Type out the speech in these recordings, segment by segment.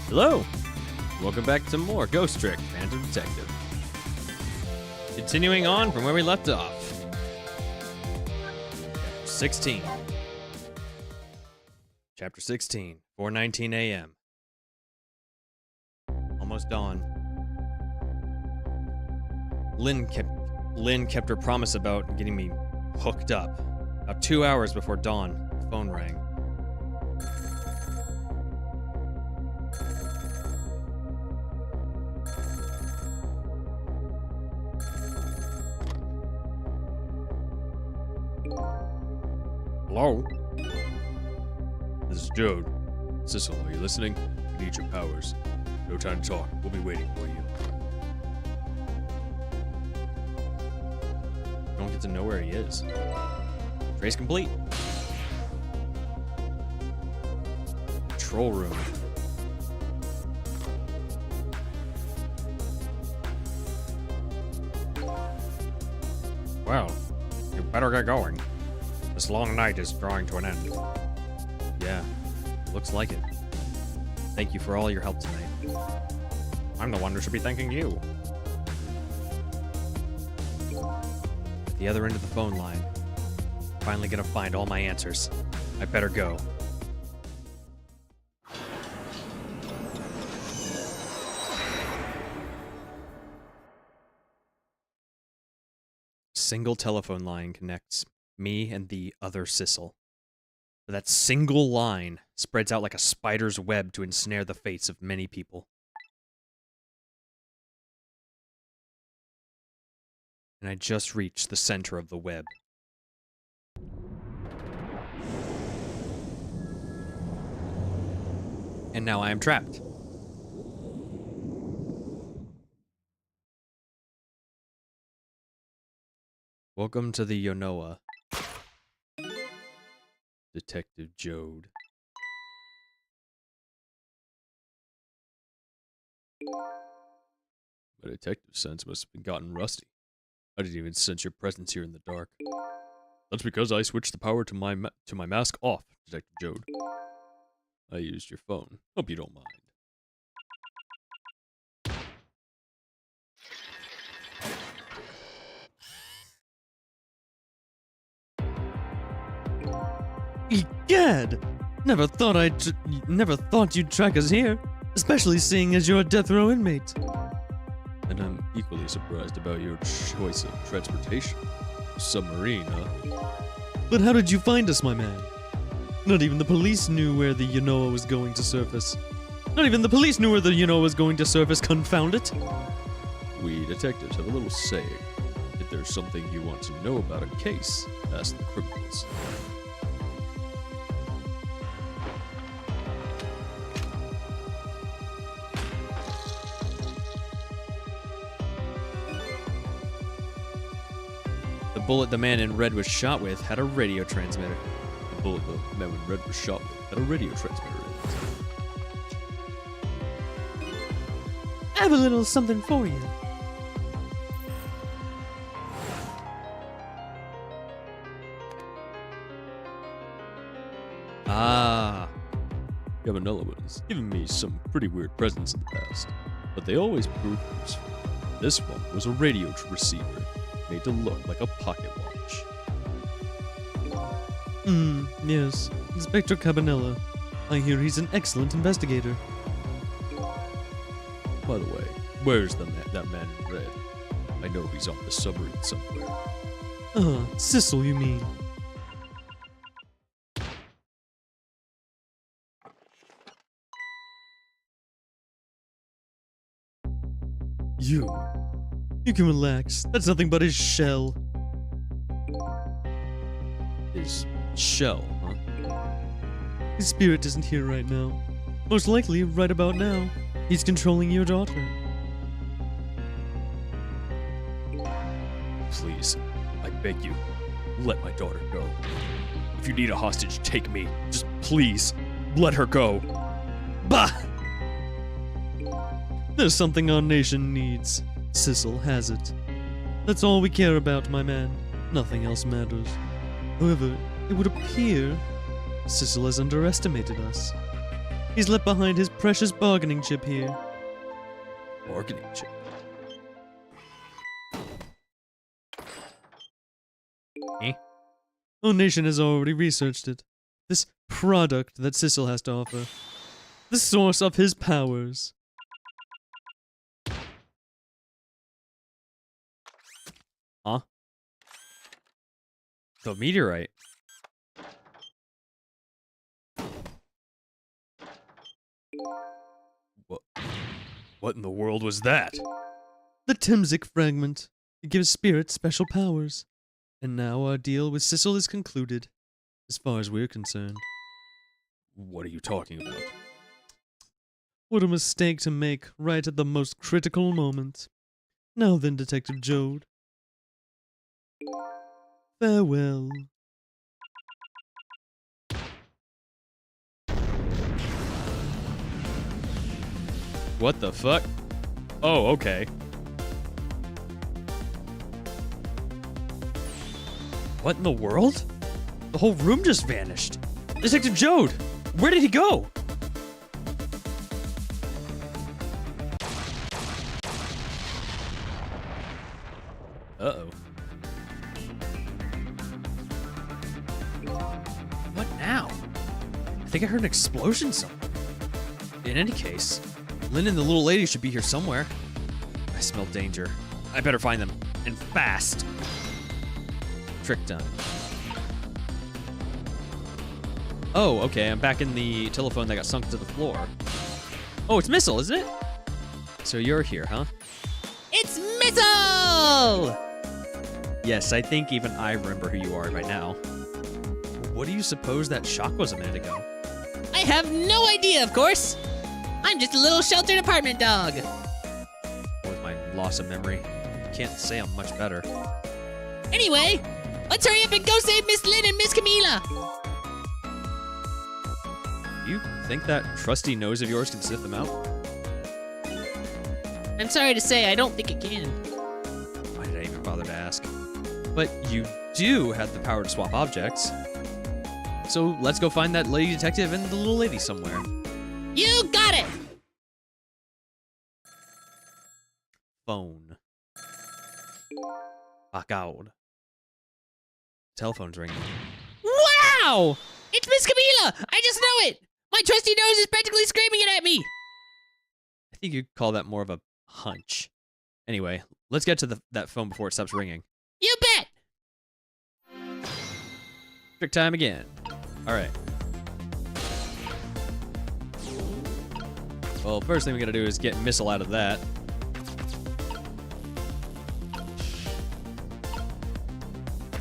Hello! Welcome back to more Ghost Trick, Phantom Detective. Continuing on from where we left off. Chapter 16. Chapter 16, 4:19 a.m. Almost dawn. Lynn kept her promise about getting me hooked up. About 2 hours before dawn, the phone rang. Hello? This is Jode. Sissel, are you listening? I need your powers. No time to talk. We'll be waiting for you. Don't get to know where he is. Trace complete. Control room. Well, you better get going. This long night is drawing to an end. Yeah, looks like it. Thank you for all your help tonight. I'm the one who should be thanking you. At the other end of the phone line. Finally gonna find all my answers. I better go. Single telephone line connects me and the other Sissel. That single line spreads out like a spider's web to ensnare the fates of many people. And I just reached the center of the web. And now I am trapped. Welcome to the Yonoa. Detective Jode. My detective sense must have been gotten rusty. I didn't even sense your presence here in the dark. That's because I switched the power to my mask off, Detective Jode. I used your phone. Hope you don't mind. Egad! Never thought you'd track us here, especially seeing as you're a death row inmate. And I'm equally surprised about your choice of transportation. Submarine, huh? But how did you find us, my man? Not even the police knew where the Yonoa was going to surface. Not even the police knew where the Yonoa was going to surface, confound it! We detectives have a little say. If there's something you want to know about a case, ask the criminals. The bullet the man in red was shot with had a radio transmitter. The bullet the man in red was shot with had a radio transmitter in it. I have a little something for you. Ah. Gabanella has given me some pretty weird presents in the past, but they always proved useful. This one was a radio receiver, made to look like a pocket watch. Yes. Inspector Cabanella. I hear he's an excellent investigator. By the way, where's that man in red? I know he's on the submarine somewhere. Sissel, you mean? You can relax. That's nothing but his shell. His shell, huh? His spirit isn't here right now. Most likely, right about now, he's controlling your daughter. Please, I beg you, let my daughter go. If you need a hostage, take me. Just please, let her go. Bah! There's something our nation needs. Sissel has it. That's all we care about, my man. Nothing else matters. However, it would appear Sissel has underestimated us. He's left behind his precious bargaining chip here. Bargaining chip. Eh? Our nation has already researched it. This product that Sissel has to offer. The source of his powers. Huh? The meteorite. What in the world was that? The Timzik fragment. It gives spirits special powers. And now our deal with Sissel is concluded, as far as we're concerned. What are you talking about? What a mistake to make right at the most critical moment. Now then, Detective Jode. Farewell. What the fuck? Oh, okay. What in the world? The whole room just vanished. Detective Jode! Where did he go? Uh-oh. What now? I think I heard an explosion somewhere. In any case, Lynn and the little lady should be here somewhere. I smell danger. I better find them. And fast. Trick done. Oh, okay, I'm back in the telephone that got sunk to the floor. Oh, it's Missile, isn't it? So you're here, huh? It's Missile! Yes, I think even I remember who you are by now. What do you suppose that shock was a minute ago? I have no idea, of course. I'm just a little sheltered apartment dog. With my loss of memory, can't say I'm much better. Anyway, let's hurry up and go save Miss Lynn and Miss Camila. You think that trusty nose of yours can sniff them out? I'm sorry to say, I don't think it can. Why did I even bother to ask? But you do have the power to swap objects. So let's go find that lady detective and the little lady somewhere. You got it! Phone. Fuck out. Telephone's ringing. Wow! It's Miss Camila! I just know it! My trusty nose is practically screaming it at me! I think you'd call that more of a hunch. Anyway, let's get to that phone before it stops ringing. You bet! Trick time again. Alright. Well, first thing we gotta do is get Missile out of that.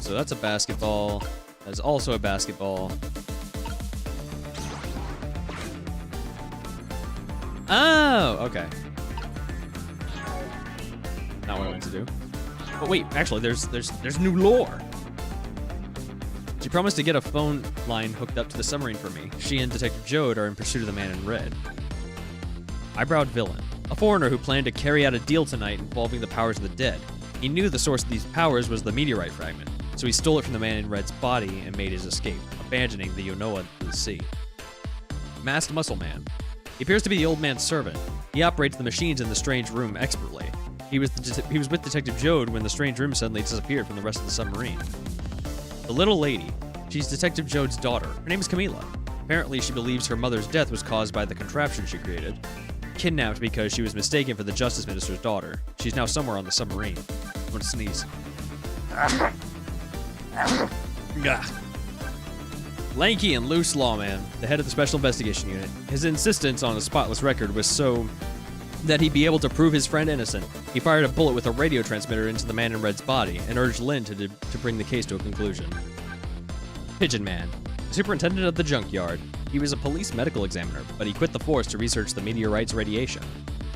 So that's a basketball. That's also a basketball. Oh, okay. Not what I wanted to do. But wait, actually, there's new lore. She promised to get a phone line hooked up to the submarine for me. She and Detective Jode are in pursuit of the man in red. Eyebrowed villain. A foreigner who planned to carry out a deal tonight involving the powers of the dead. He knew the source of these powers was the meteorite fragment, so he stole it from the man in red's body and made his escape, abandoning the Yonoa to the sea. Masked Muscle Man. He appears to be the old man's servant. He operates the machines in the strange room expertly. He was with Detective Jode when the strange room suddenly disappeared from the rest of the submarine. The little lady. She's Detective Jode's daughter. Her name is Camila. Apparently, she believes her mother's death was caused by the contraption she created. Kidnapped because she was mistaken for the Justice Minister's daughter. She's now somewhere on the submarine. I'm gonna sneeze. Gah. Lanky and loose lawman, the head of the Special Investigation Unit. His insistence on a spotless record was so that he'd be able to prove his friend innocent. He fired a bullet with a radio transmitter into the man in red's body and urged Lynn to bring the case to a conclusion. Pigeon Man, superintendent of the junkyard. He was a police medical examiner, but he quit the force to research the meteorite's radiation.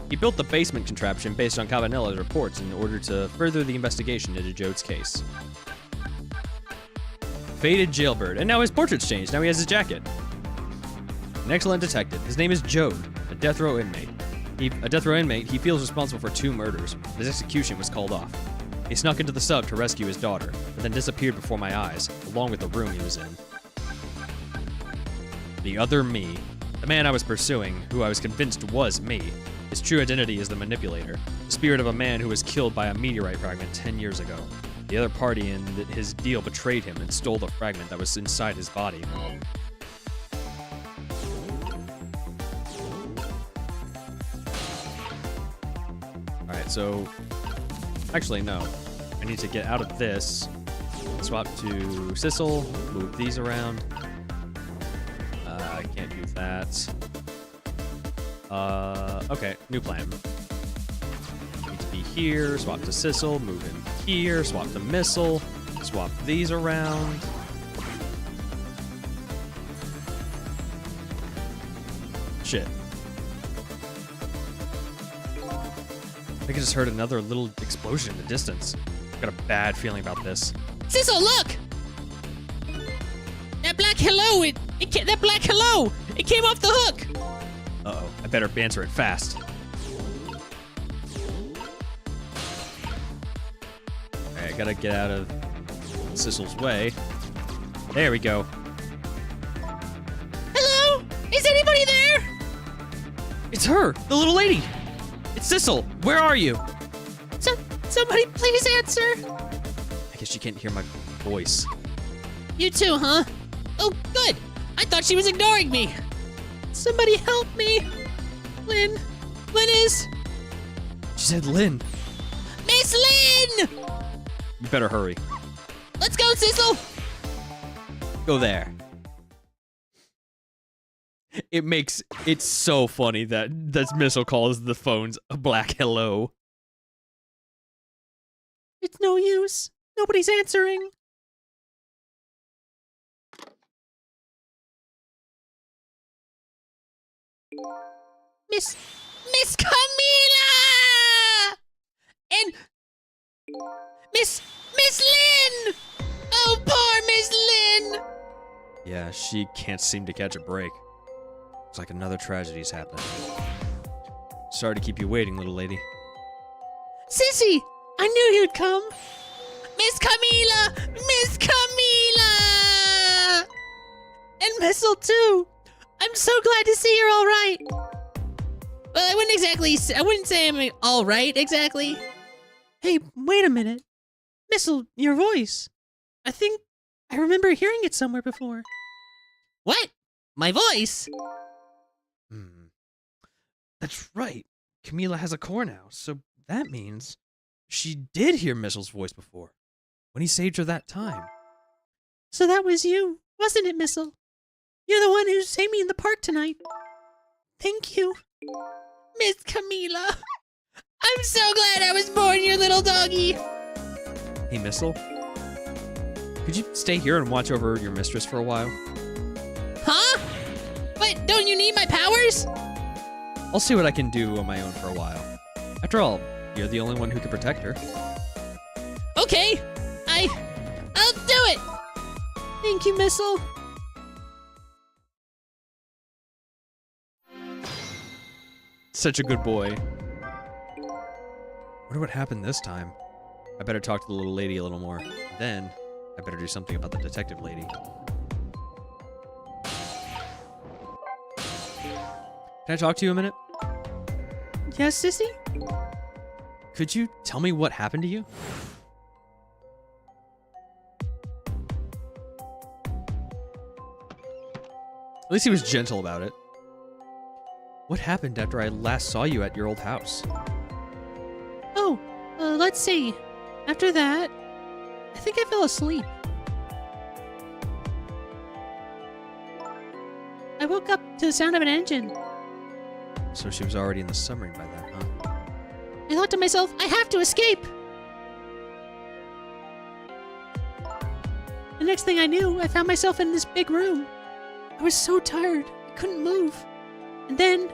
He built the basement contraption based on Cavanella's reports in order to further the investigation into Jode's case. Faded jailbird, and now his portrait's changed. Now he has his jacket. An excellent detective. His name is Jode, a death row inmate. He feels responsible for 2 murders. His execution was called off. He snuck into the sub to rescue his daughter, but then disappeared before my eyes, along with the room he was in. The other me. The man I was pursuing, who I was convinced was me, his true identity is the manipulator, the spirit of a man who was killed by a meteorite fragment 10 years ago. The other party in his deal betrayed him and stole the fragment that was inside his body. Alright, so... Actually, no. I need to get out of this. Swap to Sissel. Move these around. I can't do that. Okay, new plan. Need to be here. Swap to Sissel. Move in here. Swap to Missile. Swap these around. Shit. I think I just heard another little explosion in the distance. Got a bad feeling about this. Sissel, look! That black hello, that black hello! It came off the hook! Uh-oh, I better answer it fast. Alright, I gotta get out of Sissel's way. There we go. Hello? Is anybody there? It's her, the little lady. It's Sissel. Where are you? Somebody please answer. I guess she can't hear my voice. You too, huh? Oh, good. I thought she was ignoring me. Somebody help me. Lynn is... She said Lynn. Miss Lynn! You better hurry. Let's go, Sissel. Go there. It's so funny that Missile calls the phones a black hello. It's no use. Nobody's answering. Miss Camila! And Miss Lynn! Oh, poor Miss Lynn! Yeah, she can't seem to catch a break. Looks like another tragedy's happening. Sorry to keep you waiting, little lady. Sissy! I knew you'd come! Miss Camila! Miss Camila! And Missile, too! I'm so glad to see you're all right! Well, I wouldn't say I'm all right, exactly. Hey, wait a minute. Missile, your voice. I think I remember hearing it somewhere before. What? My voice? That's right. Camila has a core now, so that means she did hear Missile's voice before, when he saved her that time. So that was you, wasn't it, Missile? You're the one who saved me in the park tonight. Thank you, Miss Camila. I'm so glad I was born your little doggy. Hey, Missile. Could you stay here and watch over your mistress for a while? Huh? But don't you need my powers? I'll see what I can do on my own for a while. After all, you're the only one who can protect her. Okay, I'll do it. Thank you, Missile. Such a good boy. Wonder what happened this time. I better talk to the little lady a little more. Then, I better do something about the detective lady. Can I talk to you a minute? Yes, Sissy? Could you tell me what happened to you? At least he was gentle about it. What happened after I last saw you at your old house? Oh, let's see. After that, I think I fell asleep. I woke up to the sound of an engine. So she was already in the submarine by then, huh? I thought to myself, I have to escape. The next thing I knew, I found myself in this big room. I was so tired, I couldn't move. And then...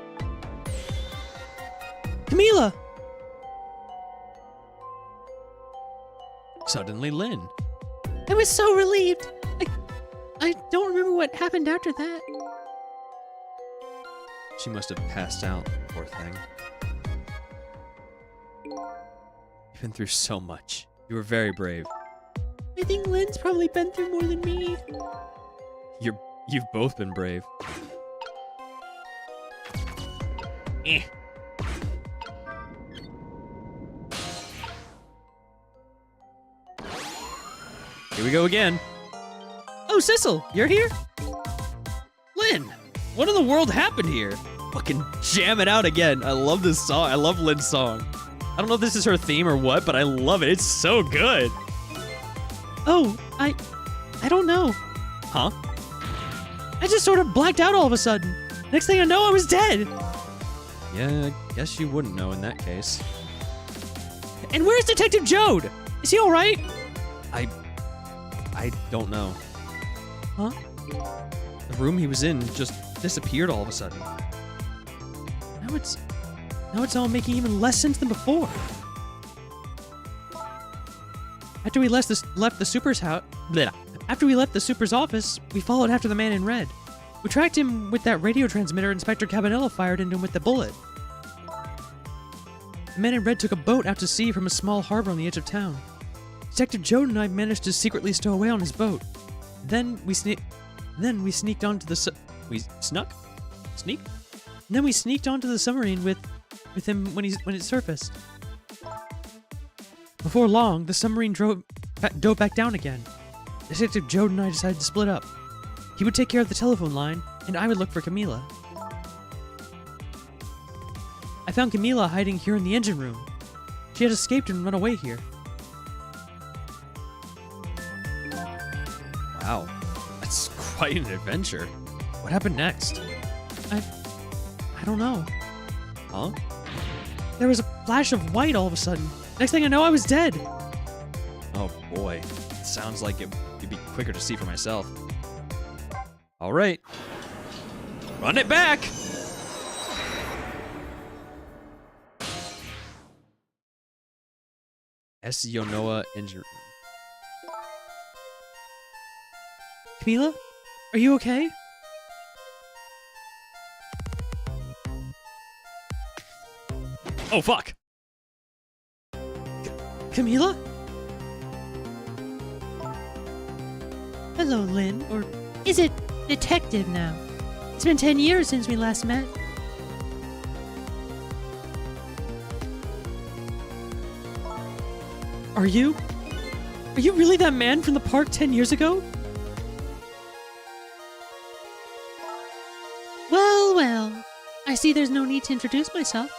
Camila! Suddenly Lynn. I was so relieved. I don't remember what happened after that. She must have passed out, poor thing. You've been through so much. You were very brave. I think Lynn's probably been through more than me. You've both been brave. Eh. Here we go again. Oh, Sissel, you're here? Lynn, what in the world happened here? Fucking jam it out again. I love this song. I love Lynn's song. I don't know if this is her theme or what, but I love it. It's so good. Oh, I don't know. Huh? I just sort of blacked out all of a sudden. Next thing I know, I was dead. Yeah, I guess you wouldn't know in that case. And where's Detective Jode? Is he all right? I don't know. Huh? The room he was in just disappeared all of a sudden. Now it's all making even less sense than before. After we left the super's house, after we left the super's office, we followed after the man in red. We tracked him with that radio transmitter Inspector Cabanello fired into him with the bullet. The man in red took a boat out to sea from a small harbor on the edge of town. Detective Jode and I managed to secretly stow away on his boat. Then we sneaked onto the Then we sneaked onto the submarine with him when it surfaced. Before long, the submarine dove back down again. Detective Jode and I decided to split up. He would take care of the telephone line, and I would look for Camila. I found Camila hiding here in the engine room. She had escaped and run away here. Wow, that's quite an adventure. What happened next? I don't know. Huh? There was a flash of white all of a sudden. Next thing I know, I was dead. Oh boy, it sounds like it'd be quicker to see for myself. All right, run it back. S. Yonoa engine room. Camila? Are you okay? Oh fuck! Camila? Hello, Lynn. Or is it Detective now? It's been 10 years since we last met. Are you really that man from the park 10 years ago? Well. I see there's no need to introduce myself.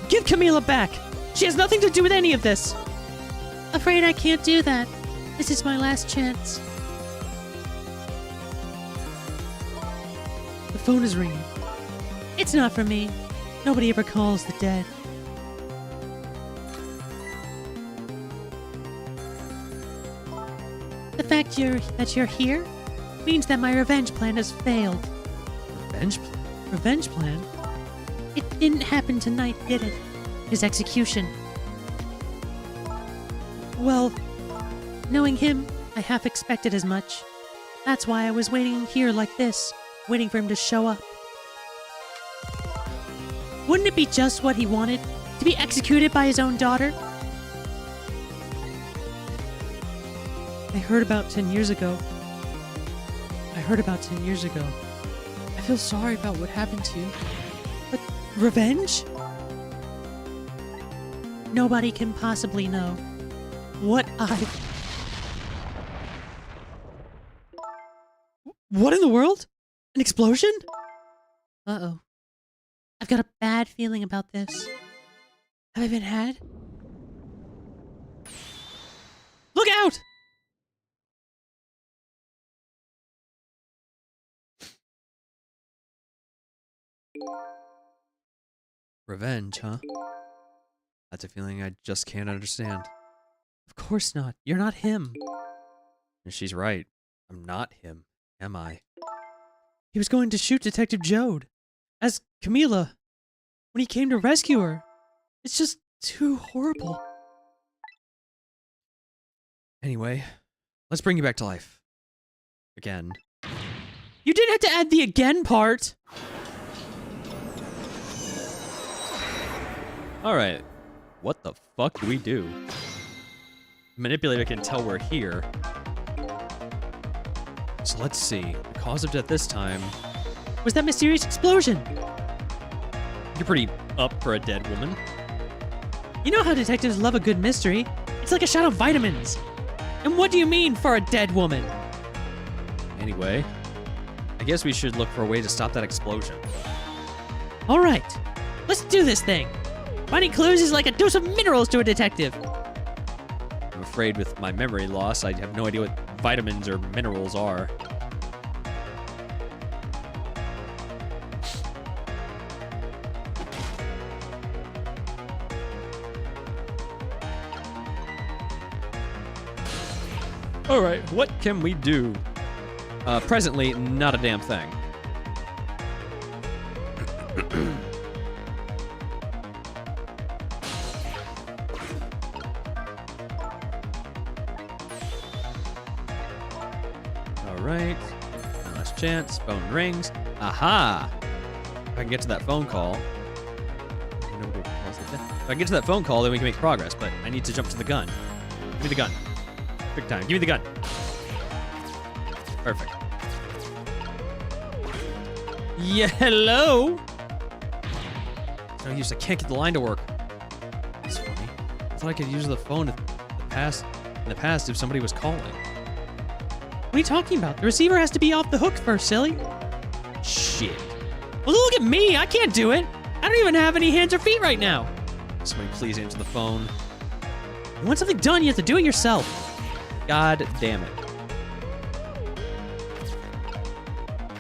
Give Camila back! She has nothing to do with any of this! Afraid I can't do that. This is my last chance. The phone is ringing. It's not for me. Nobody ever calls the dead. The fact that you're here means that my revenge plan has failed. Revenge plan? Revenge plan? It didn't happen tonight, did it? His execution. Well, knowing him, I half expected as much. That's why I was waiting here like this, waiting for him to show up. Wouldn't it be just what he wanted? To be executed by his own daughter? I heard about 10 years ago. I feel sorry about what happened to you. But revenge? Nobody can possibly know what What in the world? An explosion? Uh-oh. I've got a bad feeling about this. Have I been had? Look out! Revenge, huh? That's a feeling I just can't understand. Of course not. You're not him. And she's right. I'm not him, am I? He was going to shoot Detective Jode. As Camila. When he came to rescue her. It's just too horrible. Anyway, let's bring you back to life. Again. You didn't have to add the again part! Alright. What the fuck do we do? The manipulator can tell we're here. So let's see. The cause of death this time. Was that mysterious explosion? You're pretty up for a dead woman. You know how detectives love a good mystery. It's like a shot of vitamins. And what do you mean for a dead woman? Anyway, I guess we should look for a way to stop that explosion. All right, let's do this thing. Finding clues is like a dose of minerals to a detective. I'm afraid with my memory loss, I have no idea what vitamins or minerals are. All right, what can we do? Presently, not a damn thing. All right, one last chance. Phone rings. Aha! If I can get to that phone call. Nobody calls like that. If I can get to that phone call, then we can make progress. But I need to jump to the gun. Give me the gun. Quick time. Give me the gun. Perfect. Yeah, hello? No use. I can't get the line to work. That's funny. I thought I could use the phone in the past if somebody was calling. What are you talking about? The receiver has to be off the hook first, silly. Shit. Well, look at me. I can't do it. I don't even have any hands or feet right now. Somebody please answer the phone. You want something done, you have to do it yourself. God damn it.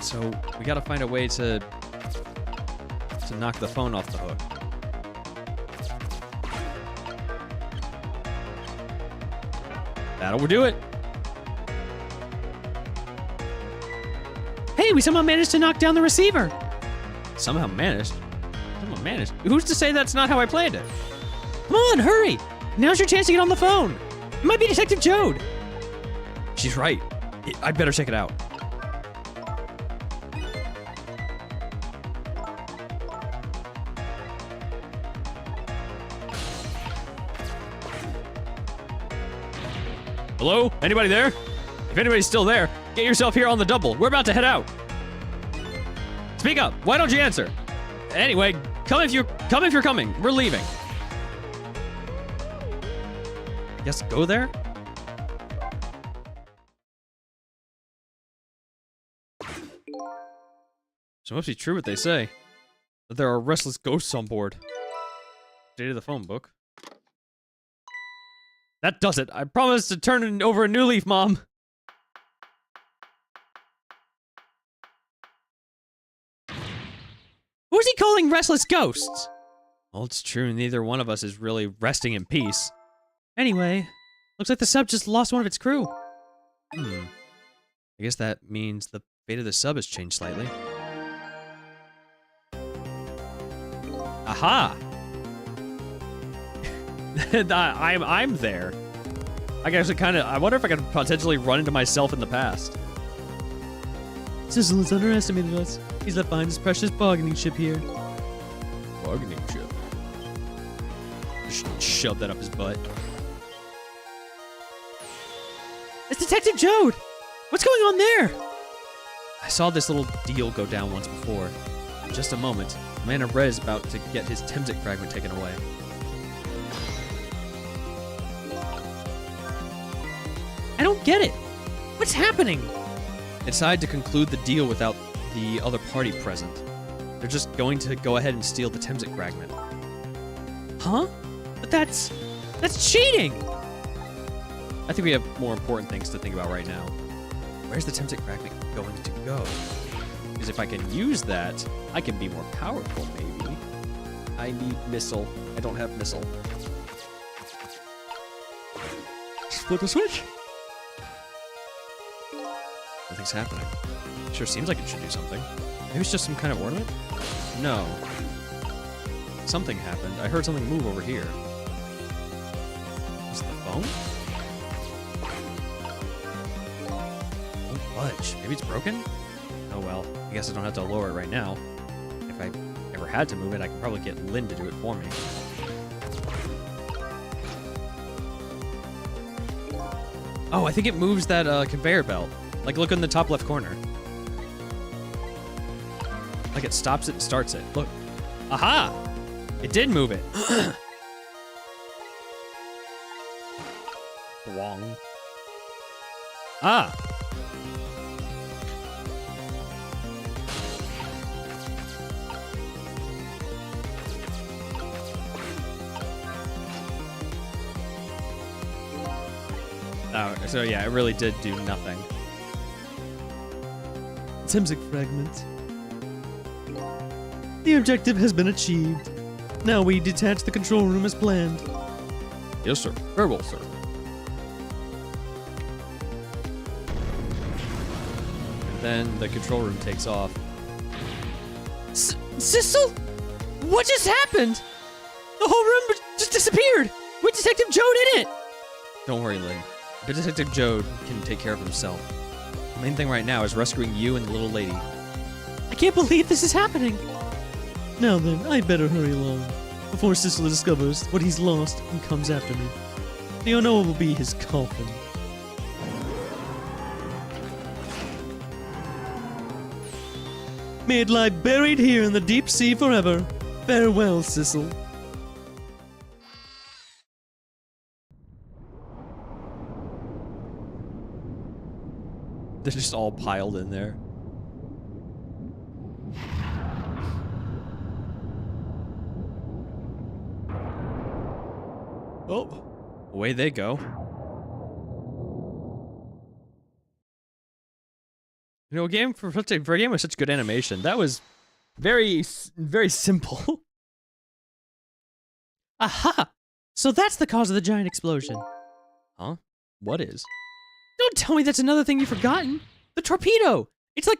So we gotta find a way to knock the phone off the hook. That'll do it. Hey, we somehow managed to knock down the receiver. Somehow managed. Somehow managed. Who's to say that's not how I planned it? Come on, hurry. Now's your chance to get on the phone. It might be Detective Jode. She's right. I'd better check it out. Hello? Anybody there? If anybody's still there, get yourself here on the double. We're about to head out. Speak up. Why don't you answer? Anyway, come if you're coming. We're leaving. I guess go there? So it must be true what they say. That there are restless ghosts on board. Date of the phone book. That does it. I promise to turn over a new leaf, Mom. Who's he calling restless ghosts? Well, it's true. Neither one of us is really resting in peace. Anyway, looks like the sub just lost one of its crew. I guess that means the fate of the sub has changed slightly. Aha! I'm there. I guess I wonder if I could potentially run into myself in the past. Sizzle has underestimated us. He's left behind his precious bargaining chip here. Bargaining chip. Just shove that up his butt. It's Detective Jode! What's going on there? I saw this little deal go down once before. In just a moment, the man of red is about to get his Temsic fragment taken away. I don't get it. What's happening? They decided to conclude the deal without the other party present. They're just going to go ahead and steal the Temsic fragment. Huh? But that's cheating! I think we have more important things to think about right now. Where's the Temsic fragment going to go? Because if I can use that, I can be more powerful, maybe. I need missile. I don't have missile. Flip a switch. Nothing's happening. Sure seems like it should do something. Maybe it's just some kind of ornament? No. Something happened. I heard something move over here. Was it the phone? Won't budge. Maybe it's broken? Oh well. I guess I don't have to lower it right now. If I ever had to move it, I could probably get Lynn to do it for me. Oh, I think it moves that conveyor belt. Like, look in the top left corner. Like, it stops it and starts it. Look. Aha! It did move it. Wong. Ah. Oh, so yeah, it really did do nothing. Temsic fragment. The objective has been achieved. Now we detach the control room as planned. Yes, sir. Very well, sir. Then the control room takes off. Sissel? What just happened? The whole room just disappeared with Detective Jode in it. Don't worry, Lynn. But Detective Jode can take care of himself. The main thing right now is rescuing you and the little lady. I can't believe this is happening. Now then, I better hurry along, before Sissel discovers what he's lost and comes after me. The unknown will be his coffin. May it lie buried here in the deep sea forever. Farewell, Sissel. They're just all piled in there. Oh, away they go. You know, a game for a game with such good animation, that was very simple. Aha! So that's the cause of the giant explosion. Huh? What is? Don't tell me that's another thing you've forgotten. The torpedo! It's like...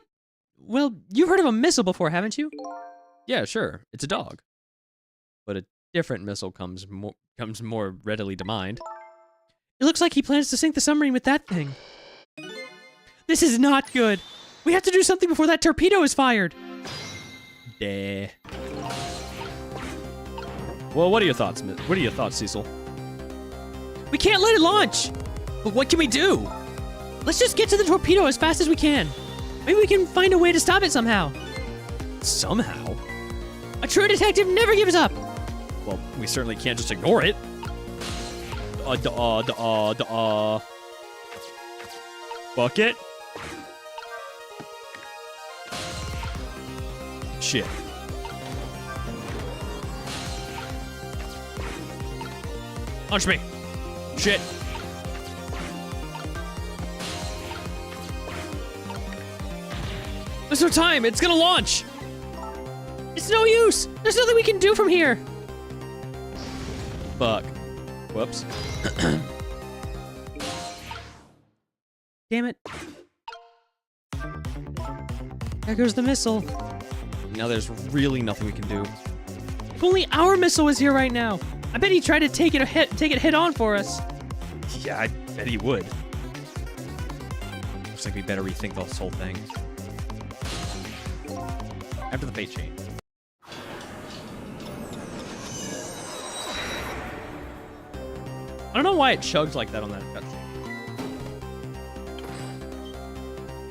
Well, you've heard of a missile before, haven't you? Yeah, sure. It's a dog. But a different missile comes more readily to mind. It looks like he plans to sink the submarine with that thing. This is not good. We have to do something before that torpedo is fired. Duh. Well, what are your thoughts? What are your thoughts, Cecil? We can't let it launch. But what can we do? Let's just get to the torpedo as fast as we can. Maybe we can find a way to stop it somehow. Somehow? A true detective never gives up. Well, we certainly can't just ignore it. Bucket? Shit. Punch me. Shit. There's no time. It's gonna launch. It's no use. There's nothing we can do from here. Fuck. Whoops. Damn it. There goes the missile. Now there's really nothing we can do. If only our missile was here right now. I bet he tried to take it head on for us. Yeah, I bet he would. Looks like we better rethink this whole thing. After the fate chain. I don't know why it chugs like that on that cutscene.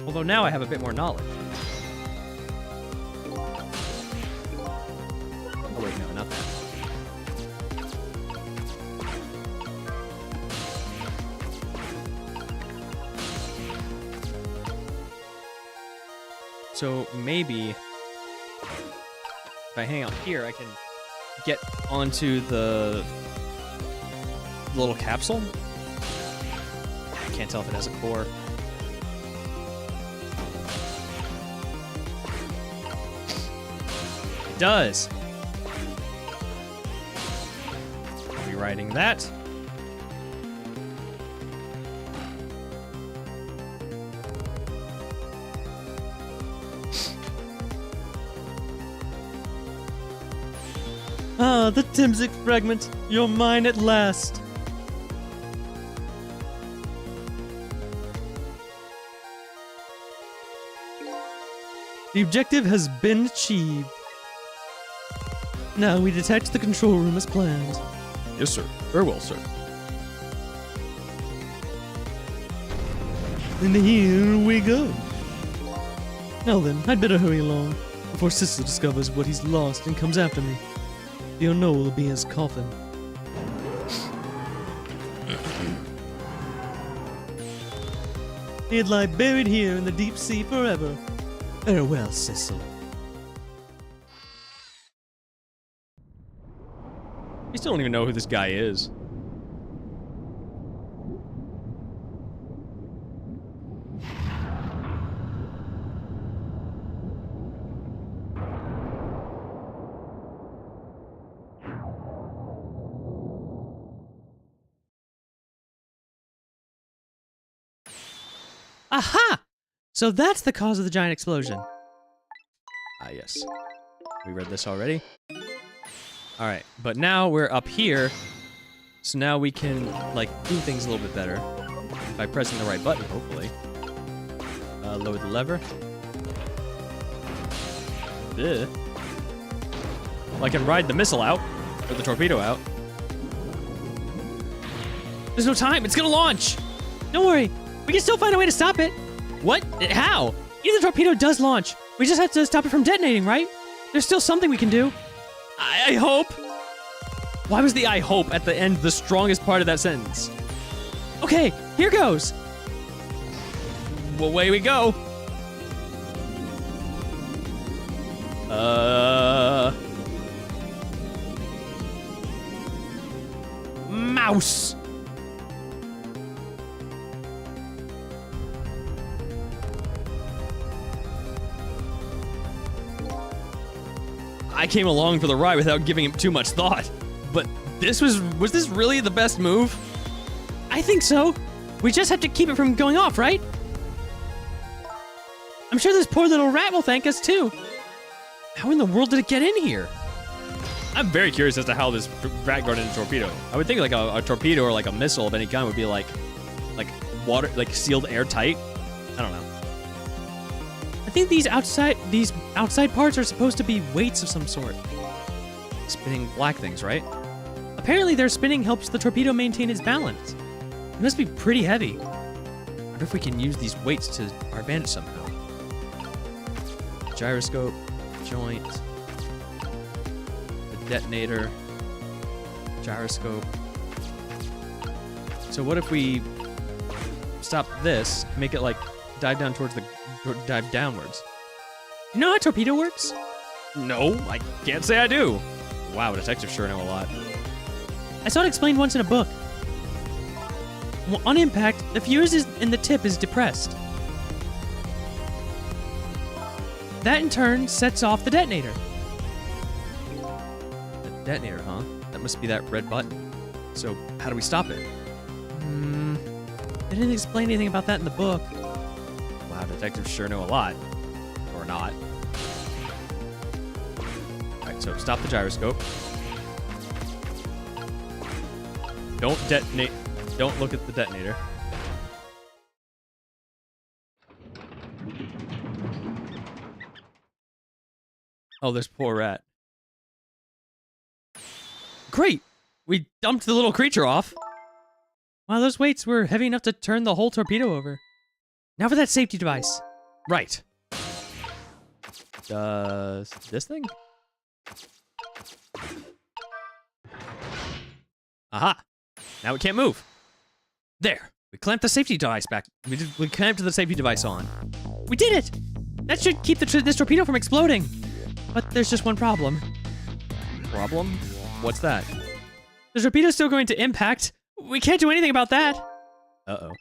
Although now I have a bit more knowledge. Oh wait, no, not that. So maybe if I hang out here, I can get onto the little capsule. I can't tell if it has a core. It does. I'll be writing that. Ah, the Temsic fragment. You're mine at last. The objective has been achieved. Now we detach the control room as planned. Yes, sir. Very well, sir. And here we go. Now then, I'd better hurry along, before Sissel discovers what he's lost and comes after me. The unknown will be in his coffin. He'd lie buried here in the deep sea forever. Farewell, Sissel. We still don't even know who this guy is. Aha! So that's the cause of the giant explosion. Ah, yes. We read this already. All right, but now we're up here, so now we can like do things a little bit better by pressing the right button, hopefully. Lower the lever. Ugh. Well, I can ride the missile out, or the torpedo out. There's no time. It's gonna launch. Don't worry. We can still find a way to stop it. What? How? Even the torpedo does launch. We just have to stop it from detonating, right? There's still something we can do. I hope. Why was the "I hope" at the end the strongest part of that sentence? Okay, here goes. Well, away we go. Mouse. I came along for the ride without giving him too much thought. But this was this really the best move? I think so. We just have to keep it from going off, right? I'm sure this poor little rat will thank us too. How in the world did it get in here? I'm very curious as to how this rat got in a torpedo. I would think like a torpedo or like a missile of any kind would be like water, like sealed airtight. I don't know. I think these outside parts are supposed to be weights of some sort. Spinning black things, right? Apparently their spinning helps the torpedo maintain its balance. It must be pretty heavy. I wonder if we can use these weights to our advantage somehow. Gyroscope, joint, the detonator, gyroscope. So what if we stop this, make it like dive down towards dive downwards? You know how a torpedo works? No, I can't say I do. Wow, detectives sure know a lot. I saw it explained once in a book. On impact, the fuse in the tip is depressed. That in turn sets off the detonator. The detonator, huh? That must be that red button. So how do we stop it? They didn't explain anything about that in the book. Wow, detectives sure know a lot. Or not. Alright, so stop the gyroscope. Don't detonate. Don't look at the detonator. Oh, this poor rat. Great! We dumped the little creature off. Wow, those weights were heavy enough to turn the whole torpedo over. Now for that safety device. Right. Does this thing? Aha! Now it can't move. There. We clamped the safety device back. We clamped the safety device on. We did it! That should keep this torpedo from exploding. But there's just one problem. Problem? What's that? The torpedo's still going to impact. We can't do anything about that. Uh-oh.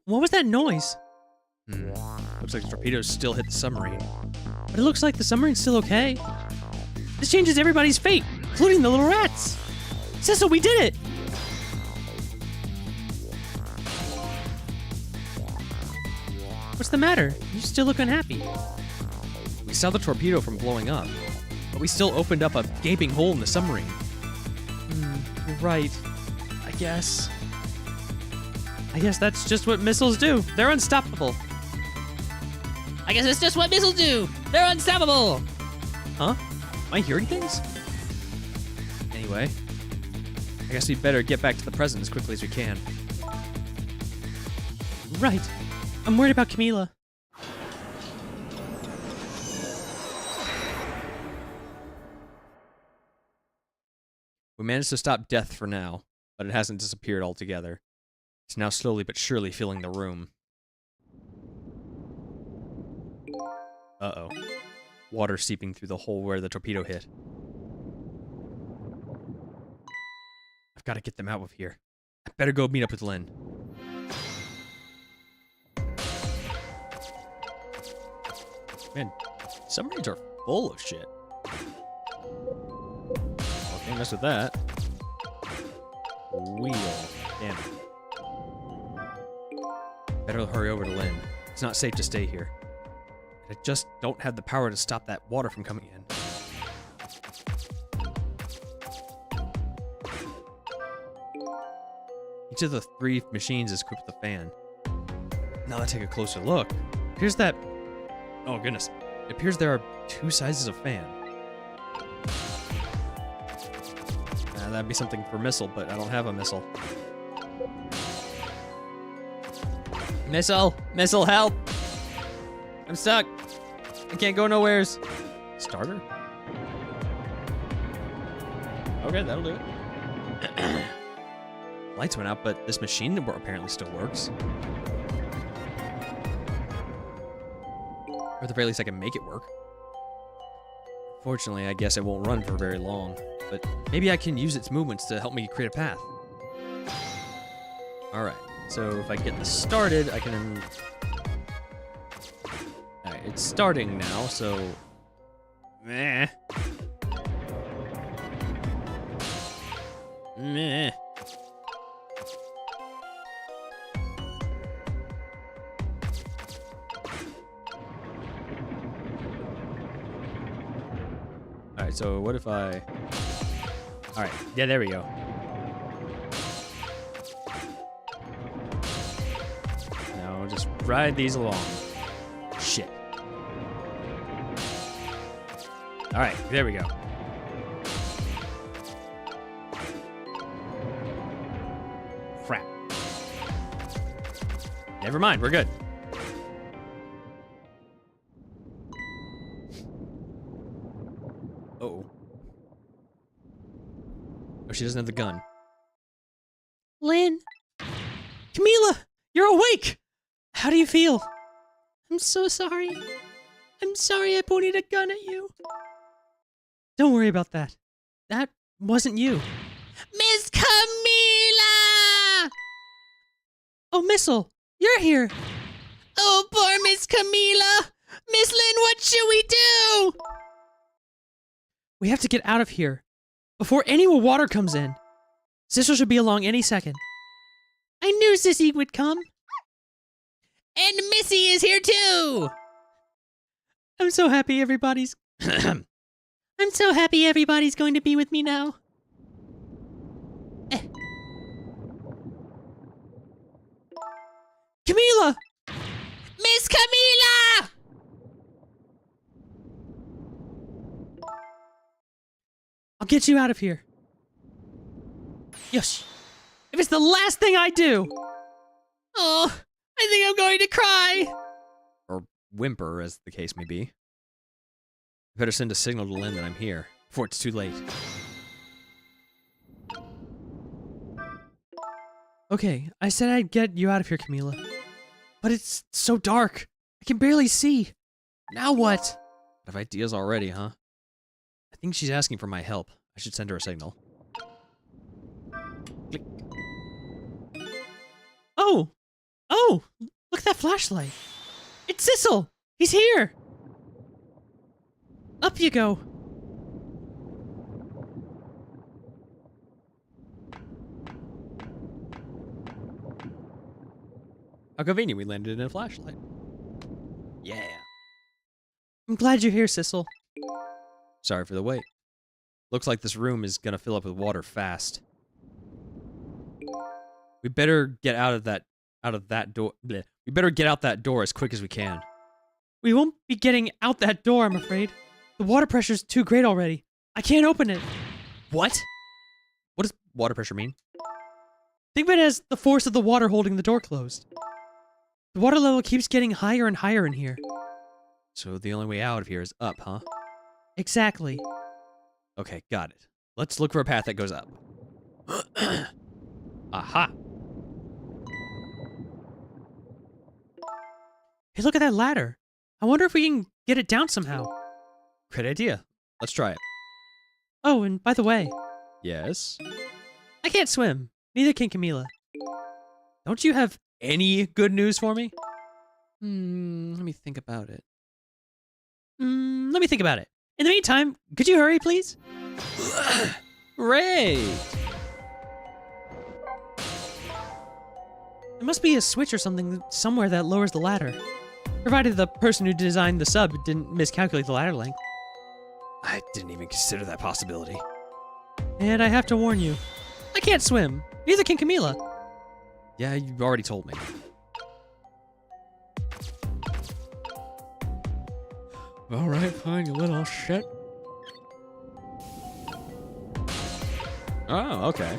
What was that noise? Looks like the torpedoes still hit the submarine. But it looks like the submarine's still okay. This changes everybody's fate, including the little rats. Sissel, we did it! What's the matter? You still look unhappy. We saw the torpedo from blowing up, but we still opened up a gaping hole in the submarine. You're right. I guess that's just what missiles do. They're unstoppable. I guess it's just what missiles do. They're unstoppable. Huh? Am I hearing things? Anyway, I guess we better get back to the present as quickly as we can. Right. I'm worried about Camila. We managed to stop death for now, but it hasn't disappeared altogether. It's now slowly but surely filling the room. Uh-oh. Water seeping through the hole where the torpedo hit. I've got to get them out of here. I better go meet up with Lynn. Man, submarines are full of shit. Can't mess with that. Wheel. Damn it. Better hurry over to Lynn. It's not safe to stay here. I just don't have the power to stop that water from coming in. Each of the 3 machines is equipped with a fan. Now let's take a closer look. Here's that... Oh goodness. It appears there are 2 sizes of fan. That'd be something for missile, but I don't have a missile. Missile! Missile, help! I'm stuck. I can't go nowheres. Starter? Okay, that'll do it. Lights went out, but this machine apparently still works. Or at the very least, I can make it work. Fortunately, I guess it won't run for very long, but maybe I can use its movements to help me create a path. Alright, so if I get this started, I can... Alright, it's starting now, so... Meh. Meh. Alright, so what if I... Alright, yeah, there we go. Now just ride these along. Shit. Alright, there we go. Crap. Never mind, we're good. Uh-oh. Oh, she doesn't have the gun. Lynn! Camila! You're awake! How do you feel? I'm so sorry. I'm sorry I pointed a gun at you. Don't worry about that. That wasn't you. Miss Camila! Oh, Missile! You're here! Oh, poor Miss Camila! Miss Lynn, what should we do? We have to get out of here. Before any more water comes in. Sissel should be along any second. I knew Sissy would come. And Missy is here too! I'm so happy everybody's... I'm so happy everybody's going to be with me now. Camila! Miss Camila! I'll get you out of here. Yes. If it's the last thing I do! Oh, I think I'm going to cry. Or whimper, as the case may be. I better send a signal to Lynn that I'm here, before it's too late. Okay, I said I'd get you out of here, Camila. But it's so dark. I can barely see. Now what? I have ideas already, huh? I think she's asking for my help. I should send her a signal. Click. Oh! Oh! Look at that flashlight. It's Sissel! He's here! Up you go. How convenient we landed in a flashlight. Yeah. I'm glad you're here, Sissel. Sorry for the wait. Looks like this room is gonna fill up with water fast. We better get out of that door. Bleh. We better get out that door as quick as we can. We won't be getting out that door, I'm afraid. The water pressure's too great already. I can't open it. What? water pressure mean? Think of it as the force of the water holding the door closed. The water level keeps getting higher and higher in here. So the only way out of here is up, huh? Exactly. Okay, got it. Let's look for a path that goes up. Aha! Hey, look at that ladder. I wonder if we can get it down somehow. Great idea. Let's try it. Oh, and by the way, Yes? I can't swim. Neither can Camila. Don't you have any good news for me? Let me think about it. Let me think about it. In the meantime, could you hurry, please? Great! There must be a switch or something somewhere that lowers the ladder. Provided the person who designed the sub didn't miscalculate the ladder length. I didn't even consider that possibility. And I have to warn you, I can't swim. Neither can Camila. Yeah, you already told me. Alright, fine, you little shit. Oh, okay.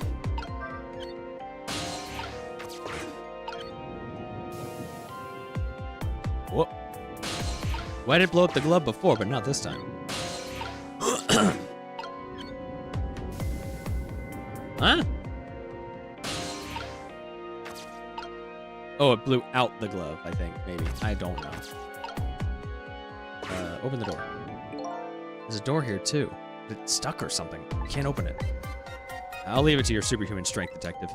Whoop. Why did it blow up the glove before, but not this time? Huh? Oh, it blew out the glove, I think, maybe. I don't know. Open the door. There's a door here, too. It's stuck or something. I can't open it. I'll leave it to your superhuman strength, detective.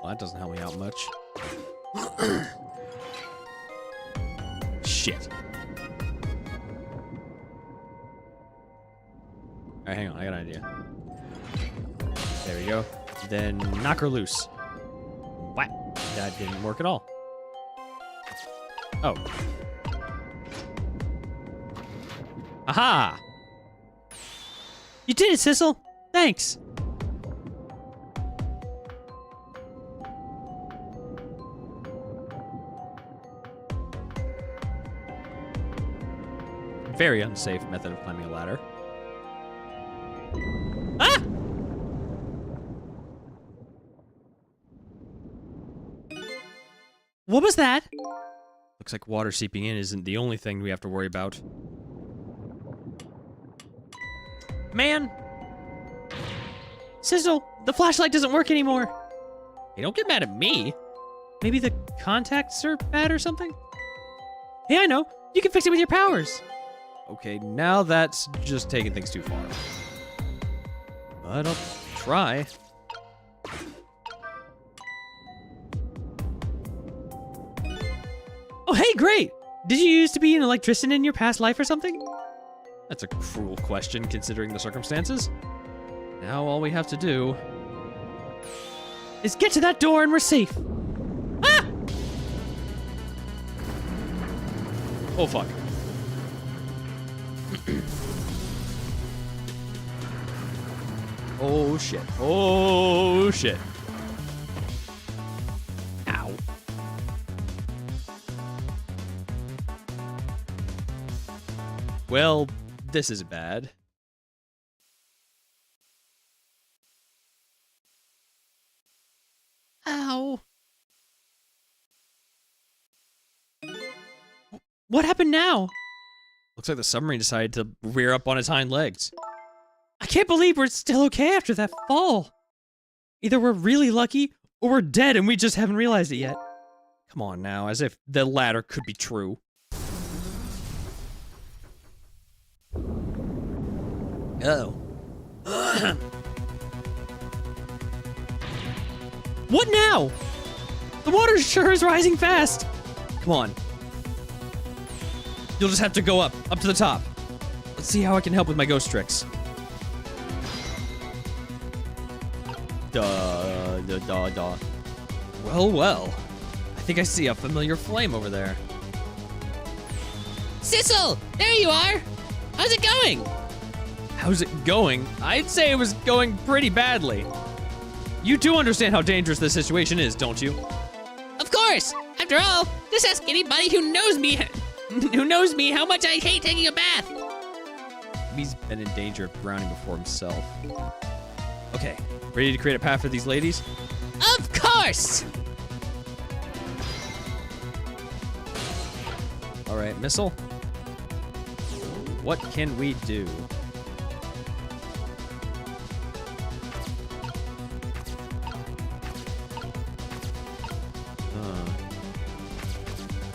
Well, that doesn't help me out much. Shit. Alright, hang on. I got an idea. There we go. Then knock her loose. What? That didn't work at all. Oh. Aha! You did it, Sissel. Thanks. Very unsafe method of climbing a ladder. Ah! What was that? Looks like water seeping in isn't the only thing we have to worry about. Man! Sissel, the flashlight doesn't work anymore. Hey, don't get mad at me! Maybe the contacts are bad or something? Hey, I know. You can fix it with your powers. Okay, now that's just taking things too far. But I'll try. Oh, hey, great. Did you used to be an electrician in your past life or something? That's a cruel question considering the circumstances. Now all we have to do... Is get to that door and we're safe. Ah! Oh, fuck. Oh, shit. Oh, shit. Ow. Well, this is bad. Ow. What happened now? Looks like the submarine decided to rear up on its hind legs. I can't believe we're still okay after that fall. Either we're really lucky or we're dead and we just haven't realized it yet. Come on now, as if the latter could be true. Oh. What now? The water sure is rising fast. Come on. You'll just have to go up to the top. Let's see how I can help with my ghost tricks. Duh. Well. I think I see a familiar flame over there. Sissel, there you are. How's it going? How's it going? I'd say it was going pretty badly. You do understand how dangerous this situation is, don't you? Of course. After all, just ask anybody who knows me. who knows me how much I hate taking a bath. He's been in danger of drowning before himself. Okay, ready to create a path for these ladies? Of course. All right, Missile. What can we do?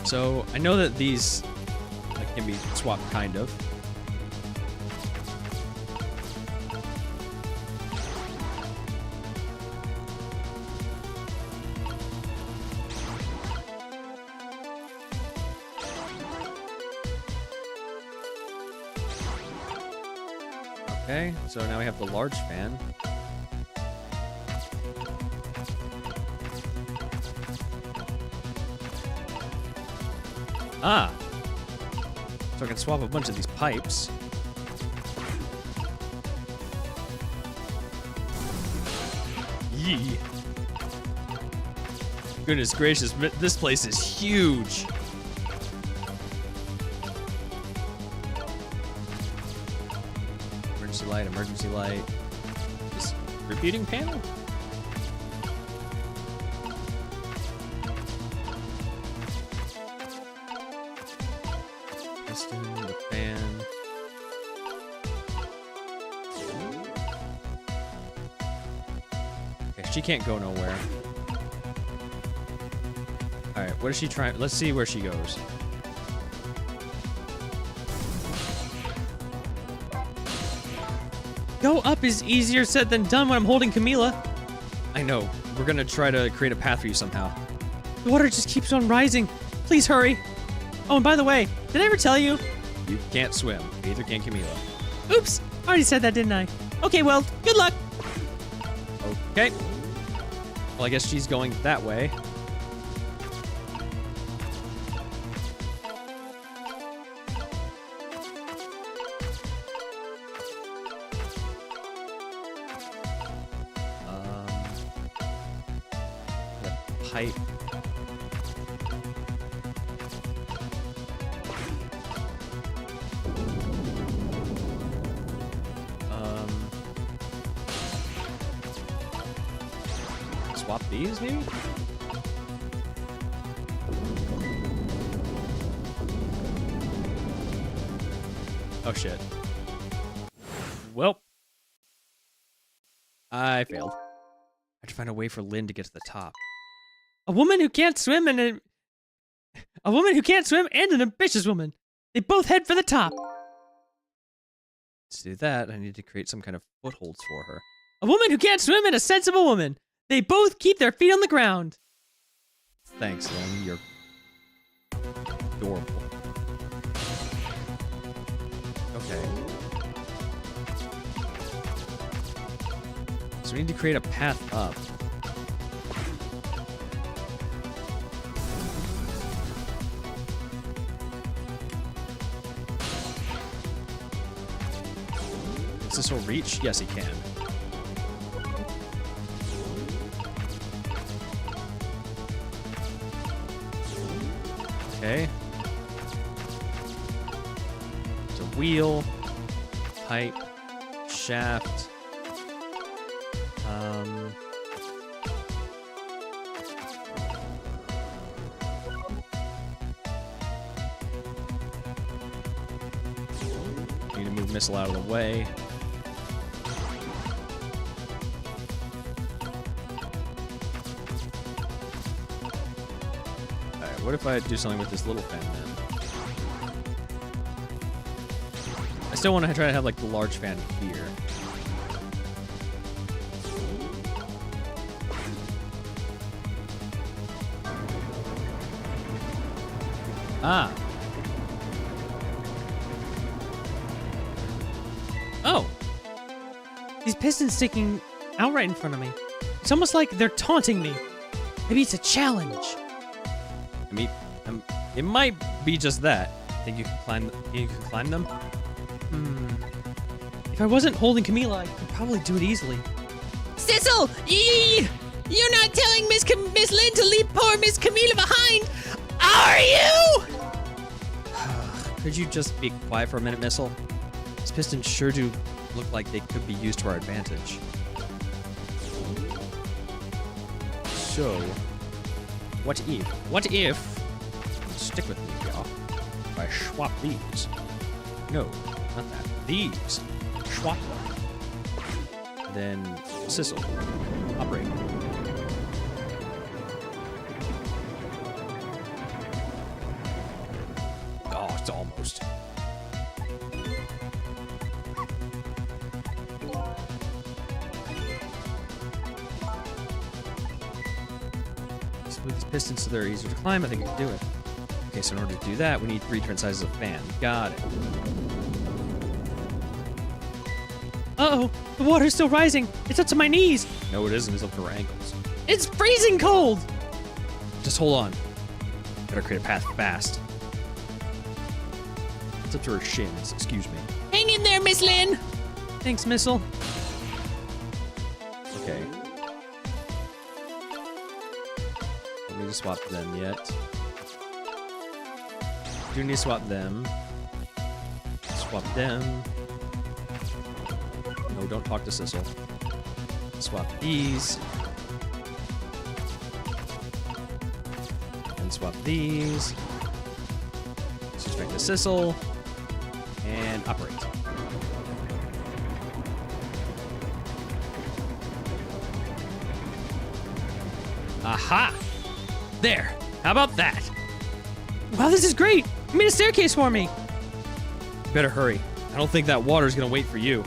So I know that these can be swapped, kind of. Okay, so now we have the large fan. Ah! So I can swap a bunch of these pipes. Yee! Goodness gracious, this place is huge! Emergency light. This repeating panel? Piston, the fan. Okay, she can't go nowhere. Alright, what is she trying? Let's see where she goes. Go up is easier said than done when I'm holding Camila. I know. We're gonna try to create a path for you somehow. The water just keeps on rising. Please hurry. Oh, and by the way, did I ever tell you? You can't swim. Neither can Camila. Oops, I already said that, didn't I? Okay, well, good luck. Okay. Well, I guess she's going that way. The pipe. Swap these, maybe? Oh, shit. Well. I failed. I have to find a way for Lynn to get to the top. A woman who can't swim and an ambitious woman. They both head for the top. To do that, I need to create some kind of footholds for her. A woman who can't swim and a sensible woman. They both keep their feet on the ground. Thanks, Lynn. You're adorable. Okay. So we need to create a path up. Does this will reach? Yes, it can. Okay. There's a wheel, pipe, shaft. Need to move Missile out of the way. What if I do something with this little fan then? I still want to try to have like the large fan here. Ah. Oh. These pistons sticking out right in front of me. It's almost like they're taunting me. Maybe it's a challenge. I mean, it might be just that. Think you can climb? You can climb them? If I wasn't holding Camila, I could probably do it easily. Sissel, you're not telling Miss Lynn to leave poor Miss Camila behind, are you? Could you just be quiet for a minute, Missile? These pistons sure do look like they could be used to our advantage. So, what if, stick with me here, if I swap these? No, not that. These. Swap them. Then, Sissel, operate. Oh, it's almost. With these pistons so they're easier to climb, I think we can do it. Okay, so in order to do that, we need 3 different sizes of fan. Got it. Uh-oh, the water's still rising. It's up to my knees. No, it isn't. It's up to our ankles. It's freezing cold. Just hold on. Better create a path fast. It's up to her shins. Excuse me. Hang in there, Miss Lynn. Thanks, Missile. Okay. Don't need to swap them yet. Do need to swap them. Swap them. No, don't talk to Sissel. Swap these. And swap these. Switch back to Sissel. And operate. Aha! There! How about that? Wow, this is great. You made a staircase for me. You better hurry. I don't think that water's gonna wait for you.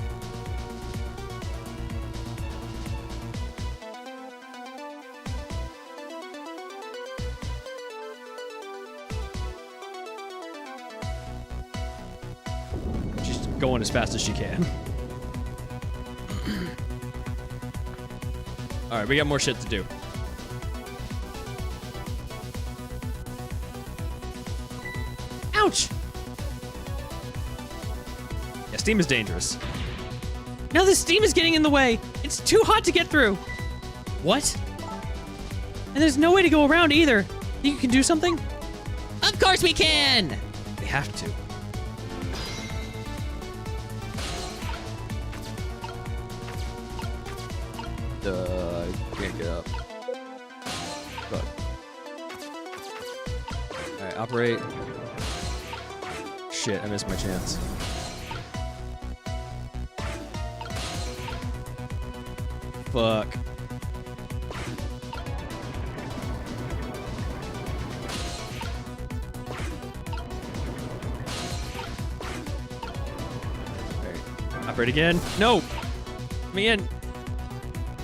She's going as fast as she can. Alright, we got more shit to do. Ouch. Yeah, steam is dangerous. Now the steam is getting in the way. It's too hot to get through. What? And there's no way to go around either. Think you can do something? Of course we can. We have to. Can't get up. Fuck. Alright, operate. Shit, I missed my chance. Fuck. Alright. Operate again. No! Let me in.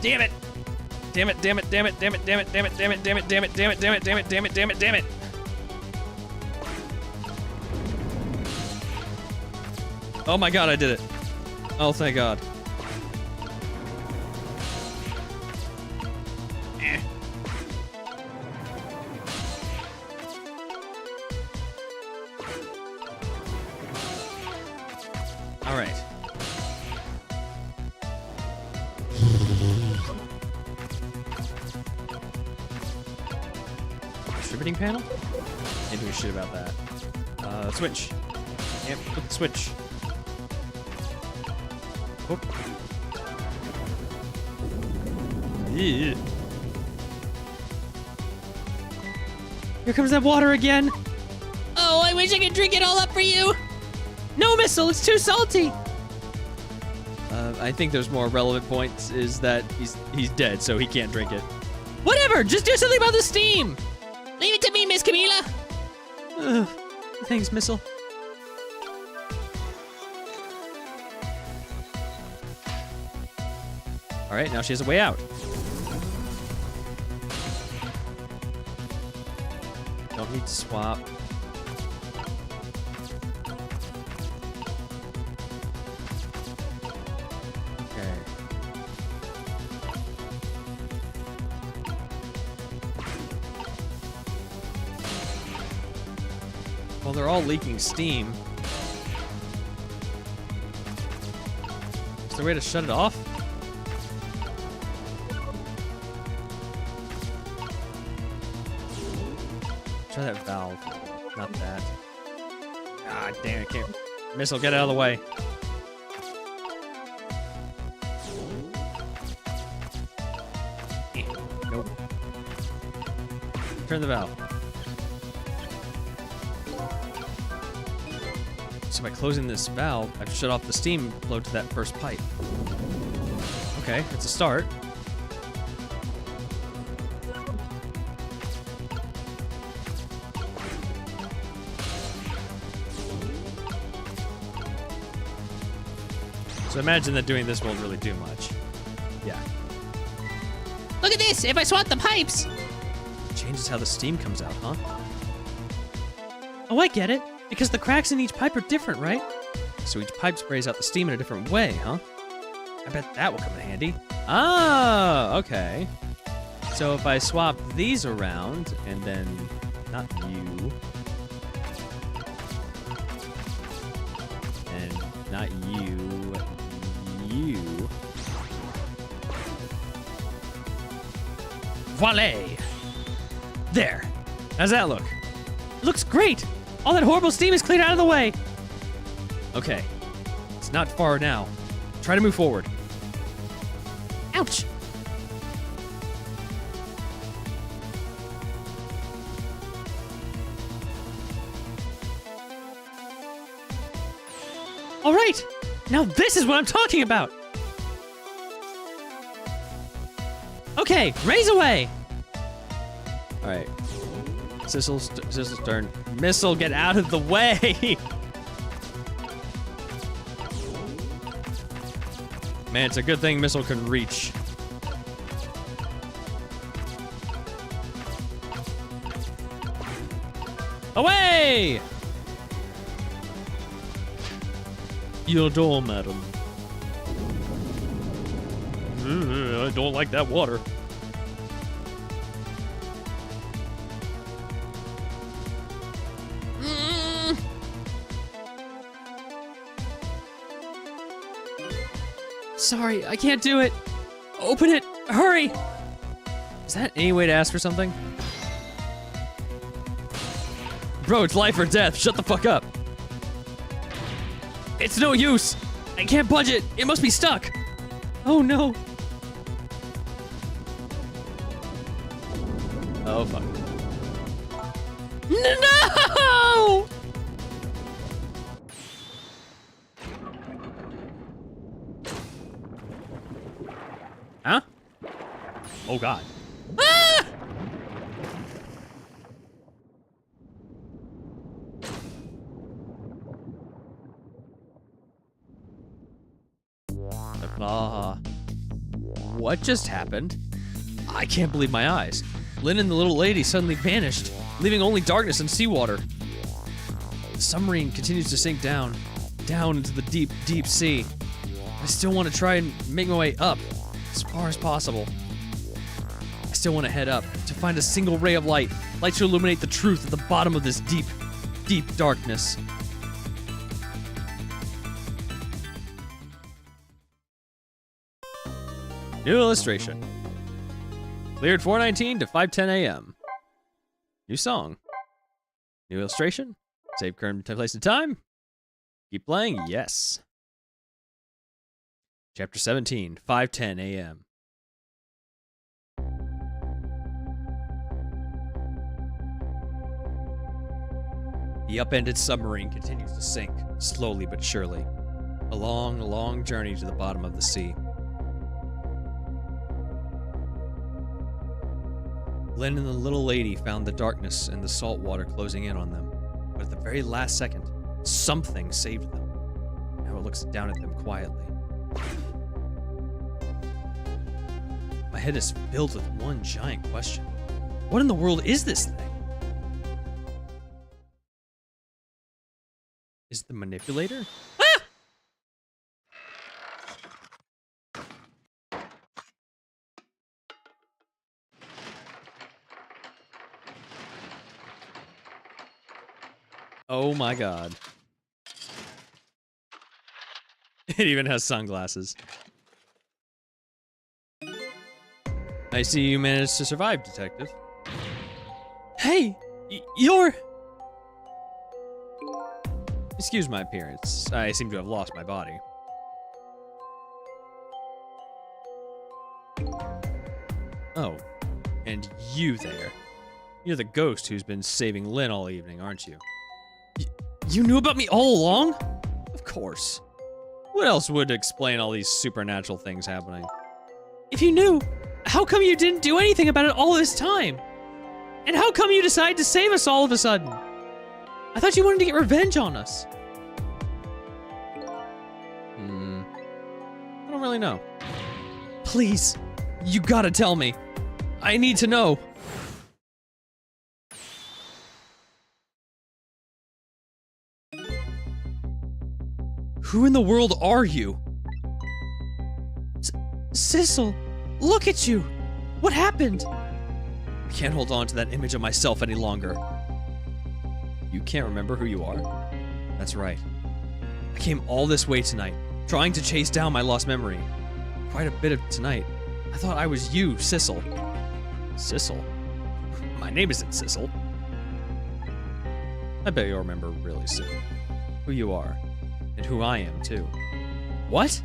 Damn it! Damn it, damn it, damn it, damn it, damn it, damn it, damn it, damn it, damn it, damn it, damn it, damn it, damn it, damn it, damn it. Oh my god, I did it. Oh, thank god. All right. Distributing panel? Can't do shit about that. Switch. Can't put the switch. Hook. Yeah. Here comes that water again. Oh, I wish I could drink it all up for you. No, Missile, it's too salty. I think there's more relevant points is that he's dead, so he can't drink it. Whatever, just do something about the steam. Leave it to me, Miss Camila. Ugh. Thanks, Missile. All right, now she has a way out. Don't need to swap. Okay. Well, they're all leaking steam. Is there a way to shut it off? Try that valve. Not that. Ah, damn it, can't. Missile, get out of the way. Nope. Turn the valve. So by closing this valve, I've shut off the steam flow to that first pipe. Okay, it's a start. So imagine that doing this won't really do much. Yeah. Look at this! If I swap the pipes! Changes how the steam comes out, huh? Oh, I get it. Because the cracks in each pipe are different, right? So each pipe sprays out the steam in a different way, huh? I bet that will come in handy. Ah, okay. So if I swap these around, and then not you, and not you, you. Voila! There. How's that look? Looks great! All that horrible steam is cleared out of the way! Okay. It's not far now. Try to move forward. Ouch! All right! Now this is what I'm talking about! Okay, raise away! Alright. Sissel's turn. Missile, get out of the way! Man, it's a good thing Missile can reach. Away! Your door, madam. I don't like that water. Sorry, I can't do it. Open it. Hurry. Is that any way to ask for something? Bro, it's life or death. Shut the fuck up. It's no use. I can't budge it. It must be stuck. Oh no! Oh, fuck. No! Huh? Oh, God. Ah! What just happened? I can't believe my eyes. Lynn and the little lady suddenly vanished, leaving only darkness and seawater. The submarine continues to sink down into the deep, deep sea. I still want to try and make my way up as far as possible. I still want to head up to find a single ray of light to illuminate the truth at the bottom of this deep, deep darkness. New illustration. Cleared 4:19 to 5:10 a.m. New song. New illustration. Save current place and time. Keep playing. Yes. Chapter 17, 5:10 a.m. The upended submarine continues to sink, slowly but surely. A long, long journey to the bottom of the sea. Lynn and the little lady found the darkness and the salt water closing in on them. But at the very last second, something saved them. Now it looks down at them quietly. My head is filled with one giant question. What in the world is this thing? Is it the manipulator? Ah! Oh my god. It even has sunglasses. I see you managed to survive, detective. Hey! You're... Excuse my appearance. I seem to have lost my body. Oh, and you there. You're the ghost who's been saving Lynn all evening, aren't you? You knew about me all along? Of course. What else would explain all these supernatural things happening? If you knew, how come you didn't do anything about it all this time? And how come you decided to save us all of a sudden? I thought you wanted to get revenge on us. I don't really know. Please. You gotta tell me. I need to know. Who in the world are you? Sissel, look at you. What happened? I can't hold on to that image of myself any longer. You can't remember who you are? That's right. I came all this way tonight, trying to chase down my lost memory. Quite a bit of tonight. I thought I was you, Sissel. Sissel? My name isn't Sissel. I bet you'll remember really soon. Who you are, and who I am, too. What?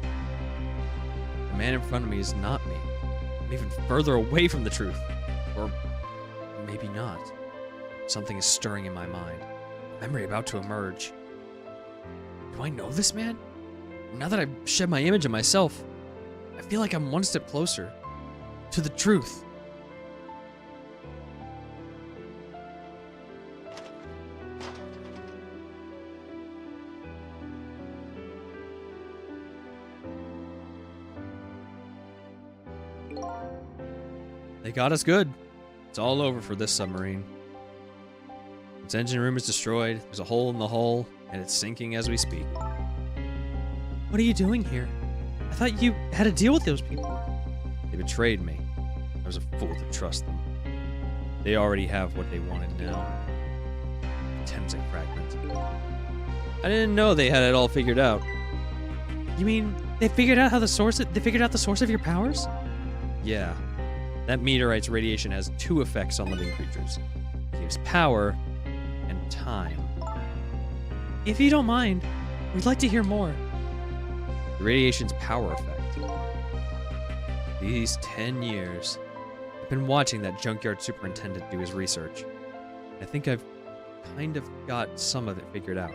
The man in front of me is not me. I'm even further away from the truth. Or maybe not. Something is stirring in my mind. A memory about to emerge. Do I know this man? Now that I've shed my image of myself, I feel like I'm one step closer to the truth. They got us good. It's all over for this submarine. Its engine room is destroyed, there's a hole in the hull, and it's sinking as we speak. What are you doing here? I thought you had to deal with those people. They betrayed me. I was a fool to trust them. They already have what they wanted now. Temsek fragment. I didn't know they had it all figured out. You mean they figured out the source of your powers? Yeah. That meteorite's radiation has two effects on living creatures. It gives power and time. If you don't mind, we'd like to hear more. The radiation's power effect. These 10 years, I've been watching that junkyard superintendent do his research. I think I've kind of got some of it figured out.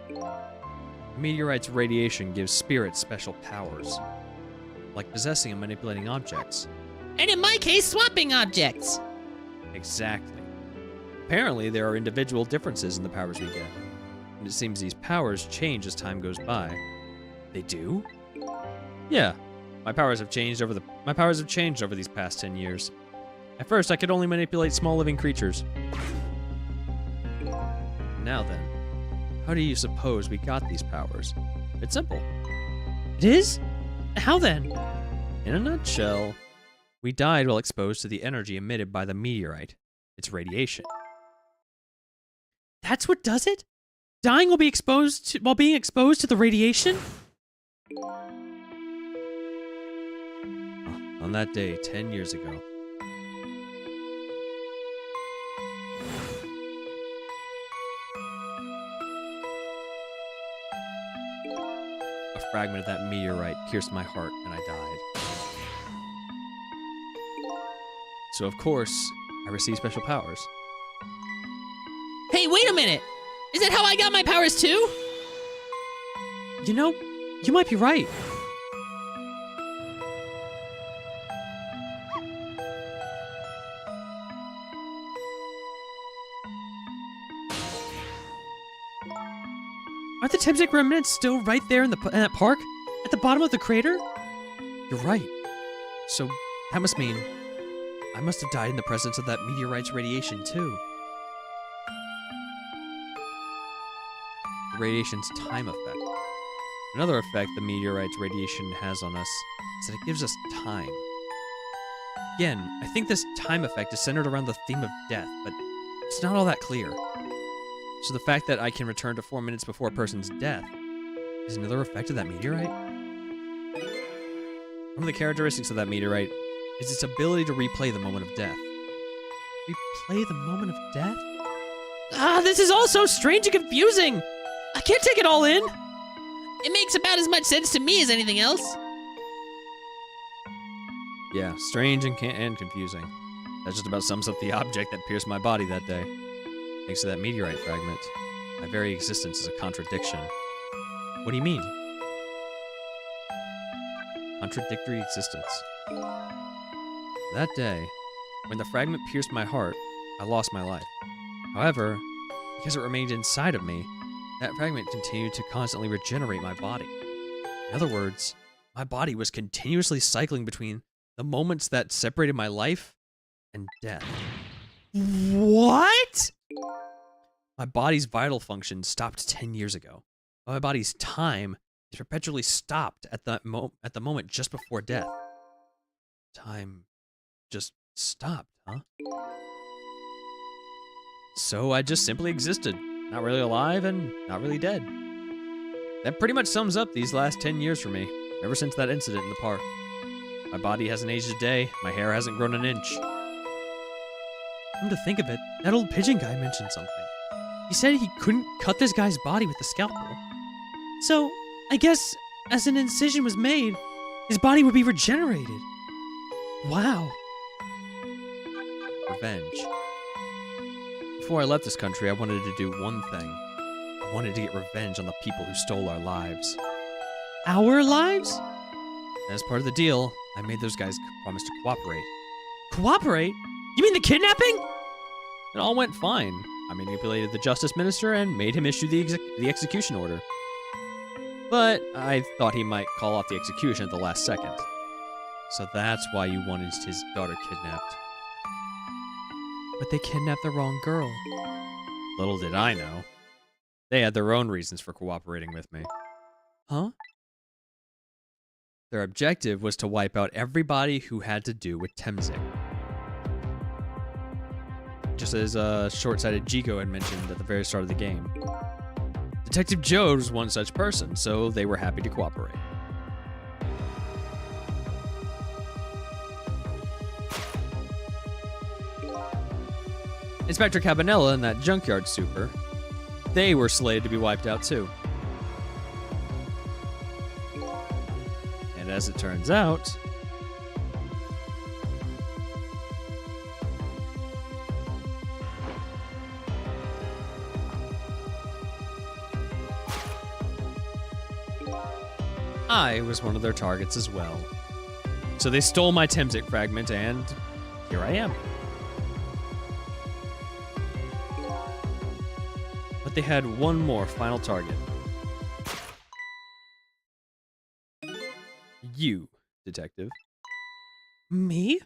The meteorite's radiation gives spirits special powers, like possessing and manipulating objects. And in my case, swapping objects. Exactly. Apparently, there are individual differences in the powers we get, and it seems these powers change as time goes by. They do? Yeah. My powers have changed over these past 10 years. At first, I could only manipulate small living creatures. Now then, how do you suppose we got these powers? It's simple. It is? How then? In a nutshell, we died while exposed to the energy emitted by the meteorite. Its radiation. That's what does it? Dying while being exposed to the radiation? On that day, 10 years ago. A fragment of that meteorite pierced my heart and I died. So of course, I received special powers. Hey, wait a minute! Is that how I got my powers too? You know, you might be right. Aren't the Temsek remnants still right there in that park? At the bottom of the crater? You're right. So that must mean I must have died in the presence of that meteorite's radiation too. The radiation's time effect. Another effect the meteorite's radiation has on us is that it gives us time. Again, I think this time effect is centered around the theme of death, but it's not all that clear. So the fact that I can return to 4 minutes before a person's death is another effect of that meteorite? One of the characteristics of that meteorite is its ability to replay the moment of death. Replay the moment of death? Ah, this is all so strange and confusing. I can't take it all in. It makes about as much sense to me as anything else. Yeah, strange and confusing. That just about sums up the object that pierced my body that day. Thanks to that meteorite fragment, my very existence is a contradiction. What do you mean? Contradictory existence. That day, when the fragment pierced my heart, I lost my life. However, because it remained inside of me, that fragment continued to constantly regenerate my body. In other words, my body was continuously cycling between the moments that separated my life and death. What? My body's vital function stopped 10 years ago. But my body's time is perpetually stopped at the moment just before death. Time just stopped, huh? So I just simply existed, not really alive and not really dead. That pretty much sums up these last 10 years for me, ever since that incident in the park. My body hasn't aged a day, my hair hasn't grown an inch. Come to think of it, that old pigeon guy mentioned something. He said he couldn't cut this guy's body with a scalpel. So, I guess, as an incision was made, his body would be regenerated. Wow. Revenge. Before I left this country, I wanted to do one thing. I wanted to get revenge on the people who stole our lives. Our lives? As part of the deal, I made those guys promise to cooperate. Cooperate? You mean the kidnapping? It all went fine. I manipulated the justice minister and made him issue the execution order. But I thought he might call off the execution at the last second. So that's why you wanted his daughter kidnapped. But they kidnapped the wrong girl. Little did I know. They had their own reasons for cooperating with me. Huh? Their objective was to wipe out everybody who had to do with Temzik. Just as short-sighted Jigo had mentioned at the very start of the game. Detective Jode was one such person, so they were happy to cooperate. Inspector Cabanella and that junkyard super, they were slated to be wiped out too. And as it turns out, I was one of their targets as well. So they stole my Temzik fragment, and here I am. But they had one more final target. You, detective. Me?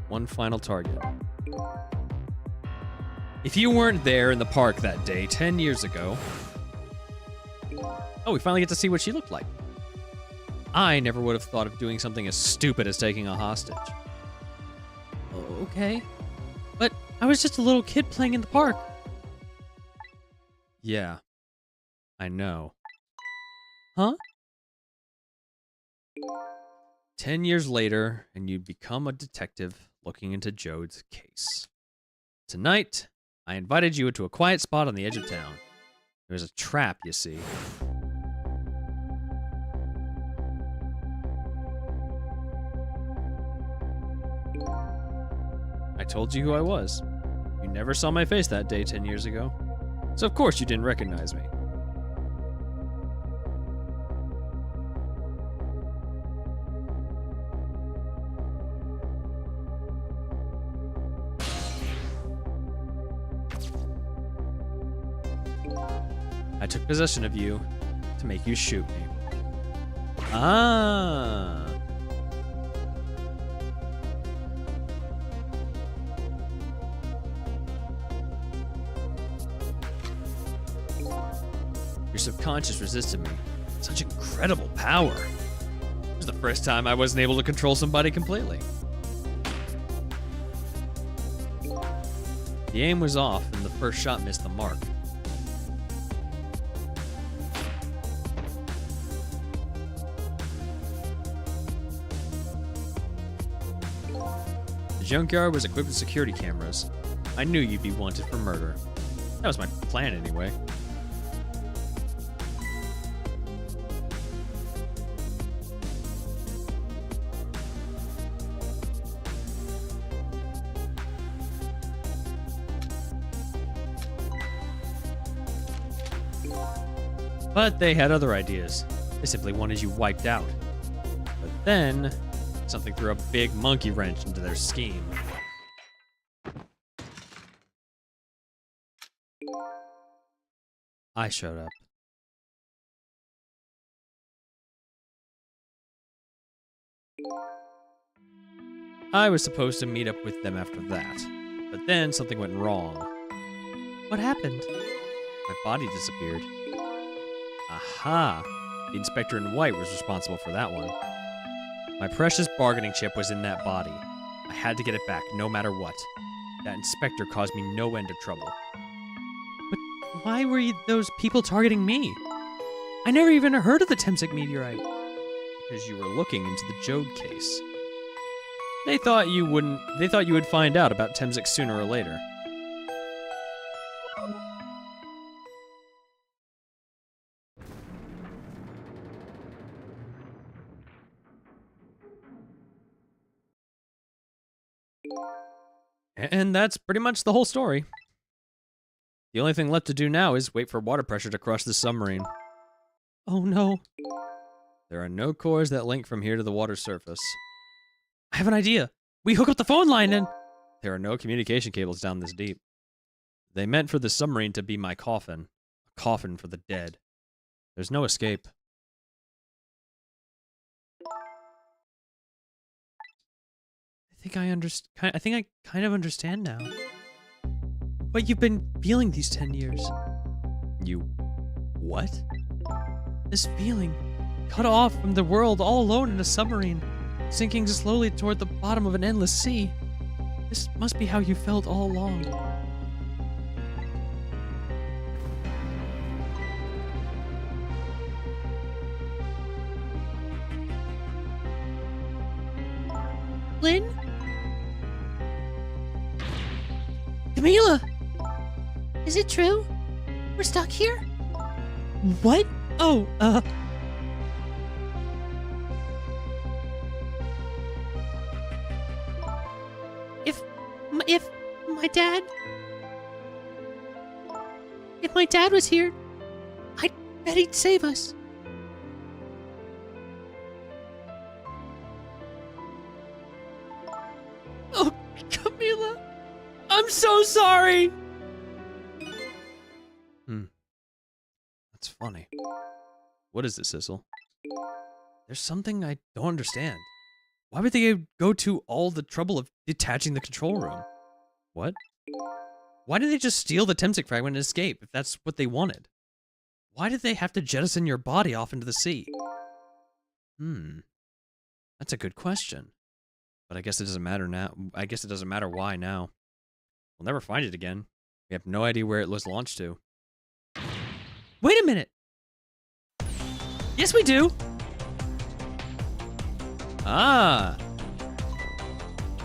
One final target. If you weren't there in the park that day 10 years ago... Oh, we finally get to see what she looked like. I never would have thought of doing something as stupid as taking a hostage. Okay. But I was just a little kid playing in the park. Yeah, I know. Huh? 10 years later, and you'd become a detective looking into Jode's case. Tonight, I invited you into a quiet spot on the edge of town. There was a trap, you see. I told you who I was. You never saw my face that day 10 years ago. So of course you didn't recognize me. I took possession of you to make you shoot me. Ah. Your subconscious resisted me. Such incredible power. It was the first time I wasn't able to control somebody completely. The aim was off and the first shot missed the mark. The junkyard was equipped with security cameras. I knew you'd be wanted for murder. That was my plan anyway. But they had other ideas. They simply wanted you wiped out. But then, something threw a big monkey wrench into their scheme. I showed up. I was supposed to meet up with them after that. But then something went wrong. What happened? My body disappeared. Aha! The inspector in white was responsible for that one. My precious bargaining chip was in that body. I had to get it back, no matter what. That inspector caused me no end of trouble. But why were those people targeting me? I never even heard of the Temsik meteorite. Because you were looking into the Jode case. They thought you would find out about Temsik sooner or later. And that's pretty much the whole story. The only thing left to do now is wait for water pressure to crush the submarine. Oh no. There are no cores that link from here to the water surface. I have an idea. We hook up the phone line and... There are no communication cables down this deep. They meant for the submarine to be my coffin. A coffin for the dead. There's no escape. I think I kind of understand now. What you've been feeling these 10 years. You... what? This feeling. Cut off from the world, all alone in a submarine. Sinking slowly toward the bottom of an endless sea. This must be how you felt all along. Lynn? Camila! Is it true? We're stuck here? What? Oh, If my dad was here, I bet he'd save us. Oh, Camila! I'm so sorry! That's funny. What is it, Sissel? There's something I don't understand. Why would they go to all the trouble of detaching the control room? What? Why did they just steal the Temsik fragment and escape, if that's what they wanted? Why did they have to jettison your body off into the sea? That's a good question. But I guess it doesn't matter now. I guess it doesn't matter why now. We'll never find it again. We have no idea where it was launched to. Wait a minute! Yes, we do! Ah!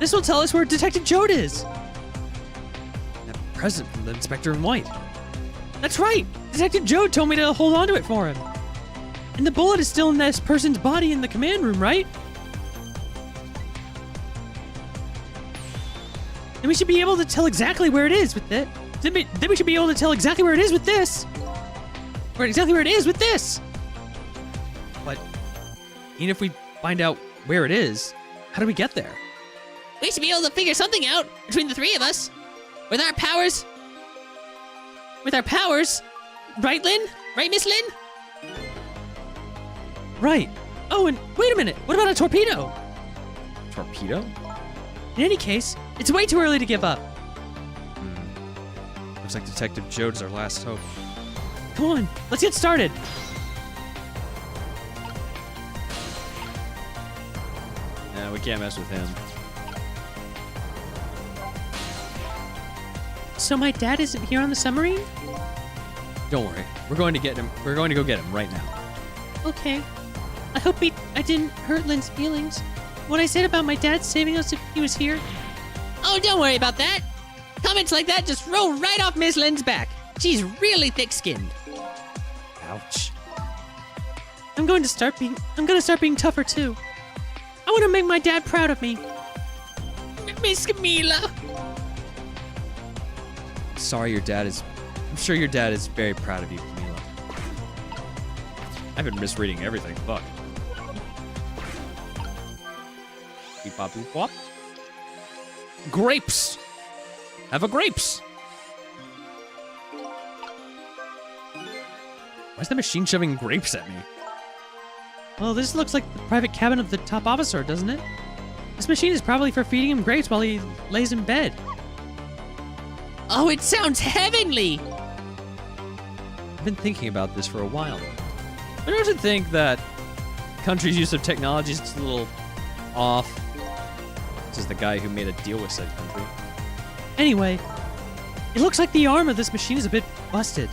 This will tell us where Detective Jode is! That present from the inspector in white. That's right! Detective Jode told me to hold on to it for him. And the bullet is still in this person's body in the command room, right? Then we should be able to tell exactly where it is with it. Then we should be able to tell exactly where it is with this. Or exactly where it is with this. But even if we find out where it is, how do we get there? We should be able to figure something out between the three of us. With our powers. Right, Lynn? Right, Miss Lynn? Right. Oh, and wait a minute. What about a torpedo? Torpedo? In any case, it's way too early to give up. Looks like Detective Jode is our last hope. Come on, let's get started. Yeah, we can't mess with him. So my dad isn't here on the submarine? Don't worry. We're going to get him. We're going to go get him right now. Okay. I hope I didn't hurt Lynn's feelings. What I said about my dad saving us if he was here, Oh, don't worry about that. Comments like that just roll right off Miss Lynn's back. She's really thick-skinned. Ouch. I'm gonna start being tougher too. I want to make my dad proud of me. Miss Camila. Sorry, I'm sure your dad is very proud of you, Camila. I've been misreading everything. Fuck. Beep bop boop wop. Grapes. Have a grapes. Why is the machine shoving grapes at me? Well, this looks like the private cabin of the top officer, doesn't it? This machine is probably for feeding him grapes while he lays in bed. Oh, it sounds heavenly. I've been thinking about this for a while. I don't think that country's use of technology is a little off. This is the guy who made a deal with said country. Anyway, it looks like the arm of this machine is a bit busted.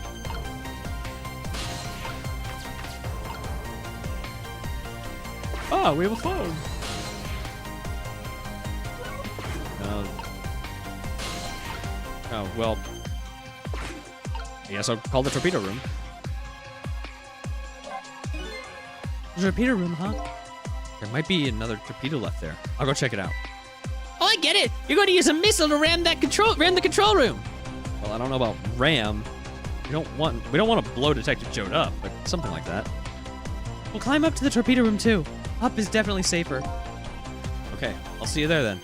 Ah, we have a phone. Oh, well. I guess I'll call the torpedo room. There's a repeater room, huh? There might be another torpedo left there. I'll go check it out. Oh, I get it. You're going to use a missile to ram the control room. Well, I don't know about ram. We don't want to blow Detective Jode up, but something like that. We'll climb up to the torpedo room too. Up is definitely safer. Okay, I'll see you there then.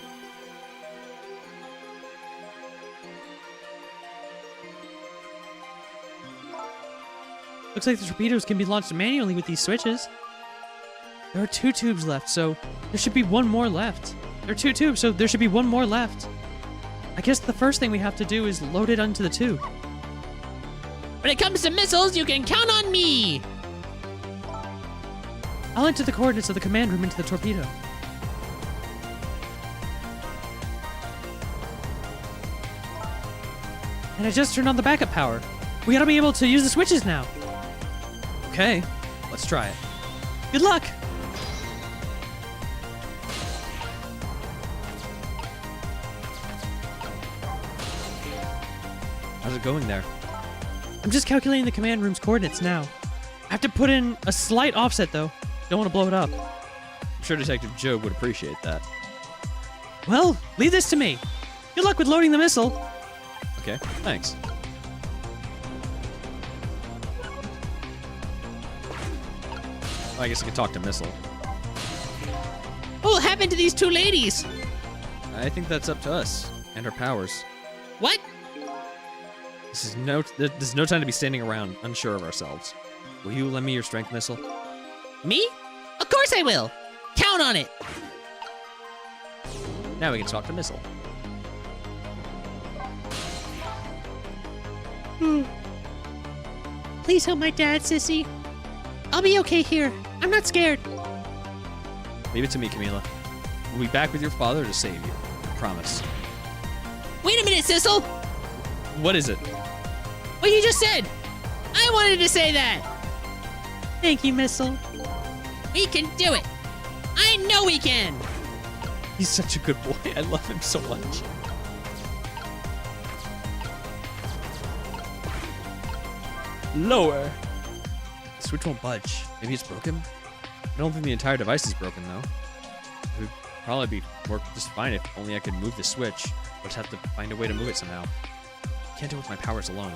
Looks like the torpedoes can be launched manually with these switches. There are 2 tubes left, so there should be 1 more left. There are 2 tubes, so there should be 1 more left. I guess the first thing we have to do is load it onto the tube. When it comes to missiles, you can count on me. I'll enter the coordinates of the command room into the torpedo. And I just turned on the backup power. We gotta be able to use the switches now. Okay, let's try it. Good luck! How's it going there? I'm just calculating the command room's coordinates now. I have to put in a slight offset though. Don't want to blow it up. I'm sure Detective Jobe would appreciate that. Well, leave this to me. Good luck with loading the missile. Okay, thanks. I guess I could talk to Missile. What will happen to these 2 ladies? I think that's up to us and our powers. What? There's no time to be standing around unsure of ourselves. Will you lend me your strength, Missile? Me? Of course I will. Count on it. Now we can talk to Missile. Please help my dad, Sissy. I'll be okay here. I'm not scared. Leave it to me, Camila. We'll be back with your father to save you. I promise. Wait a minute, Sissel. What is it? What you just said. I wanted to say that. Thank you, Missile. We can do it. I know we can. He's such a good boy. I love him so much. Lower. The switch won't budge. Maybe it's broken? I don't think the entire device is broken, though. It would probably work just fine if only I could move the switch. I'll just have to find a way to move it somehow. Can't do it with my powers alone.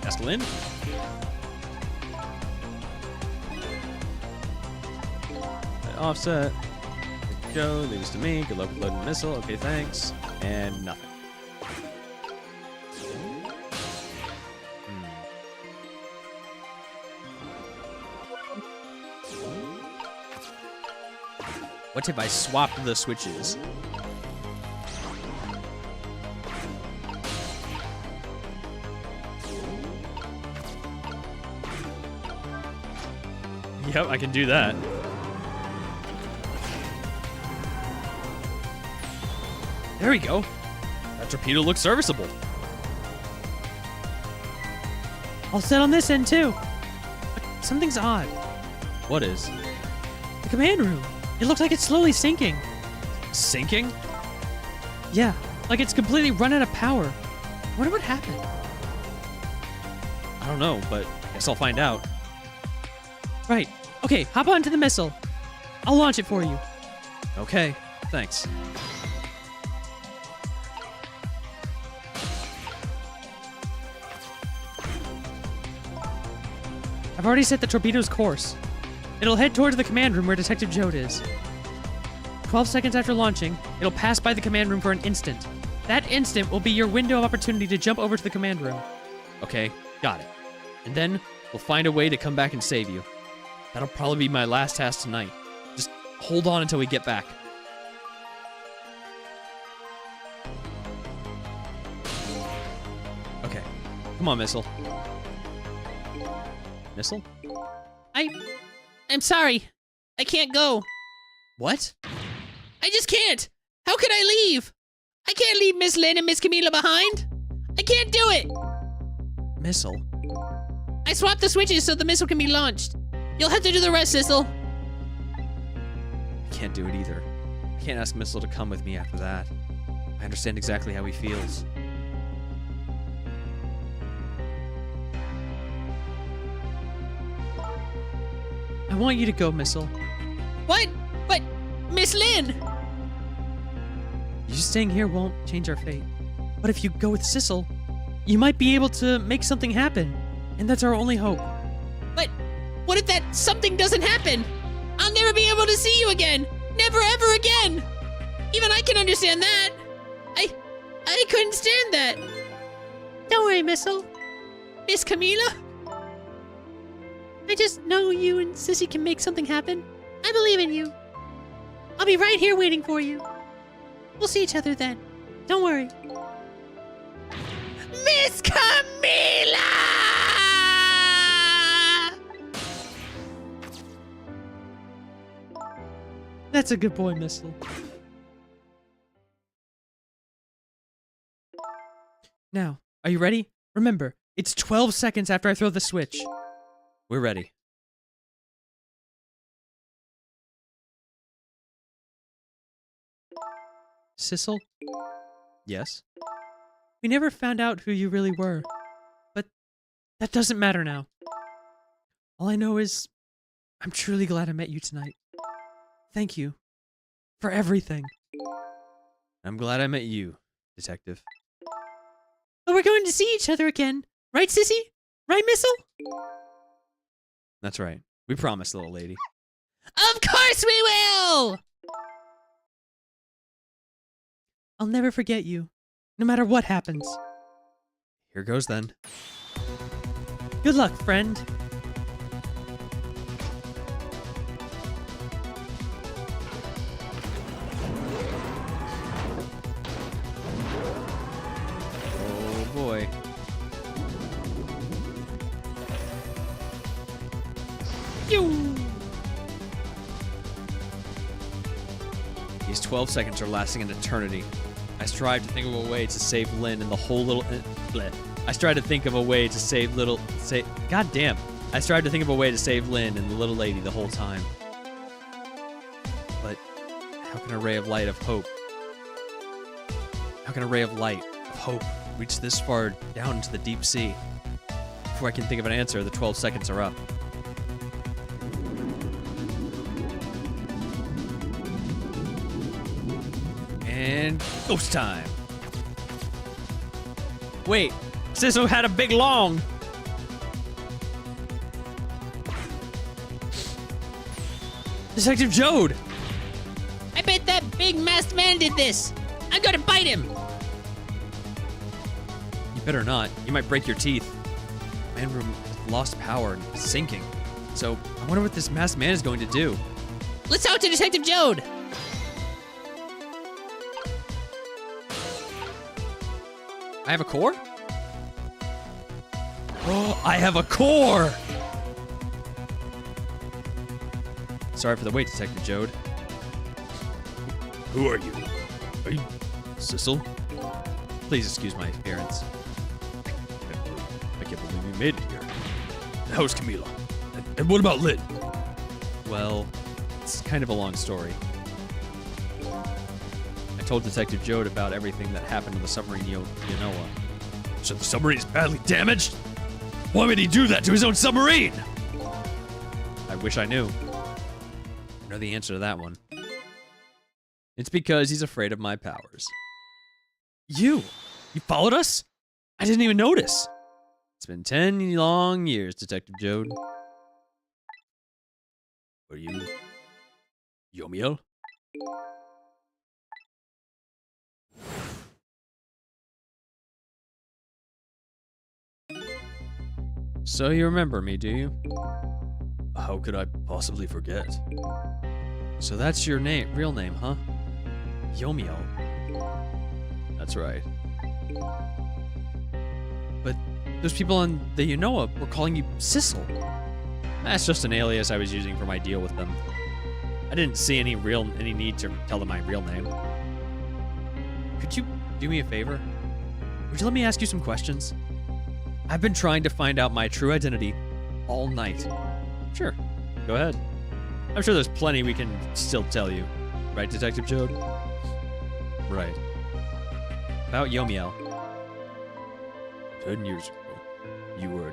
Ask Lynn? Offset. Go, leave this to me. Good luck with loading the missile. Okay, thanks. And nothing. What if I swapped the switches? Yep, I can do that. There we go. That torpedo looks serviceable. All set on this end too. But something's odd. What is? The command room. It looks like it's slowly sinking. Sinking? Yeah, like it's completely run out of power. I wonder what happened. I don't know, but guess I'll find out. Right. Okay, hop onto the missile. I'll launch it for you. Okay, thanks. I've already set the torpedo's course. It'll head towards the command room where Detective Jode is. 12 seconds after launching, it'll pass by the command room for an instant. That instant will be your window of opportunity to jump over to the command room. Okay, got it. And then we'll find a way to come back and save you. That'll probably be my last task tonight. Just hold on until we get back. Okay, come on, Missile. Missile? I'm sorry. I can't go. What? I just can't. How could I leave? I can't leave Miss Lynn and Miss Camila behind. I can't do it. Missile? I swapped the switches so the missile can be launched. You'll have to do the rest, Sissel. I can't do it either. I can't ask Missile to come with me after that. I understand exactly how he feels. I want you to go, Missile. What? But Miss Lynn! You staying here won't change our fate. But if you go with Sissel, you might be able to make something happen. And that's our only hope. But what if that something doesn't happen? I'll never be able to see you again. Never ever again. Even I can understand that. I couldn't stand that. Don't worry, Missile. Miss Camila? I just know you and Sissy can make something happen. I believe in you. I'll be right here waiting for you. We'll see each other then. Don't worry. Miss Camila! That's a good boy, Missile. Now, are you ready? Remember, it's 12 seconds after I throw the switch. We're ready. Sissel, Yes? we never found out who you really were. But that doesn't matter now. All I know is I'm truly glad I met you tonight. Thank you for everything. I'm glad I met you, Detective. But we're going to see each other again. Right, Sissy? Right, Missile? That's right. We promised, little lady. Of course we will! I'll never forget you, no matter what happens. Here goes then. Good luck, friend. Oh boy. These 12 seconds are lasting an eternity. I strive to think of a way to save Lynn and the whole little... bleh. I strive to think of a way to save little... God damn. I strive to think of a way to save Lynn and the little lady the whole time. But how can a ray of light of hope... How can a ray of light, of hope, reach this far down into the deep sea? Before I can think of an answer, the 12 seconds are up. And ghost time. Wait, Sissel had a big long. Detective Jode! I bet that big masked man did this. I'm gonna bite him. You better not. You might break your teeth. Man room has lost power and is sinking. So I wonder what this masked man is going to do. Let's talk to Detective Jode. I have a core? Oh, I have a core! Sorry for the wait, Detective Jode. Who are you? Are you Sissel? Please excuse my appearance. I can't believe you made it here. How's Camila? And what about Lynn? Well, it's kind of a long story. told Detective Jode about everything that happened to the submarine Yanoa. So the submarine is badly damaged? Why would he do that to his own submarine? I wish I knew. I know the answer to that one. It's because he's afraid of my powers. You followed us? I didn't even notice. It's been 10 long years, Detective Jode. Are you Yomiel? So you remember me, do you? How could I possibly forget? So that's your name, real name, huh? Yomiel. That's right. But those people on the Yanoa were calling you Sissel. That's just an alias I was using for my deal with them. I didn't see any need to tell them my real name. Could you do me a favor? Would you let me ask you some questions? I've been trying to find out my true identity all night. Sure, go ahead. I'm sure there's plenty we can still tell you. Right, Detective Jode? Right. About Yomiel. 10 years ago, you were a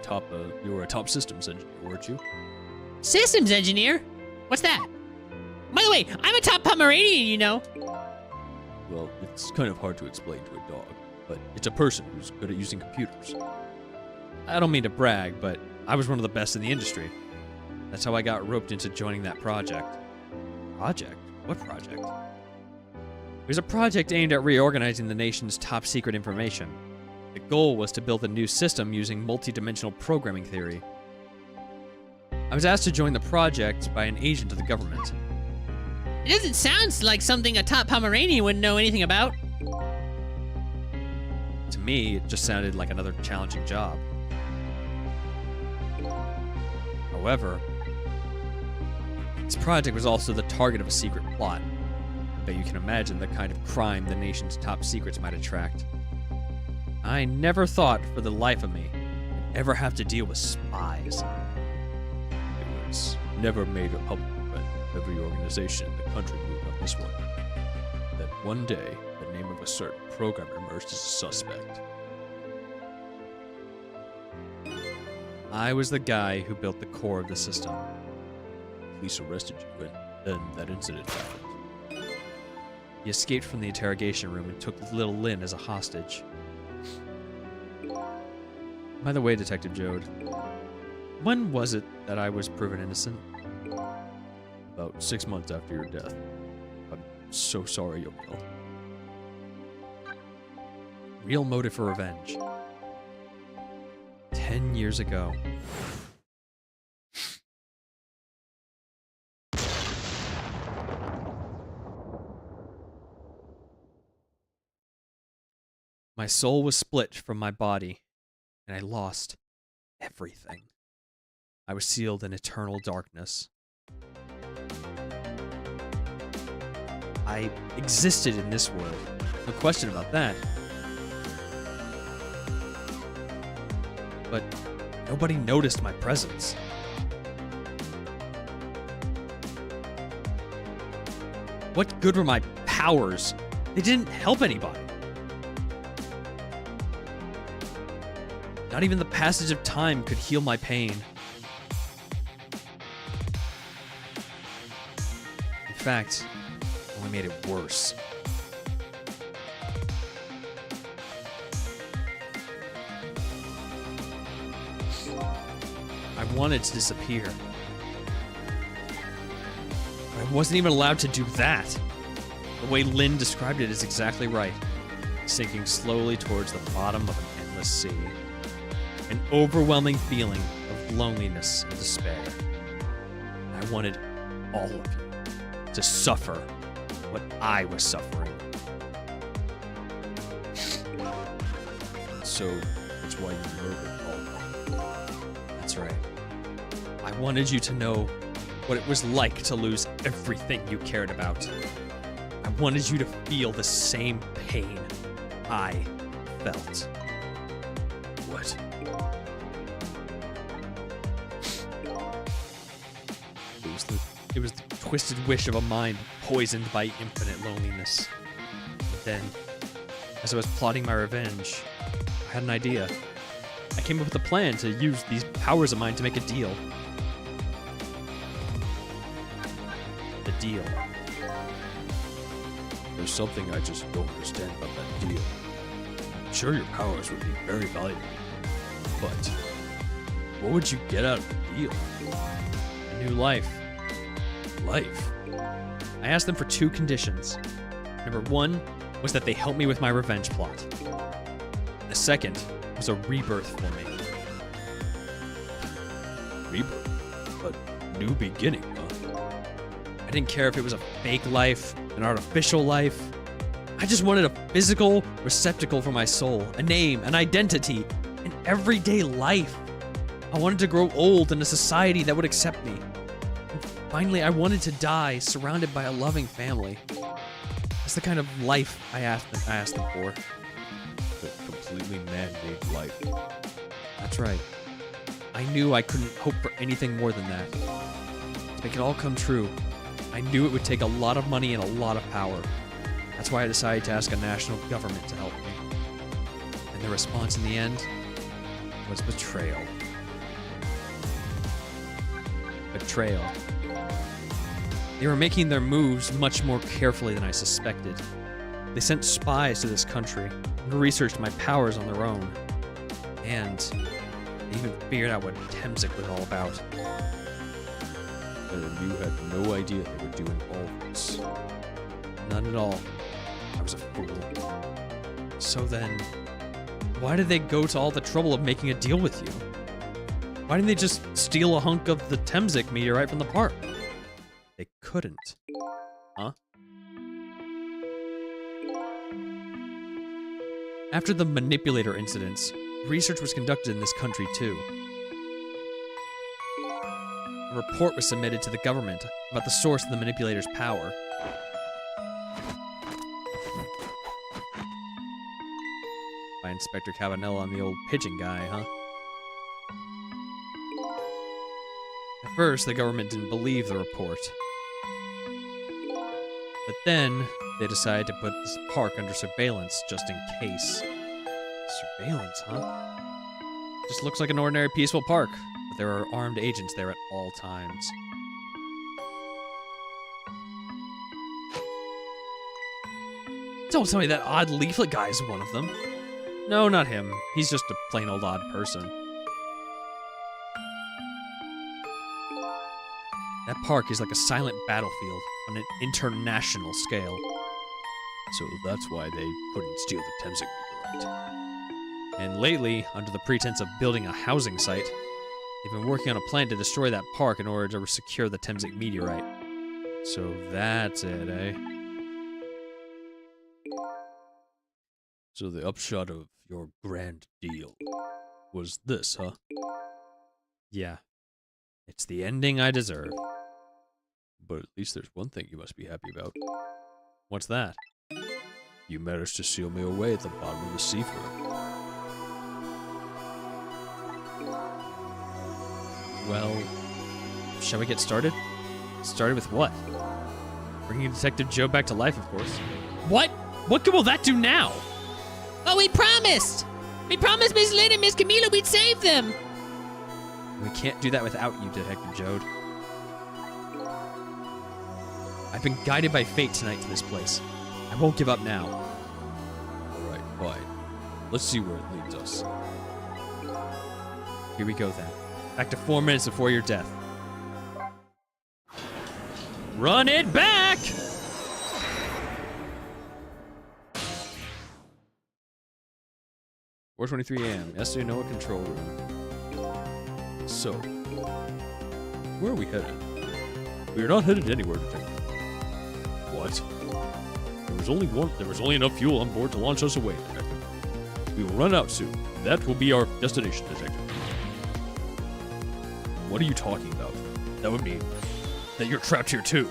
top systems engineer, weren't you? Systems engineer? What's that? By the way, I'm a top Pomeranian, you know. Well, it's kind of hard to explain to a dog, but it's a person who's good at using computers. I don't mean to brag, but I was one of the best in the industry. That's how I got roped into joining that project. Project? What project? It was a project aimed at reorganizing the nation's top secret information. The goal was to build a new system using multi-dimensional programming theory. I was asked to join the project by an agent of the government. It doesn't sound like something a top Pomeranian would know anything about. To me, it just sounded like another challenging job. However, this project was also the target of a secret plot. I bet you can imagine the kind of crime the nation's top secrets might attract. I never thought for the life of me I'd ever have to deal with spies. It was never made public, but every organization in the country moved on this one. That one day, the name of a certain programmer emerged as a suspect. I was the guy who built the core of the system. Police arrested you, and then that incident happened. He escaped from the interrogation room and took little Lynn as a hostage. By the way, Detective Jode, when was it that I was proven innocent? About 6 months after your death. I'm so sorry, Yomiel. Real motive for revenge. 10 years ago. My soul was split from my body, and I lost everything. I was sealed in eternal darkness. I existed in this world. No question about that. But nobody noticed my presence. What good were my powers? They didn't help anybody. Not even the passage of time could heal my pain. In fact, it only made it worse. I wanted to disappear. But I wasn't even allowed to do that. The way Lynn described it is exactly right. Sinking slowly towards the bottom of an endless sea. An overwhelming feeling of loneliness and despair. I wanted all of you to suffer what I was suffering. So, that's why you murdered Paul. That's right. I wanted you to know what it was like to lose everything you cared about. I wanted you to feel the same pain I felt. What? It was the twisted wish of a mind poisoned by infinite loneliness. Then, as I was plotting my revenge, I had an idea. I came up with a plan to use these powers of mine to make a deal. The deal. There's something I just don't understand about that deal. I'm sure your powers would be very valuable, but what would you get out of the deal? A new life. Life? I asked them for 2 conditions. Number 1 was that they help me with my revenge plot. The second was a rebirth for me. Rebirth? A new beginning, huh? I didn't care if it was a fake life, an artificial life. I just wanted a physical receptacle for my soul, a name, an identity, an everyday life. I wanted to grow old in a society that would accept me. And finally, I wanted to die surrounded by a loving family. That's the kind of life I asked them for. A completely man-made life. That's right. I knew I couldn't hope for anything more than that. To make it all come true, I knew it would take a lot of money and a lot of power. That's why I decided to ask a national government to help me. And the response in the end was betrayal. Betrayal. They were making their moves much more carefully than I suspected. They sent spies to this country who researched my powers on their own. And they even figured out what Temzik was all about. And you had no idea they were doing all this. None at all. I was a fool. So then, why did they go to all the trouble of making a deal with you? Why didn't they just steal a hunk of the Temzik meteorite from the park? They couldn't. Huh? After the manipulator incidents, research was conducted in this country too. A report was submitted to the government about the source of the manipulator's power. By Inspector Cabanella on the old pigeon guy, huh? At first, the government didn't believe the report. But then, they decided to put this park under surveillance just in case. Surveillance, huh? Just looks like an ordinary peaceful park, but there are armed agents there at all times. Don't tell me that odd leaflet guy is one of them. No, not him. He's just a plain old odd person. That park is like a silent battlefield on an international scale. So that's why they couldn't steal the Temzik meteorite. And lately, under the pretense of building a housing site, they've been working on a plan to destroy that park in order to secure the Temzik meteorite. So that's it, eh? So the upshot of your grand deal was this, huh? Yeah. It's the ending I deserve. But at least there's one thing you must be happy about. What's that? You managed to seal me away at the bottom of the sea floor. Well, shall we get started? Started with what? Bringing Detective Joe back to life, of course. What? What will that do now? Oh, we promised! We promised Miss Lynn and Miss Camila we'd save them! We can't do that without you, Detective Jode. I've been guided by fate tonight to this place. I won't give up now. Alright, fine. Let's see where it leads us. Here we go then. Back to 4 minutes before your death. Run it back! $4:23 a.m. Noah control room. So, where are we headed? We are not headed anywhere, Detective. What? There was only enough fuel on board to launch us away, Detective. We will run out soon. That will be our destination, Detective. What are you talking about? That would mean that you're trapped here too.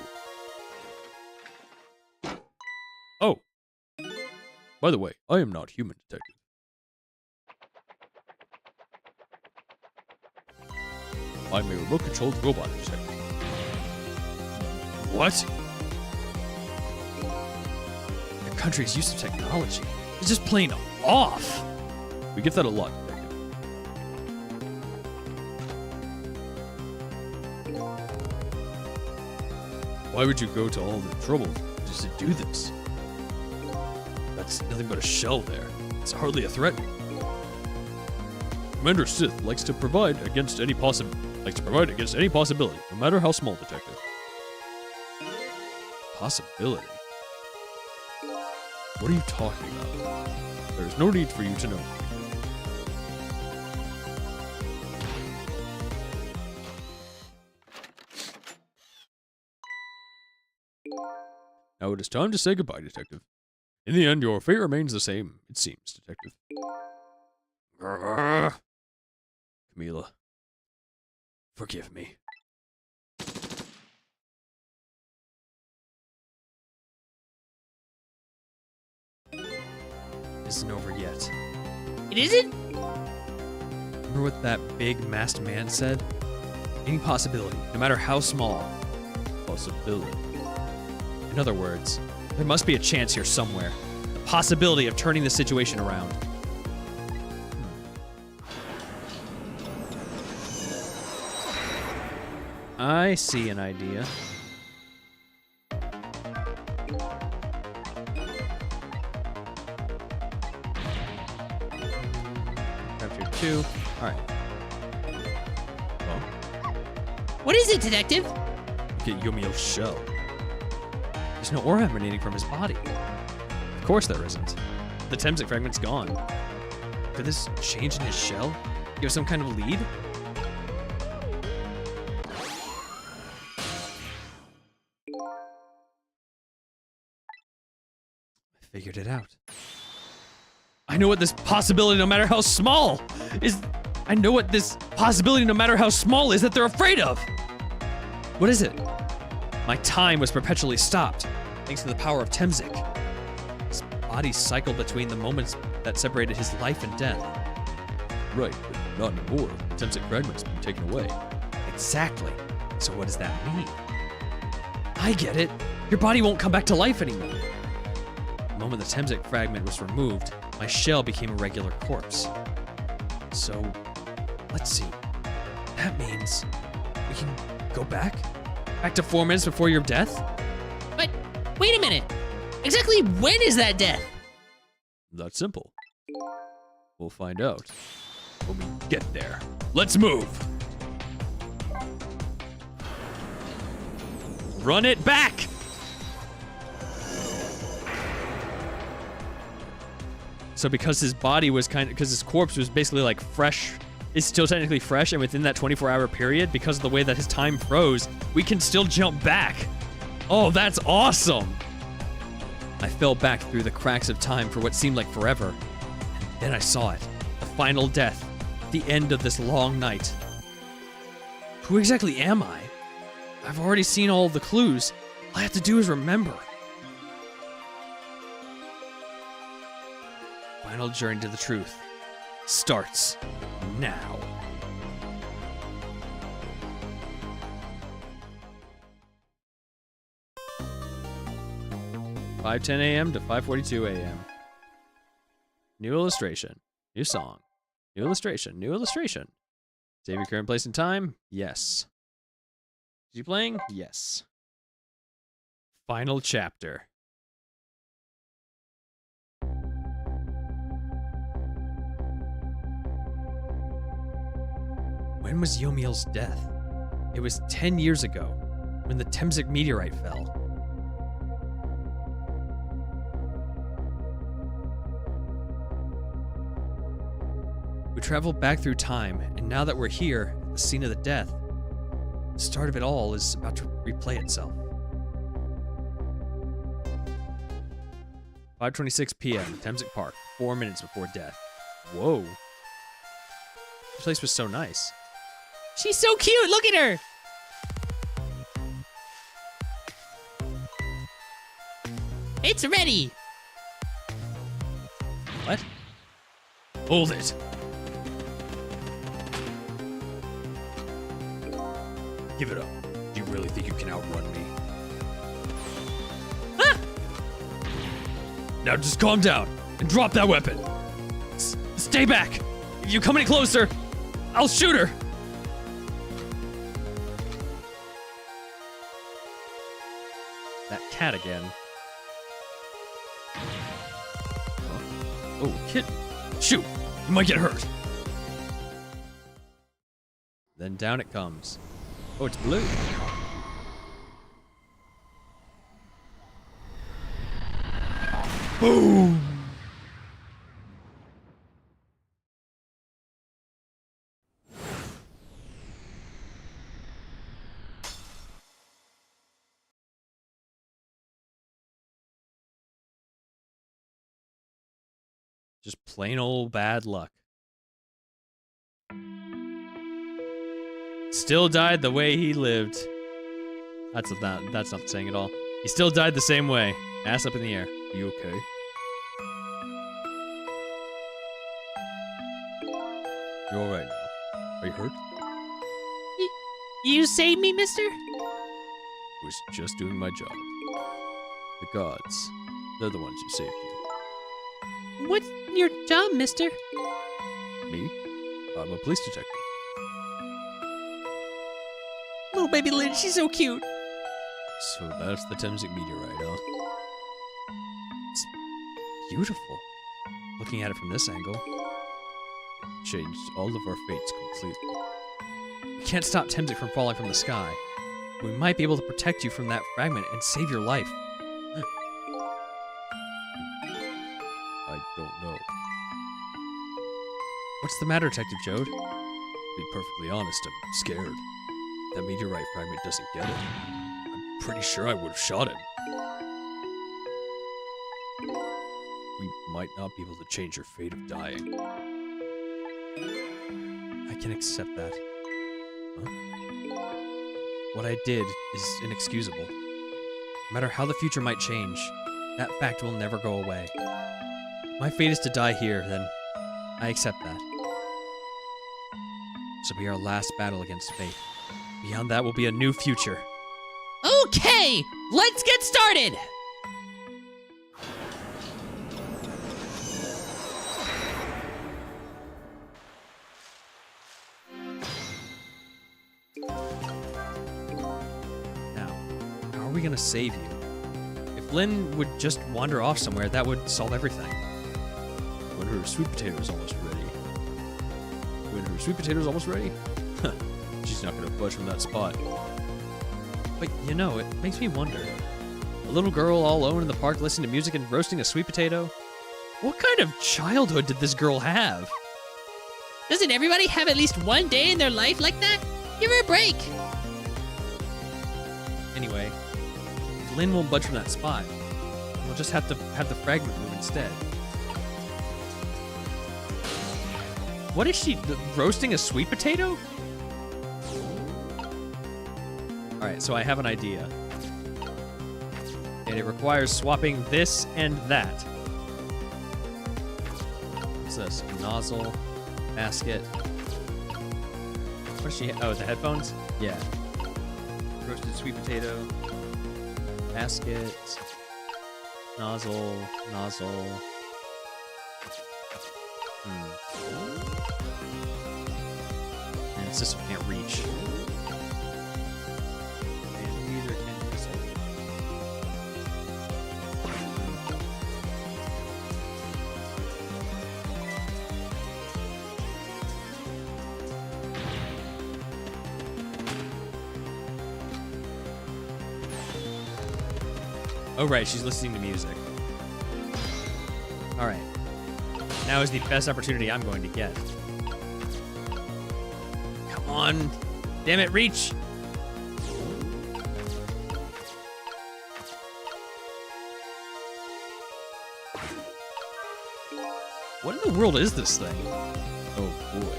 Oh. By the way, I am not human, Detective. I'm a remote-controlled robot, Detective. What? country's use of technology. It's just plain off. We get that a lot, Detective. Why would you go to all the trouble just to do this? That's nothing but a shell there. It's hardly a threat. Commander Sith likes to provide against any possibility, no matter how small, Detective. Possibility? What are you talking about? There's no need for you to know. Now it is time to say goodbye, Detective. In the end, your fate remains the same, it seems, Detective. Grrr. Camila, forgive me. Isn't over yet. It isn't? Remember what that big masked man said? Any possibility, no matter how small. Possibility. In other words, there must be a chance here somewhere. The possibility of turning the situation around. I see an idea. Chapter 2. Alright. Well, What is it, Detective? get Yomiel's shell. There's no aura emanating from his body. Of course there isn't. The Temsic fragment's gone. Did this change in his shell? Give some kind of lead? I figured it out. I know what this possibility, no matter how small, is. I know what this possibility, no matter how small, is that they're afraid of. What is it? My time was perpetually stopped, thanks to the power of Temsic. His body cycled between the moments that separated his life and death. Right, but not anymore. The Temsic fragment's been taken away. Exactly. So what does that mean? I get it. Your body won't come back to life anymore. The moment the Temsic fragment was removed, my shell became a regular corpse. So, let's see. That means we can go back? Back to 4 minutes before your death? But wait a minute. Exactly when is that death? That's simple. We'll find out when we get there. Let's move! Run it back! So because his body was because his corpse was basically like fresh, it's still technically fresh, and within that 24-hour period, because of the way that his time froze, we can still jump back. Oh, that's awesome! I fell back through the cracks of time for what seemed like forever. And then I saw it. The final death. The end of this long night. Who exactly am I? I've already seen all of the clues. All I have to do is remember. Final journey to the truth starts now. 5:10 a.m. to 5:42 a.m. New illustration. New song. New illustration. New illustration. Save your current place and time? Yes. Is you playing? Yes. Final chapter. When was Yomiel's death? It was 10 years ago, when the Temsic meteorite fell. We traveled back through time, and now that we're here, at the scene of the death, the start of it all is about to replay itself. 5:26 p.m. Temsic Park, 4 minutes before death. Whoa. This place was so nice. She's so cute. Look at her. It's ready. What? Hold it. Give it up. Do you really think you can outrun me? Now just calm down and drop that weapon. Stay back! If you come any closer, I'll shoot her! That cat again. Oh, kid. Shoot! You might get hurt. Then down it comes. Oh, it's blue. Boom! Just plain old bad luck. Still died the way he lived. That's not saying at all. He still died the same way. Ass up in the air. You okay? You're alright now. Are you hurt? You saved me, mister? I was just doing my job. The gods, they're the ones who saved you. What's your job, mister? Me? I'm a police detective. Little baby Lynn, she's so cute. So that's the Tenzing meteorite, huh? Beautiful. Looking at it from this angle. It changed all of our fates completely. We can't stop Temzik from falling from the sky. We might be able to protect you from that fragment and save your life. I don't know. What's the matter, Detective Jode? To be perfectly honest, I'm scared. If that meteorite fragment doesn't get it, I'm pretty sure I would have shot him. We might not be able to change your fate of dying. I can accept that. Huh? What I did is inexcusable. No matter how the future might change, that fact will never go away. If my fate is to die here, then I accept that. This will be our last battle against fate. Beyond that will be a new future. Okay, let's get started. Now, how are we gonna save you? If Lynn would just wander off somewhere, that would solve everything. When her sweet potato's almost ready. When her sweet potato's almost ready? Huh. She's not gonna budge from that spot. But you know, it makes me wonder. A little girl all alone in the park listening to music and roasting a sweet potato? What kind of childhood did this girl have? Doesn't everybody have at least one day in their life like that? Give her a break. Anyway, if Lynn won't budge from that spot, we'll just have to have the fragment move instead. What is she, roasting a sweet potato? Alright, so I have an idea. And it requires swapping this and that. What's this? Nozzle, basket. What does she oh, the headphones? Yeah. Roasted sweet potato, basket, nozzle. And Sissel can't reach. And neither can Sissel. Oh right, she's listening to music. Alright. Now is the best opportunity I'm going to get. Come on. Damn it, reach! What in the world is this thing? Oh boy.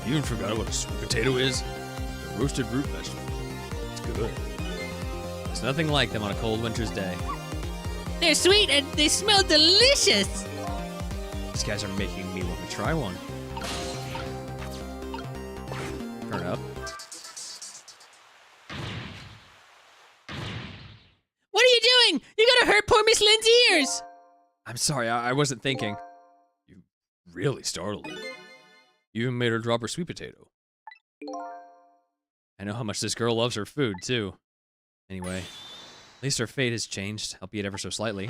You even forgot what a sweet potato is? A roasted root vegetable. It's good. There's nothing like them on a cold winter's day. They're sweet and they smell delicious. These guys are making me want to try one. Turn it up. What are you doing? You're gonna hurt poor Miss Lynn's ears. I'm sorry, I wasn't thinking. You really startled her. You even made her drop her sweet potato. I know how much this girl loves her food, too. Anyway, at least her fate has changed, albeit ever so slightly.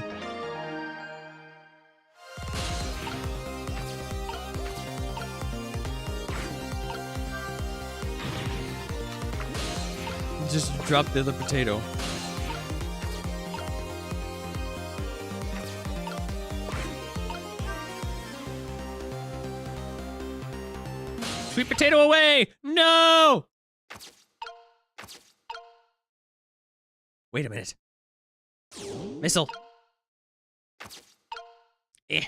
Just drop the other potato. Sweet potato away! No! Wait a minute. Missile. Eh.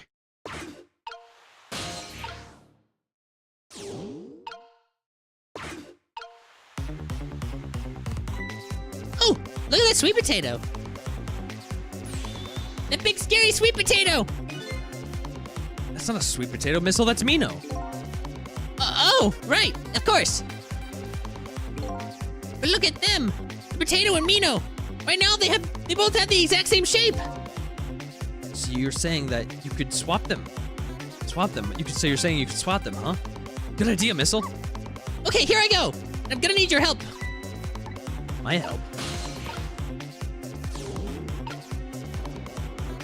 Oh, look at that sweet potato. That big scary sweet potato. That's not a sweet potato missile, that's Mino. Oh, right, of course. But look at them, the potato and Mino. Right now they both have the exact same shape. So you're saying that you could swap them? So you're saying you could swap them, huh? Good idea, Missile. Okay, here I go. I'm gonna need your help. My help?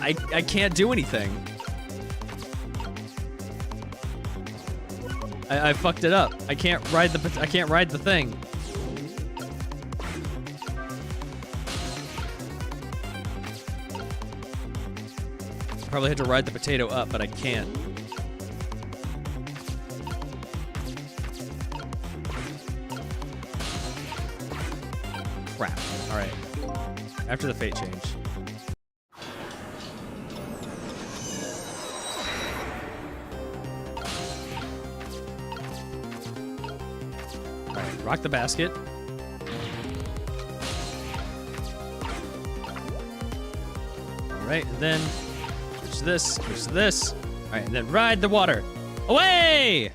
I can't do anything. I fucked it up. I can't ride the thing. Probably had to ride the potato up, but I can't. Crap. All right. After the fate change. All right. Rock the basket. All right, and then switch to this. All right, and then ride the water. Away!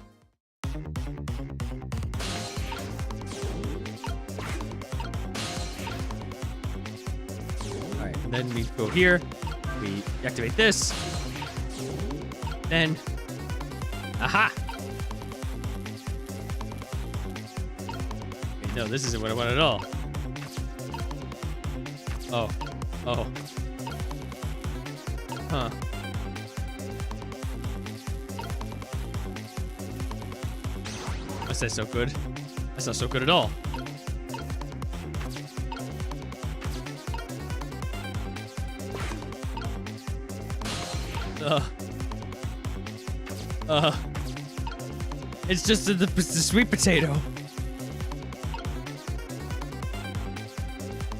All right, and then we go here. We activate this. Then, aha! Wait, no, this isn't what I want at all. Oh, oh. Huh. That's not so good. That's not so good at all. It's just the sweet potato.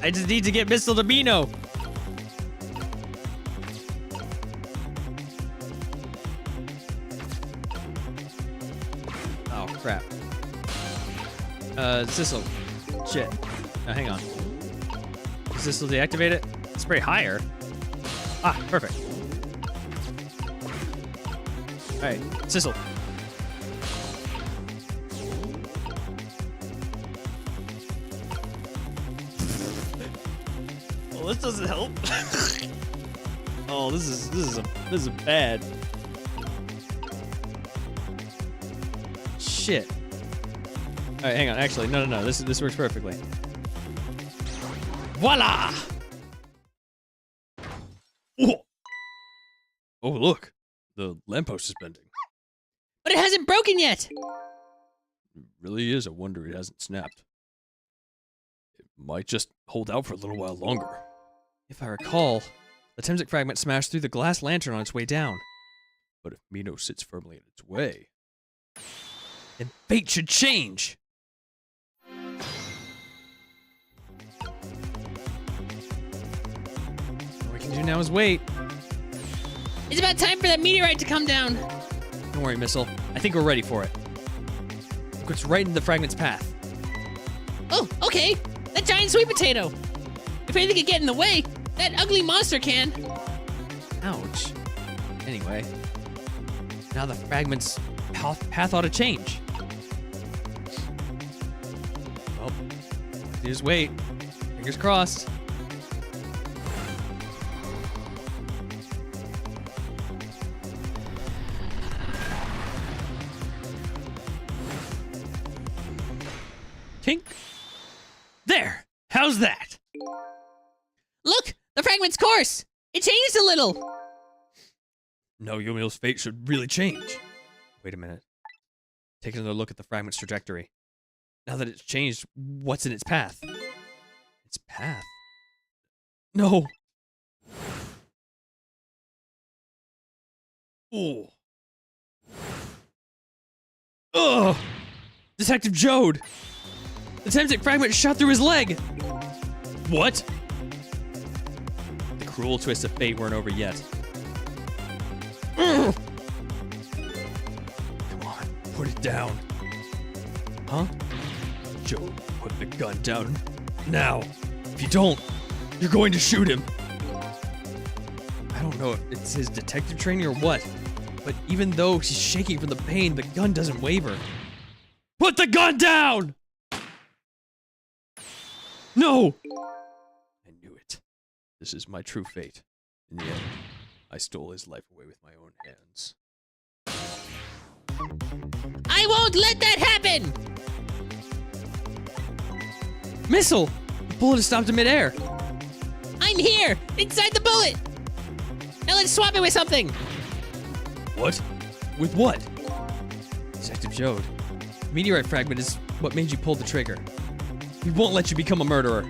I just need to get Missile to Mino. Oh, crap. Sissel. Shit. Now, hang on. Does Sissel deactivate it? Spray higher. Ah, perfect. Alright, Sissel. Well, this doesn't help. Oh, this is bad. Shit. All right, hang on. Actually, no. This works perfectly. Voila! Oh, look. The lamppost is bending. But it hasn't broken yet. It really is a wonder it hasn't snapped. It might just hold out for a little while longer. If I recall, the Temsic fragment smashed through the glass lantern on its way down. But if Mino sits firmly in its way, then fate should change. All we can do now is wait. It's about time for that meteorite to come down. Don't worry, Missile. I think we're ready for it. Look, it's right in the fragment's path. Oh, okay. That giant sweet potato. If anything could get in the way, that ugly monster can. Ouch. Anyway, now the fragment's path ought to change. Well, just wait. Fingers crossed. There! How's that? Look, the fragment's course. It changed a little. No, Yumio's fate should really change. Wait a minute. Take another look at the fragment's trajectory. Now that it's changed, what's in its path? Its path? No! Oh. Ugh! Detective Jode! The Temtic fragment shot through his leg! What? The cruel twists of fate weren't over yet. Come on, put it down. Huh? Joe, put the gun down. Now. If you don't, you're going to shoot him. I don't know if it's his detective training or what, but even though he's shaking from the pain, the gun doesn't waver. Put the gun down! No! I knew it. This is my true fate. In the end, I stole his life away with my own hands. I won't let that happen. Missile! The bullet has stopped in midair. I'm here, inside the bullet. Now let's swap it with something. What? With what? Detective Jode, the meteorite fragment is what made you pull the trigger. We won't let you become a murderer.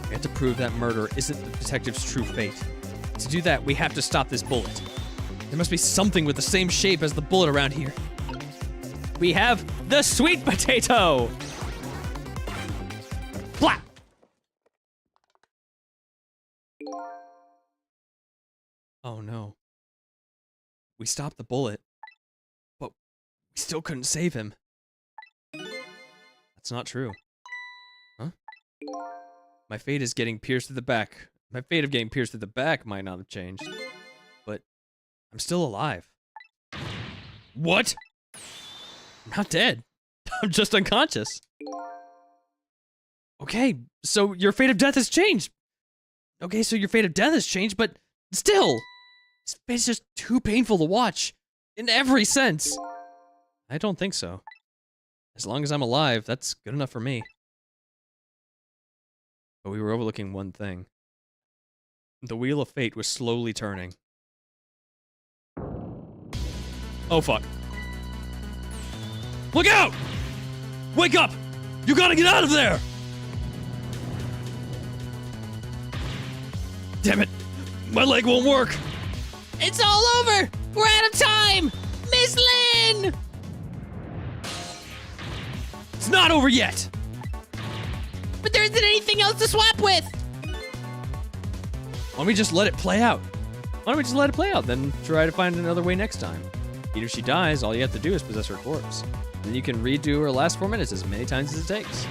We have to prove that murder isn't the detective's true fate. To do that, we have to stop this bullet. There must be something with the same shape as the bullet around here. We have the sweet potato! Flap! Oh no. We stopped the bullet, but we still couldn't save him. That's not true. Huh? My fate is getting pierced through the back. My fate of getting pierced through the back might not have changed, but I'm still alive. What? I'm not dead. I'm just unconscious. Okay, so your fate of death has changed. Okay, so your fate of death has changed, but still, this fate is just too painful to watch. In every sense. I don't think so. As long as I'm alive, that's good enough for me. But we were overlooking one thing. The wheel of fate was slowly turning. Oh fuck. Look out! Wake up! You gotta get out of there! Damn it! My leg won't work! It's all over. We're out of time. Miss Lynn! It's not over yet! But there isn't anything else to swap with. Why don't we just let it play out? Why don't we just let it play out, then try to find another way next time? Even if she dies, all you have to do is possess her corpse. Then you can redo her last 4 minutes as many times as it takes.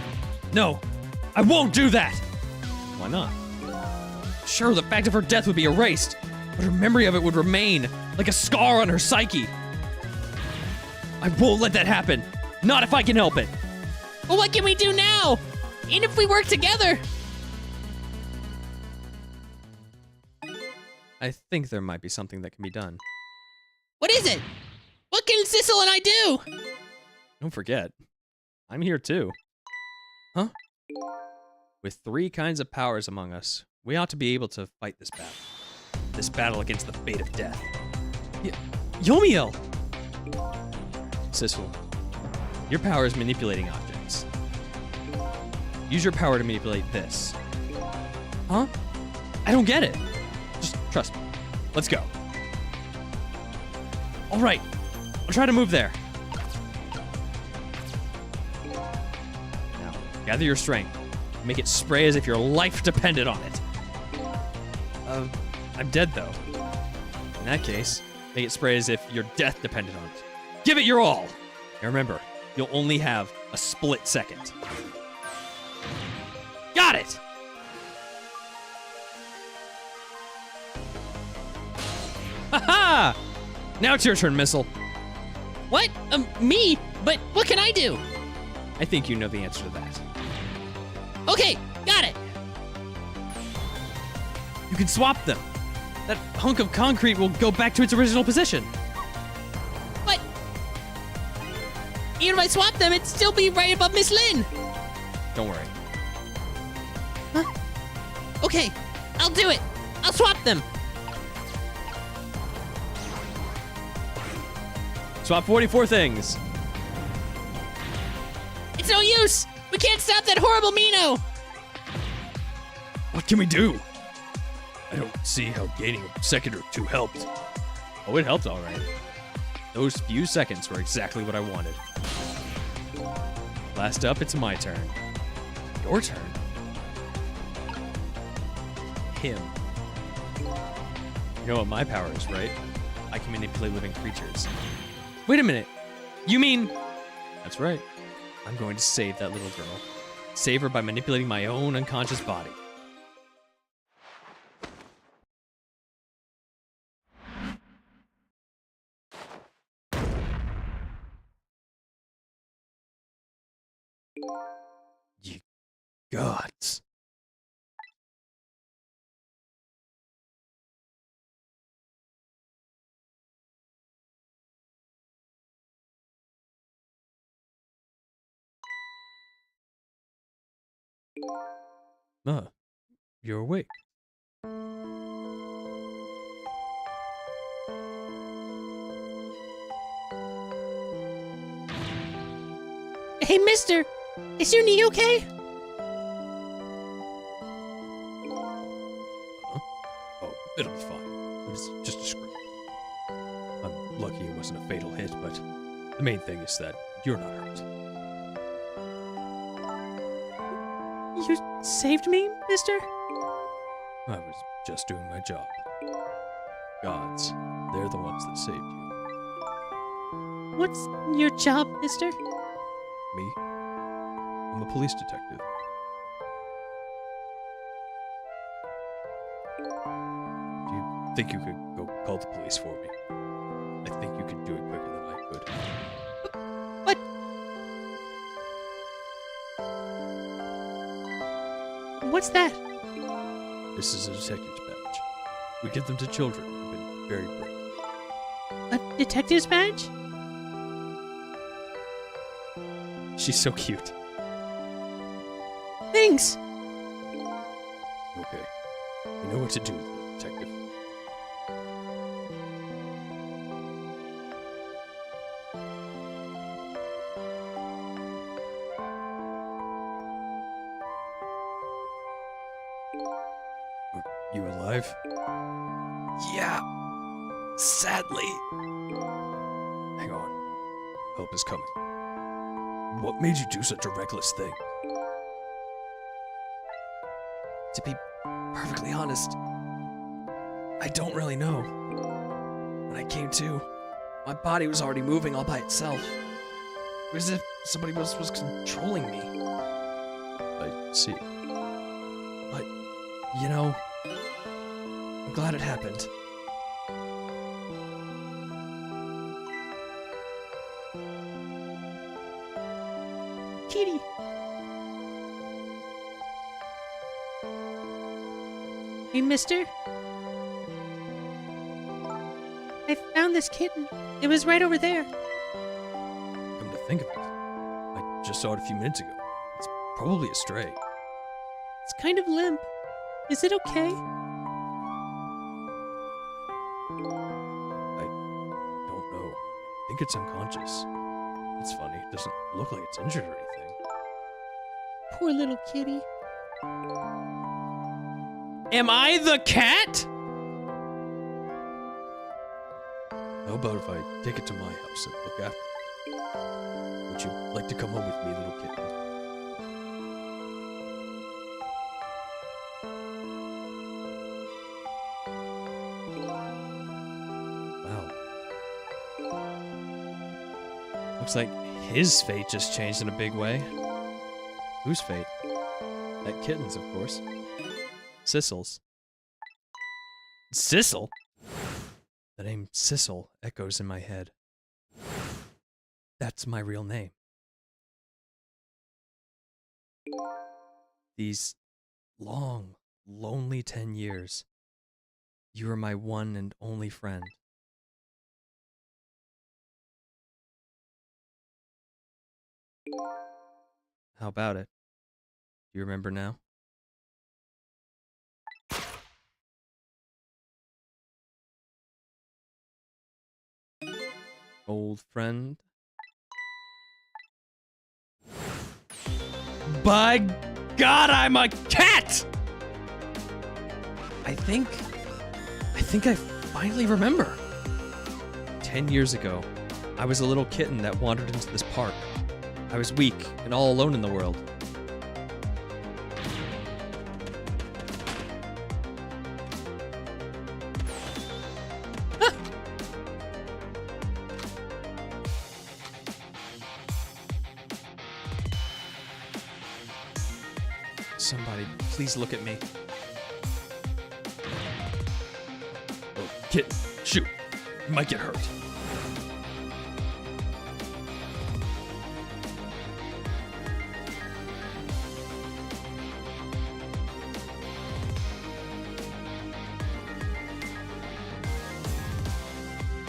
No, I won't do that. Why not? Sure, the fact of her death would be erased, but her memory of it would remain, like a scar on her psyche. I won't let that happen. Not if I can help it. Well, what can we do now? And if we work together? I think there might be something that can be done. What is it? What can Sissel and I do? Don't forget, I'm here too. Huh? With 3 kinds of powers among us, we ought to be able to fight this battle. This battle against the fate of death. Yomiel! Sissel, your power is manipulating objects. Use your power to manipulate this. Huh? I don't get it. Just trust me. Let's go. All right, I'll try to move there. Now, gather your strength. Make it spray as if your life depended on it. I'm dead though. In that case, make it spray as if your death depended on it. Give it your all! And remember, you'll only have a split second. Got it! Ha-ha! Now it's your turn, Missile. What? Me? But what can I do? I think you know the answer to that. Okay, got it. You can swap them. That hunk of concrete will go back to its original position. But Even if I swap them, it'd still be right above Miss Lynn. Don't worry. Okay, I'll do it. I'll swap them. Swap 44 things. It's no use. We can't stop that horrible Mino. What can we do? I don't see how gaining a second or two helped. Oh, it helped all right. Those few seconds were exactly what I wanted. Last up, it's my turn. Your turn. Him. You know what my power is, right? I can manipulate living creatures. Wait a minute. You mean... That's right. I'm going to save that little girl. Save her by manipulating my own unconscious body. Ye gods. You're awake. Hey, mister. Is your knee okay? Oh, it'll be fine. It was just a scream. I'm lucky it wasn't a fatal hit, but the main thing is that you're not hurt. You saved me, mister? I was just doing my job. Gods, they're the ones that saved you. What's your job, mister? Me? I'm a police detective. Do you think you could go call the police for me? I think you could do it quicker than I could. What? What's that? This is a detective's badge. We give them to children who've been very brave. A detective's badge? She's so cute. Thanks. Okay. You know what to do, little detective. You alive? Yeah. Sadly. Hang on. Help is coming. What made you do such a reckless thing? To be perfectly honest, I don't really know. When I came to, my body was already moving all by itself. It was as if somebody else was controlling me. I see. But, you know, I'm glad it happened. Kitty. Hey, mister. I found this kitten. It was right over there. Come to think of it, I just saw it a few minutes ago. It's probably a stray. It's kind of limp. Is it okay? Don't know. I think it's unconscious. It's funny. It doesn't look like it's injured or anything. Poor little kitty. Am I the cat? How about if I take it to my house and look after it? Would you like to come home with me, little kitten? Wow. Looks like his fate just changed in a big way. Whose fate? That kitten's, of course. Sissel's. Sissel? The name Sissel echoes in my head. That's my real name. These long, lonely 10 years, you were my one and only friend. How about it? Do you remember now? Old friend? By God, I'm a cat! I think I finally remember. 10 years ago, I was a little kitten that wandered into this park. I was weak and all alone in the world. Somebody, please look at me. Oh, kitten, shoot. You might get hurt.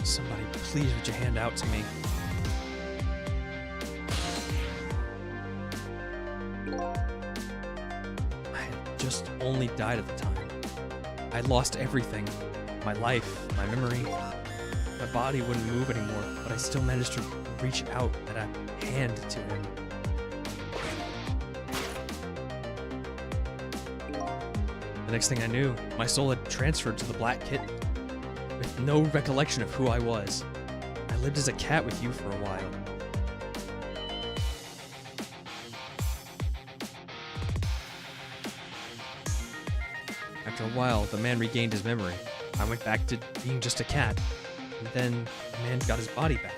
Somebody, please reach a hand out to me. I had just only died at the time. I lost everything. My life, my memory. My body wouldn't move anymore, but I still managed to reach out and a hand to him. The next thing I knew, my soul had transferred to the black kitten, with no recollection of who I was. I lived as a cat with you for a while. After a while, the man regained his memory. I went back to being just a cat, and then the man got his body back.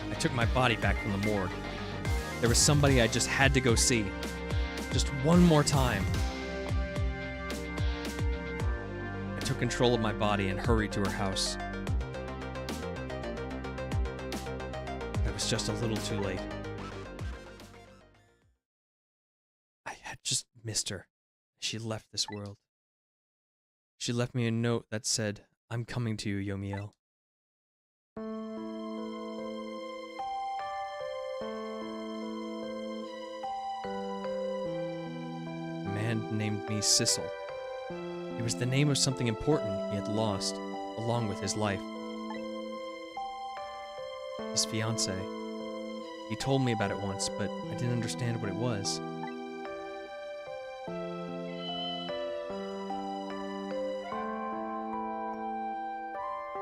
I took my body back from the morgue. There was somebody I just had to go see. Just one more time. I took control of my body and hurried to her house. I was just a little too late. I had just missed her. She left this world. She left me a note that said, "I'm coming to you, Yomiel." A man named me Sissel. It was the name of something important he had lost, along with his life. His fiancée. He told me about it once, but I didn't understand what it was.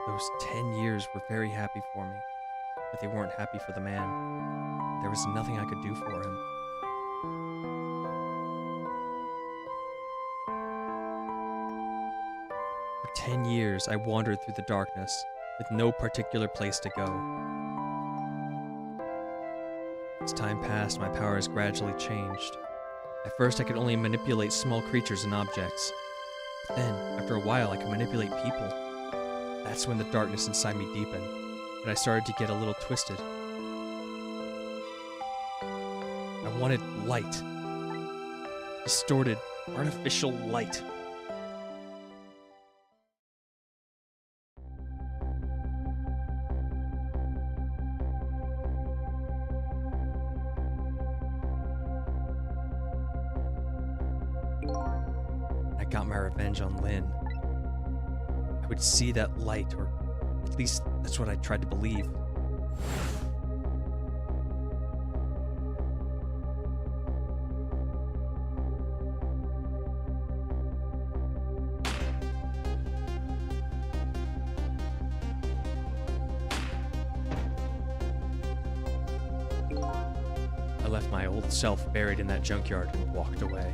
Those 10 years were very happy for me, but they weren't happy for the man. There was nothing I could do for him. For 10 years, I wandered through the darkness, with no particular place to go. As time passed, my powers gradually changed. At first, I could only manipulate small creatures and objects. But then, after a while, I could manipulate people. That's when the darkness inside me deepened, and I started to get a little twisted. I wanted light. Distorted, artificial light. I got my revenge on Lynn. I would see that light, or at least that's what I tried to believe. I left my old self buried in that junkyard and walked away.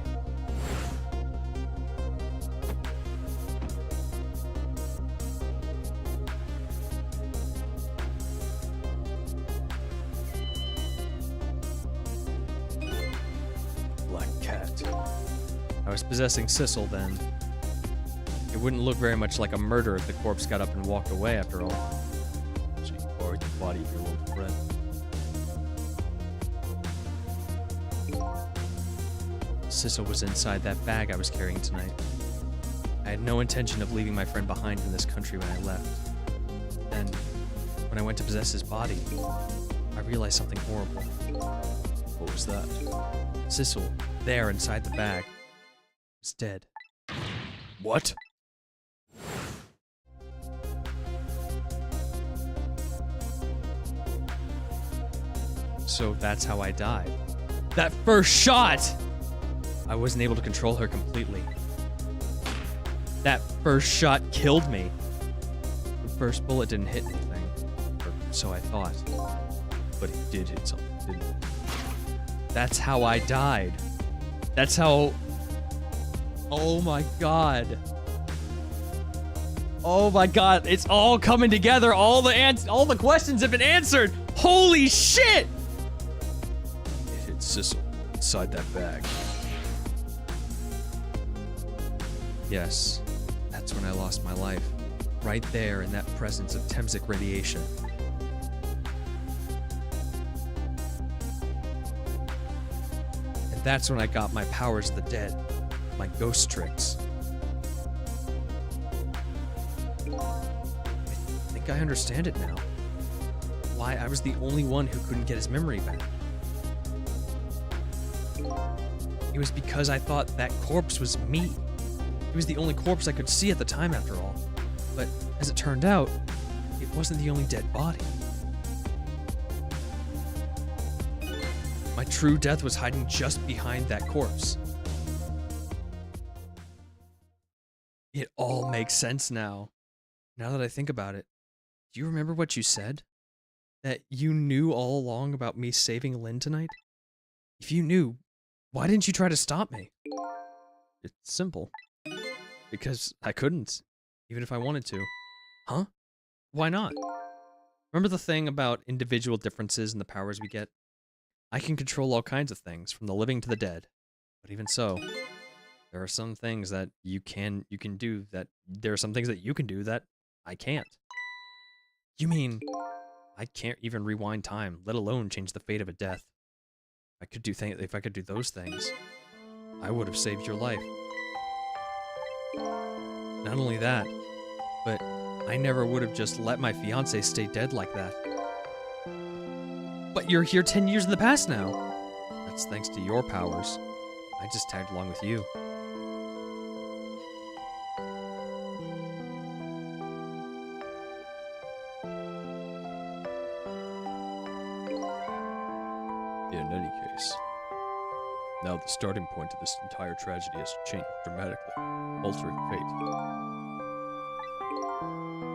I was possessing Sissel then. It wouldn't look very much like a murder if the corpse got up and walked away after all. So you borrowed the body of your old friend. Sissel was inside that bag I was carrying tonight. I had no intention of leaving my friend behind in this country when I left. Then, when I went to possess his body, I realized something horrible. What was that? Sissel, there inside the bag, was dead. What? So that's how I died. That first shot! I wasn't able to control her completely. That first shot killed me. The first bullet didn't hit anything, or so I thought. But he did hit something, didn't he? That's how I died. That's how... Oh my god. Oh my god, it's all coming together. All the questions have been answered. Holy shit! It hit Sissel inside that bag. Yes, that's when I lost my life. Right there in that presence of Temsic radiation. And that's when I got my powers of the dead. My ghost tricks. I think I understand it now. Why I was the only one who couldn't get his memory back. It was because I thought that corpse was me. It was the only corpse I could see at the time, after all. But as it turned out, it wasn't the only dead body. My true death was hiding just behind that corpse. It all makes sense now. Now that I think about it, do you remember what you said? That you knew all along about me saving Lynn tonight? If you knew, why didn't you try to stop me? It's simple. Because I couldn't, even if I wanted to. Huh? Why not? Remember the thing about individual differences in the powers we get? I can control all kinds of things, from the living to the dead. But even so, there are some things that you can do that there are some things that you can do that I can't. You mean I can't even rewind time, let alone change the fate of a death? If I could do those things, I would have saved your life. Not only that, but I never would have just let my fiancé stay dead like that. But you're here 10 years in the past now. That's thanks to your powers. I just tagged along with you. In any case, now the starting point of this entire tragedy has changed dramatically, altering fate.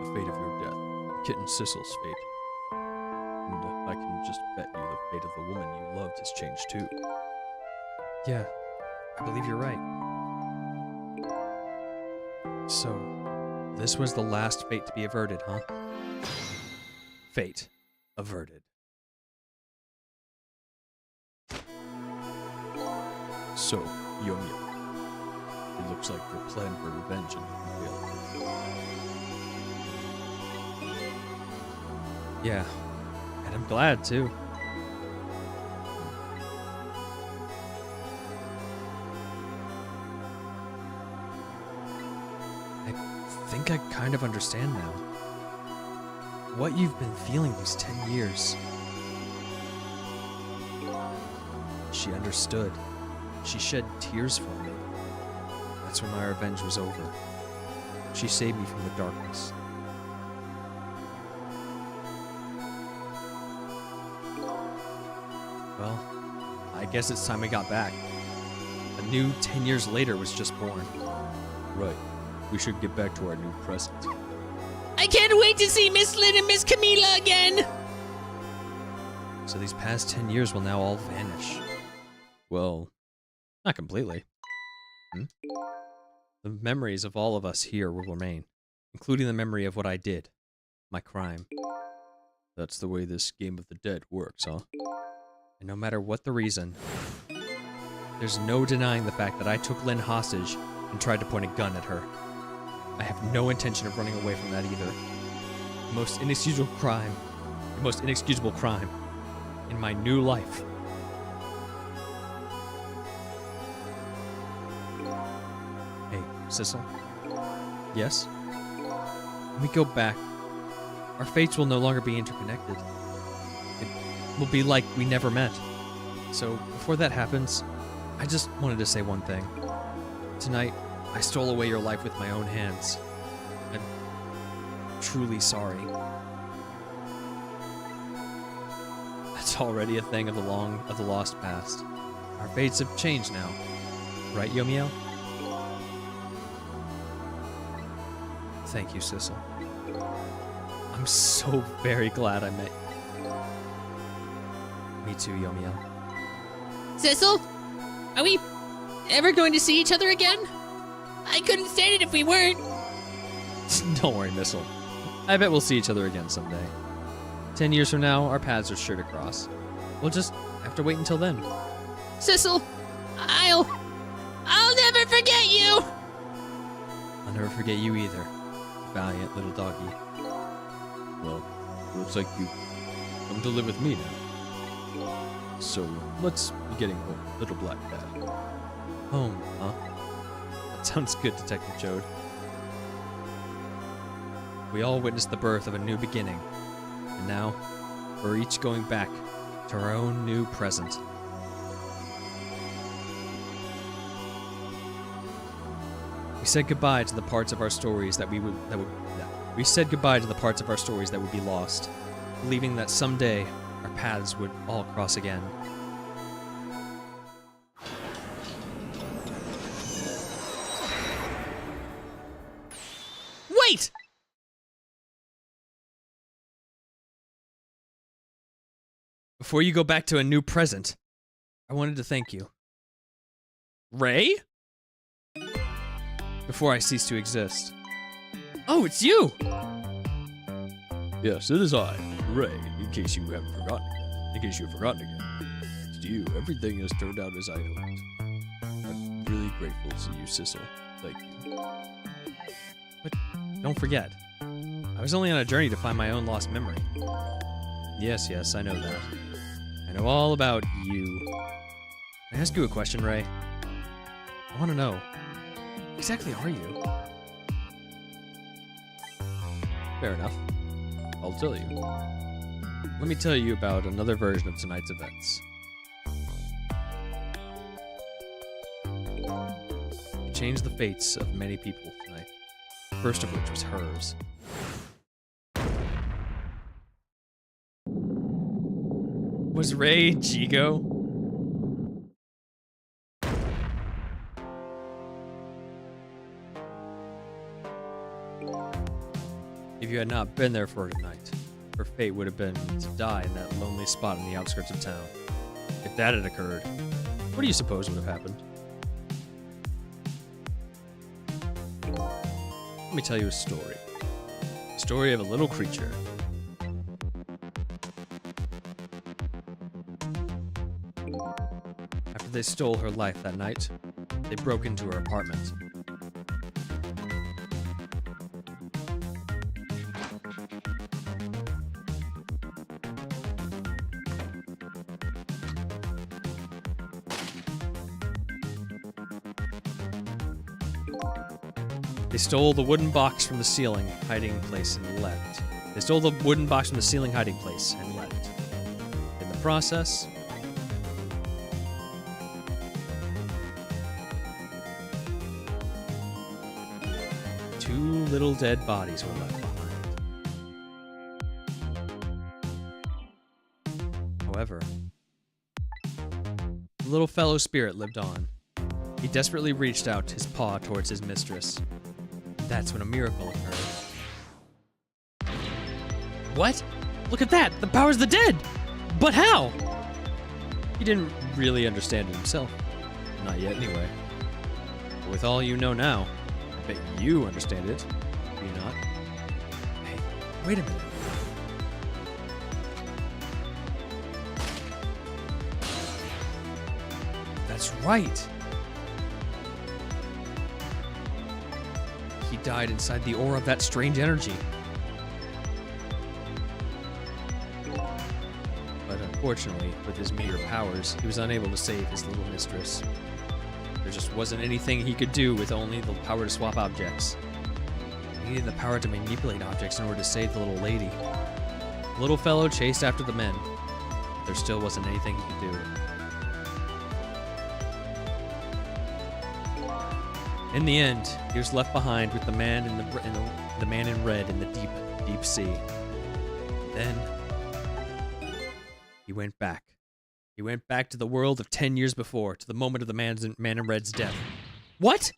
The fate of your death, Kitten Sissel's fate. And I can just bet you the fate of the woman you loved has changed too. Yeah, I believe you're right. So, this was the last fate to be averted, huh? Fate averted. So, Young, it looks like your plan for revenge and failed. Yeah, and I'm glad too. I think I kind of understand now. What you've been feeling these 10 years. She understood. She shed tears for me. That's when my revenge was over. She saved me from the darkness. Well, I guess it's time we got back. A new 10 years later was just born. Right. We should get back to our new present. I can't wait to see Miss Lynn and Miss Camila again! So these past 10 years will now all vanish. Well, Not completely. The memories of all of us here will remain, including the memory of what I did. My crime. that's the way this game of the dead works, huh? And no matter what the reason, there's no denying the fact that I took Lynn hostage and tried to point a gun at her. I have no intention of running away from that either. The most inexcusable crime in my new life. Sissel? Yes? When we go back, our fates will no longer be interconnected. It will be like we never met. So, before that happens, I just wanted to say one thing. Tonight, I stole away your life with my own hands. I'm truly sorry. That's already a thing of the lost past. Our fates have changed now. Right, Yomiel? Thank you, Sissel. I'm so very glad I met you. Me too, Yomiel. Sissel, are we ever going to see each other again? I couldn't stand it if we weren't. Don't worry, Missile. I bet we'll see each other again someday. 10 years from now, our paths are sure to cross. We'll just have to wait until then. Sissel, I'll never forget you. I'll never forget you either, valiant little doggy. Well, looks like you've come to live with me now. So, let's be getting home, little black cat. Home, huh? That sounds good, Detective Jode. We all witnessed the birth of a new beginning, and now we're each going back to our own new present. We said goodbye to the parts of our stories that we said goodbye to the parts of our stories that would be lost, believing that someday our paths would all cross again. Wait! Before you go back to a new present, I wanted to thank you. Ray? Before I cease to exist. Oh, it's you! Yes, it is I, Ray, in case you haven't forgotten again. In case you've forgotten again. It's you. Everything has turned out as I hoped. I'm really grateful to you, Sissel. Thank you. But don't forget, I was only on a journey to find my own lost memory. Yes, I know that. I know all about you. Can I ask you a question, Ray? I want to know, who exactly are you? Fair enough. I'll tell you. Let me tell you about another version of tonight's events. You changed the fates of many people tonight, first of which was hers. Was Ray Jigo? If you had not been there for her tonight, her fate would have been to die in that lonely spot in the outskirts of town. If that had occurred, what do you suppose would have happened? Let me tell you a story. A story of a little creature. After they stole her life that night, they broke into her apartment. They stole the wooden box from the ceiling hiding place and left. They stole the wooden box from the ceiling hiding place and left. In the process, two little dead bodies were left behind. However, the little fellow spirit lived on. He desperately reached out his paw towards his mistress. That's when a miracle occurred. What? Look at that! The power's the dead! But how? He didn't really understand it himself. Not yet, anyway. But with all you know now, I bet you understand it. Do you not? Hey, wait a minute. That's right! He died inside the aura of that strange energy. But unfortunately, with his meager powers, he was unable to save his little mistress. There just wasn't anything he could do with only the power to swap objects. He needed the power to manipulate objects in order to save the little lady. The little fellow chased after the men. There still wasn't anything he could do. In the end, he was left behind with the man in the man in red in the deep, deep sea. Then he went back. He went back to the world of 10 years before, to the moment of the man in red's death. What?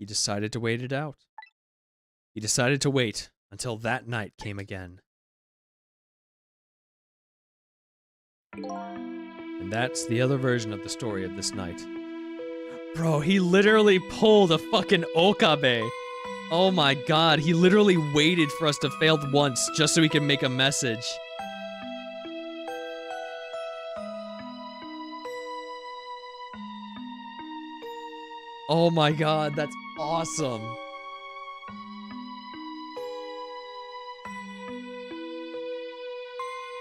He decided to wait it out. He decided to wait until that night came again. And that's the other version of the story of this night. Bro, he literally pulled a fucking Okabe. Oh my god, he literally waited for us to fail once just so he could make a message. Oh my god, that's awesome.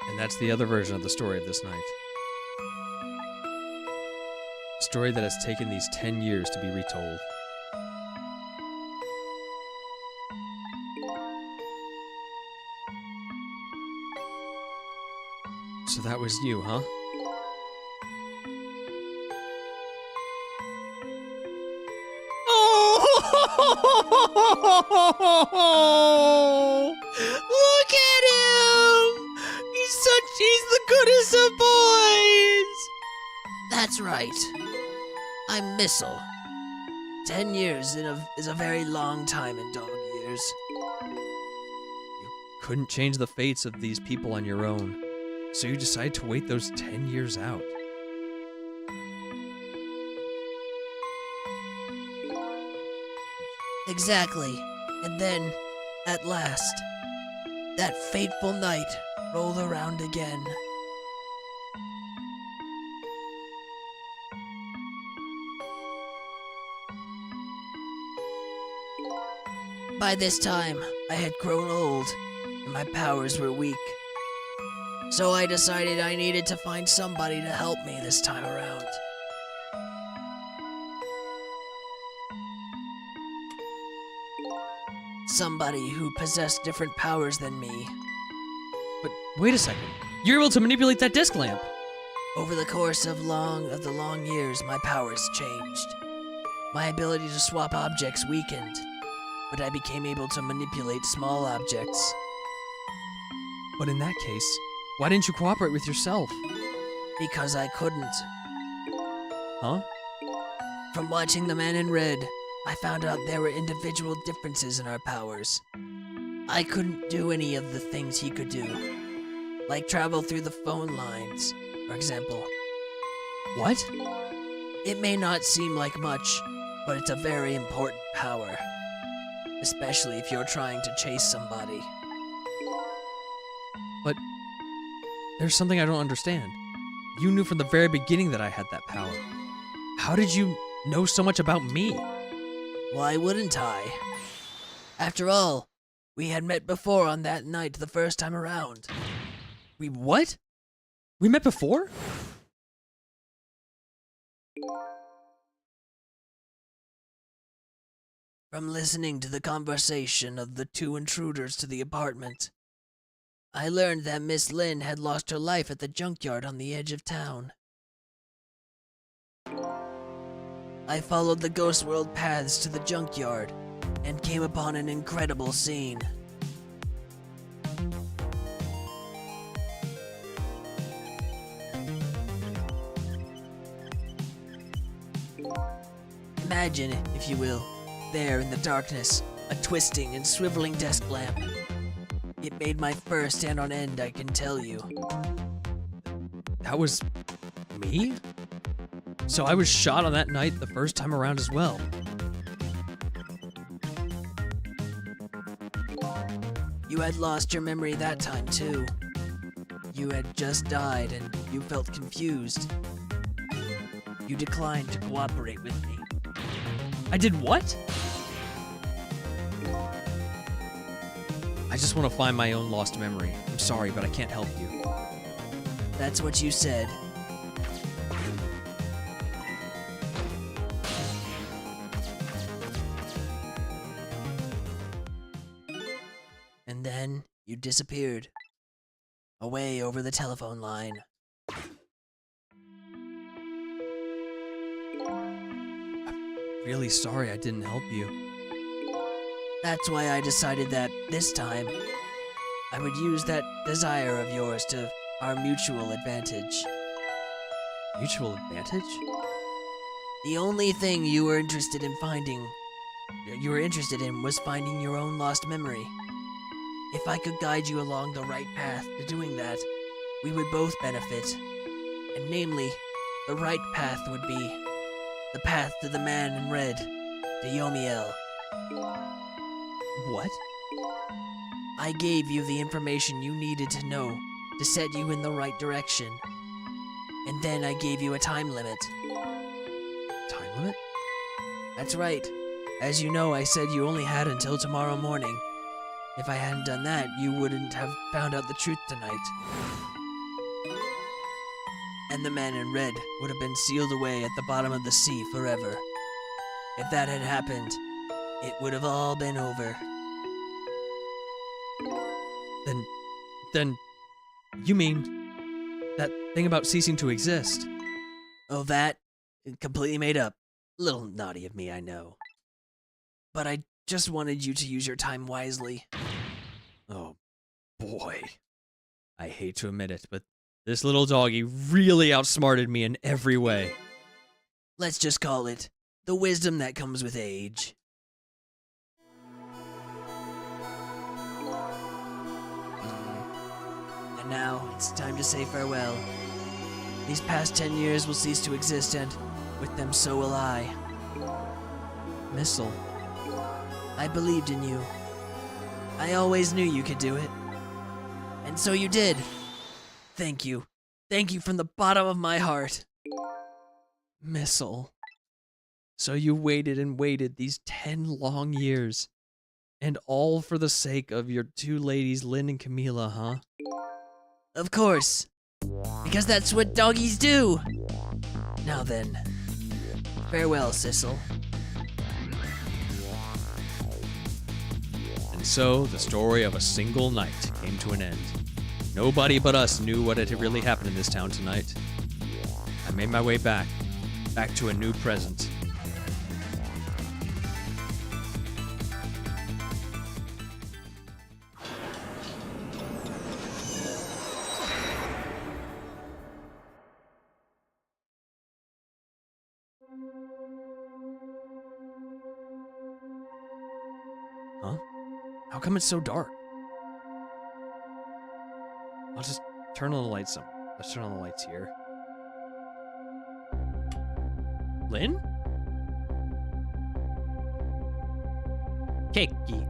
And that's the other version of the story of this night. A story that has taken these 10 years to be retold. So that was you, huh? Oh, look at him! He's the goodest of boys! That's right. I'm Missile. 10 years is a very long time in dog years. You couldn't change the fates of these people on your own, so you decided to wait those 10 years out. Exactly. And then, at last, that fateful night rolled around again. By this time, I had grown old, and my powers were weak. So I decided I needed to find somebody to help me this time around. Somebody who possessed different powers than me. But wait a second. You're able to manipulate that disc lamp. Over the course of the long years, my powers changed. My ability to swap objects weakened, but I became able to manipulate small objects. But in that case, why didn't you cooperate with yourself? Because I couldn't. Huh? From watching The Man in Red, I found out there were individual differences in our powers. I couldn't do any of the things he could do, like travel through the phone lines, for example. What? It may not seem like much, but it's a very important power, especially if you're trying to chase somebody. But there's something I don't understand. You knew from the very beginning that I had that power. How did you know so much about me? Why wouldn't I? After all, we had met before on that night the first time around. We what? We met before? From listening to the conversation of the two intruders to the apartment, I learned that Miss Lynn had lost her life at the junkyard on the edge of town. I followed the Ghost World paths to the junkyard and came upon an incredible scene. Imagine, if you will, there in the darkness, a twisting and swiveling desk lamp. It made my fur stand on end, I can tell you. That was me? So I was shot on that night the first time around as well. You had lost your memory that time too. You had just died and you felt confused. You declined to cooperate with me. I did what? I just want to find my own lost memory. I'm sorry, but I can't help you. That's what you said. And then you disappeared. Away over the telephone line. Really sorry I didn't help you. That's why I decided that this time I would use that desire of yours to our mutual advantage. Mutual advantage? The only thing you were interested in was finding your own lost memory. If I could guide you along the right path to doing that, we would both benefit. And namely, the right path would be the path to the man in red, to Yomiel. What? I gave you the information you needed to know to set you in the right direction. And then I gave you a time limit. Time limit? That's right. As you know, I said you only had until tomorrow morning. If I hadn't done that, you wouldn't have found out the truth tonight. And the man in red would have been sealed away at the bottom of the sea forever. If that had happened, it would have all been over. Then, you mean that thing about ceasing to exist? Oh, that? Completely made up. Little naughty of me, I know. But I just wanted you to use your time wisely. Oh, boy. I hate to admit it, but this little doggy really outsmarted me in every way. Let's just call it the wisdom that comes with age. And now, it's time to say farewell. These past 10 years will cease to exist, and with them so will I. Missile. I believed in you. I always knew you could do it. And so you did. Thank you. Thank you from the bottom of my heart. Missile. So you waited and waited these 10 long years. And all for the sake of your two ladies, Lynn and Camila, huh? Of course. Because that's what doggies do. Now then. Farewell, Sissel. And so, the story of a single night came to an end. Nobody but us knew what had really happened in this town tonight. I made my way back to a new present. Huh? How come it's so dark? I'll just turn on the lights some. Let's turn on the lights here. Lynn? Cakey.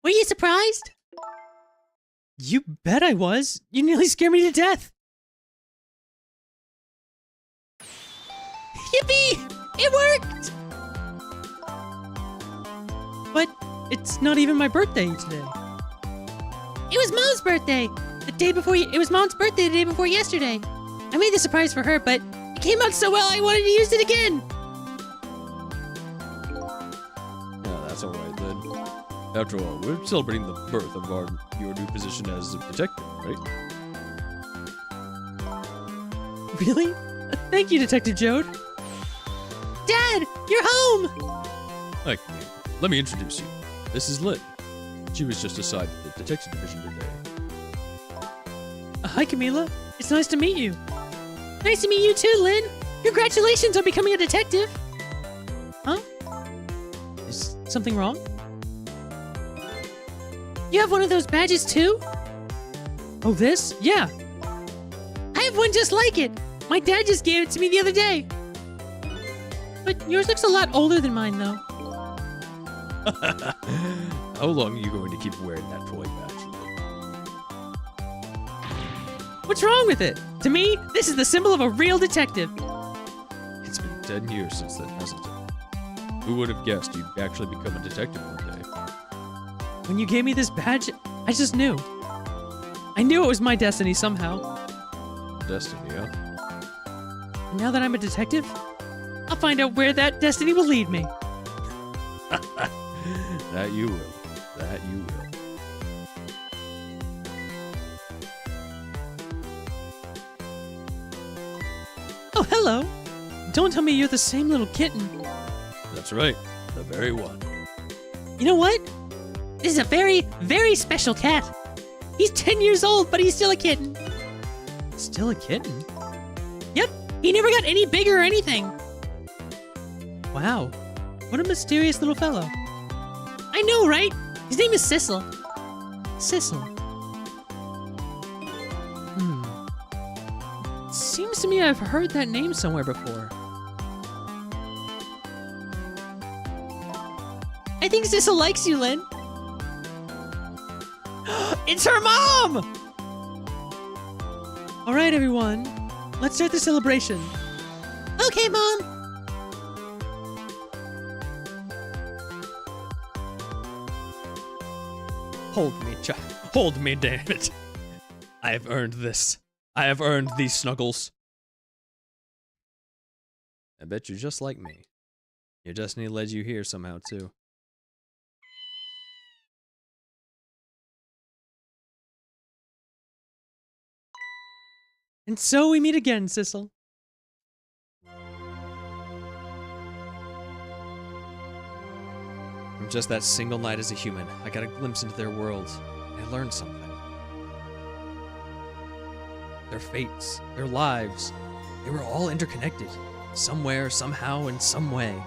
Were you surprised? You bet I was. You nearly scared me to death. Yippee! It worked! But it's not even my birthday today. It was Mom's birthday. It was Mom's birthday the day before yesterday. I made the surprise for her, but it came out so well I wanted to use it again. Yeah, that's alright then. After all, we're celebrating the birth of your new position as a detective, right? Really? Thank you, Detective Jode. Dad, you're home! Hi, Camille. Let me introduce you. This is Lynn. She was just assigned to the detective division today. Hi, Camila. It's nice to meet you. Nice to meet you too, Lynn. Congratulations on becoming a detective. Huh? Is something wrong? You have one of those badges too? Oh, this? Yeah. I have one just like it. My dad just gave it to me the other day. But yours looks a lot older than mine, though. How long are you going to keep wearing that toy badge? What's wrong with it? To me, this is the symbol of a real detective. It's been 10 years since then, hasn't it? Who would have guessed you'd actually become a detective one day? When you gave me this badge, I just knew. I knew it was my destiny somehow. Destiny, huh? And now that I'm a detective, I'll find out where that destiny will lead me. That you will. That you will. Oh, hello. Don't tell me you're the same little kitten. That's right. The very one. You know what? This is a very, very special cat. He's 10 years old, but he's still a kitten. Still a kitten? Yep, he never got any bigger or anything. Wow. What a mysterious little fellow. I know, right? His name is Sissel. Sissel. Seems to me I've heard that name somewhere before. I think Sissel likes you, Lynn. It's her mom! All right, everyone. Let's start the celebration. Okay, Mom. Hold me, child. Hold me, damn it. I have earned this. I have earned these snuggles. I bet you're just like me. Your destiny led you here somehow, too. And so we meet again, Sissel. From just that single night as a human, I got a glimpse into their world, and I learned something. Their fates, their lives, they were all interconnected. Somewhere, somehow, in some way.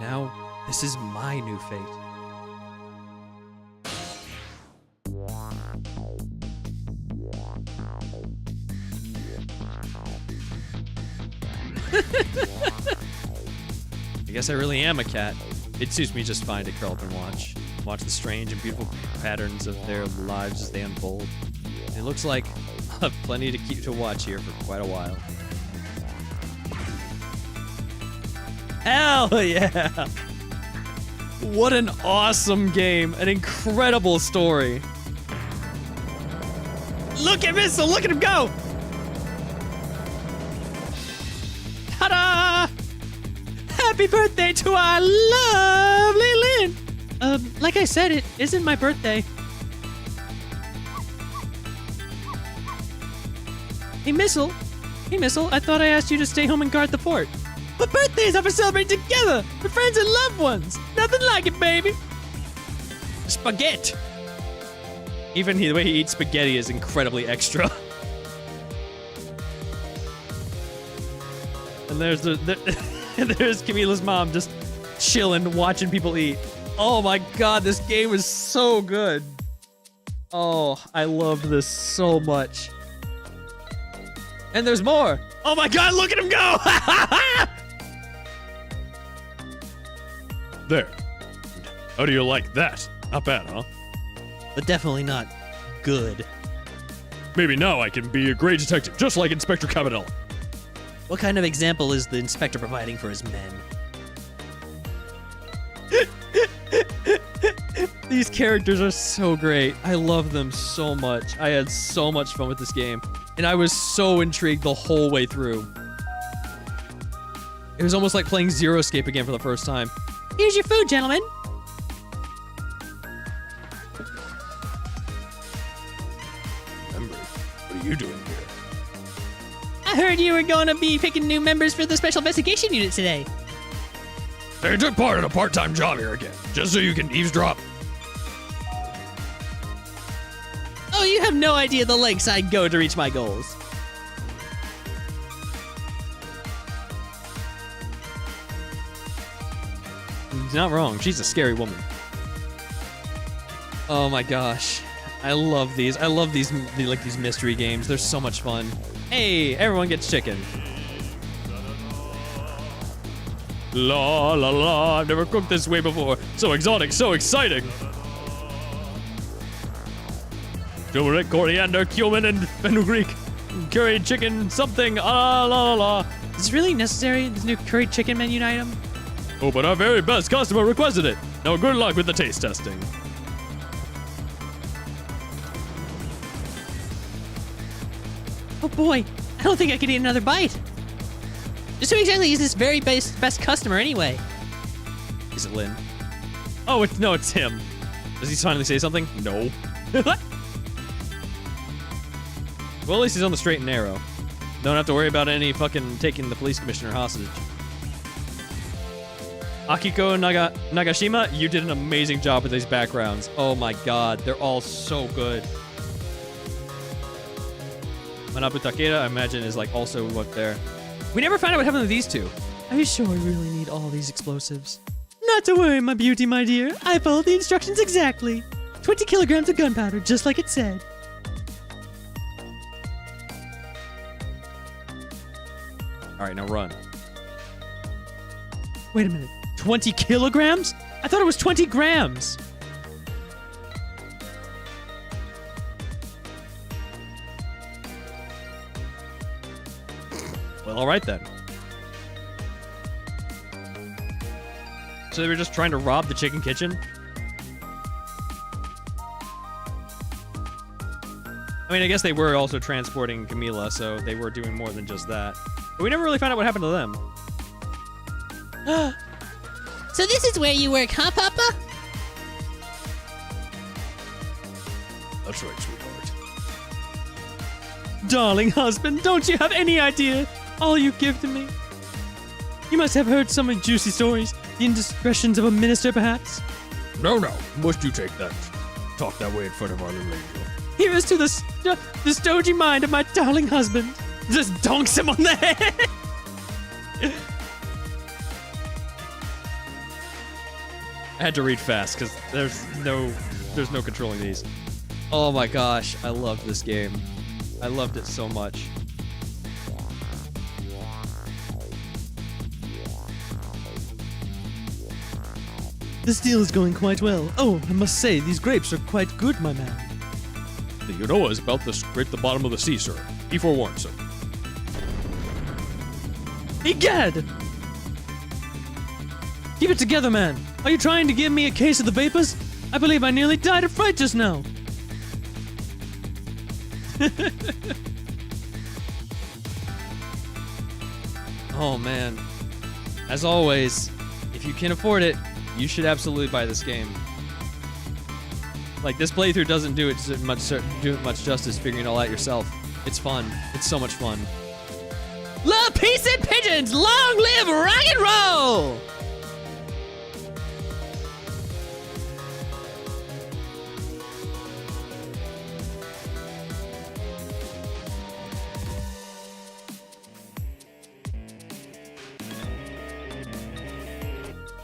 Now, this is my new fate. I guess I really am a cat. It suits me just fine to curl up and watch. Watch the strange and beautiful patterns of their lives as they unfold. And it looks like I'll have plenty to watch here for quite a while. Hell yeah! What an awesome game. An incredible story. Look at Missile! Look at him go! Ta-da! Happy birthday to our lovely Lynn! Like I said, it isn't my birthday. Hey, Missile. Hey, Missile, I thought I asked you to stay home and guard the fort. But birthdays are for celebrating together with friends and loved ones. Nothing like it, baby. Spaghetti! Even the way he eats spaghetti is incredibly extra. And there's there's Camila's mom just chilling, watching people eat. Oh my god, this game is so good. Oh, I loved this so much. And there's more. Oh my god, look at him go! There. How do you like that? Not bad, huh? But definitely not good. Maybe now I can be a great detective, just like Inspector Cabinella. What kind of example is the inspector providing for his men? These characters are so great. I love them so much. I had so much fun with this game. And I was so intrigued the whole way through. It was almost like playing Zero Escape again for the first time. Here's your food, gentlemen. Remember, what are you doing here? I heard you were going to be picking new members for the Special Investigation Unit today. I took part in a part-time job here again, just so you can eavesdrop. Oh, you have no idea the lengths I'd go to reach my goals. He's not wrong. She's a scary woman. Oh my gosh. I love these. I love these mystery games. They're so much fun. Hey, everyone gets chicken. La la la, I've never cooked this way before. So exotic, so exciting. Turmeric, coriander, cumin, and fenugreek. Curried chicken, something, la la la. Is this really necessary? This new curried chicken menu item? Oh, but our very best customer requested it. Now good luck with the taste testing. Oh boy, I don't think I could eat another bite. Just who exactly is this very best customer anyway? Is it Lynn? Oh, it's him. Does he finally say something? No. Well, at least he's on the straight and narrow. Don't have to worry about any fucking taking the police commissioner hostage. Akiko Nagashima, you did an amazing job with these backgrounds. Oh my god, they're all so good. Manabu Takeda, I imagine, is like also up there. We never found out what happened to these two. Are you sure we really need all these explosives? Not to worry, my beauty, my dear. I followed the instructions exactly. 20 kilograms of gunpowder, just like it said. All right, now run. Wait a minute. 20 kilograms? I thought it was 20 grams. Well, all right then. So they were just trying to rob the chicken kitchen? I mean, I guess they were also transporting Camila, so they were doing more than just that. But we never really found out what happened to them. So this is where you work, huh, Papa? That's right, sweetheart. Darling husband, don't you have any idea all you give to me? You must have heard some juicy stories. The indiscretions of a minister, perhaps? No, must you take that? Talk that way in front of our little angel. Here is to the stodgy mind of my darling husband. Just donks him on the head. I had to read fast because there's no controlling these. Oh my gosh, I loved this game. I loved it so much. This deal is going quite well. Oh, I must say, these grapes are quite good, my man. The Unoa is about to scrape the bottom of the sea, sir. Be forewarned, sir. Egad! Keep it together, man. Are you trying to give me a case of the vapors? I believe I nearly died of fright just now. Oh man. As always, if you can afford it, you should absolutely buy this game. Like, this playthrough doesn't do it much justice figuring it all out yourself. It's fun. It's so much fun. Love, peace, and pigeons! Long live rock and roll!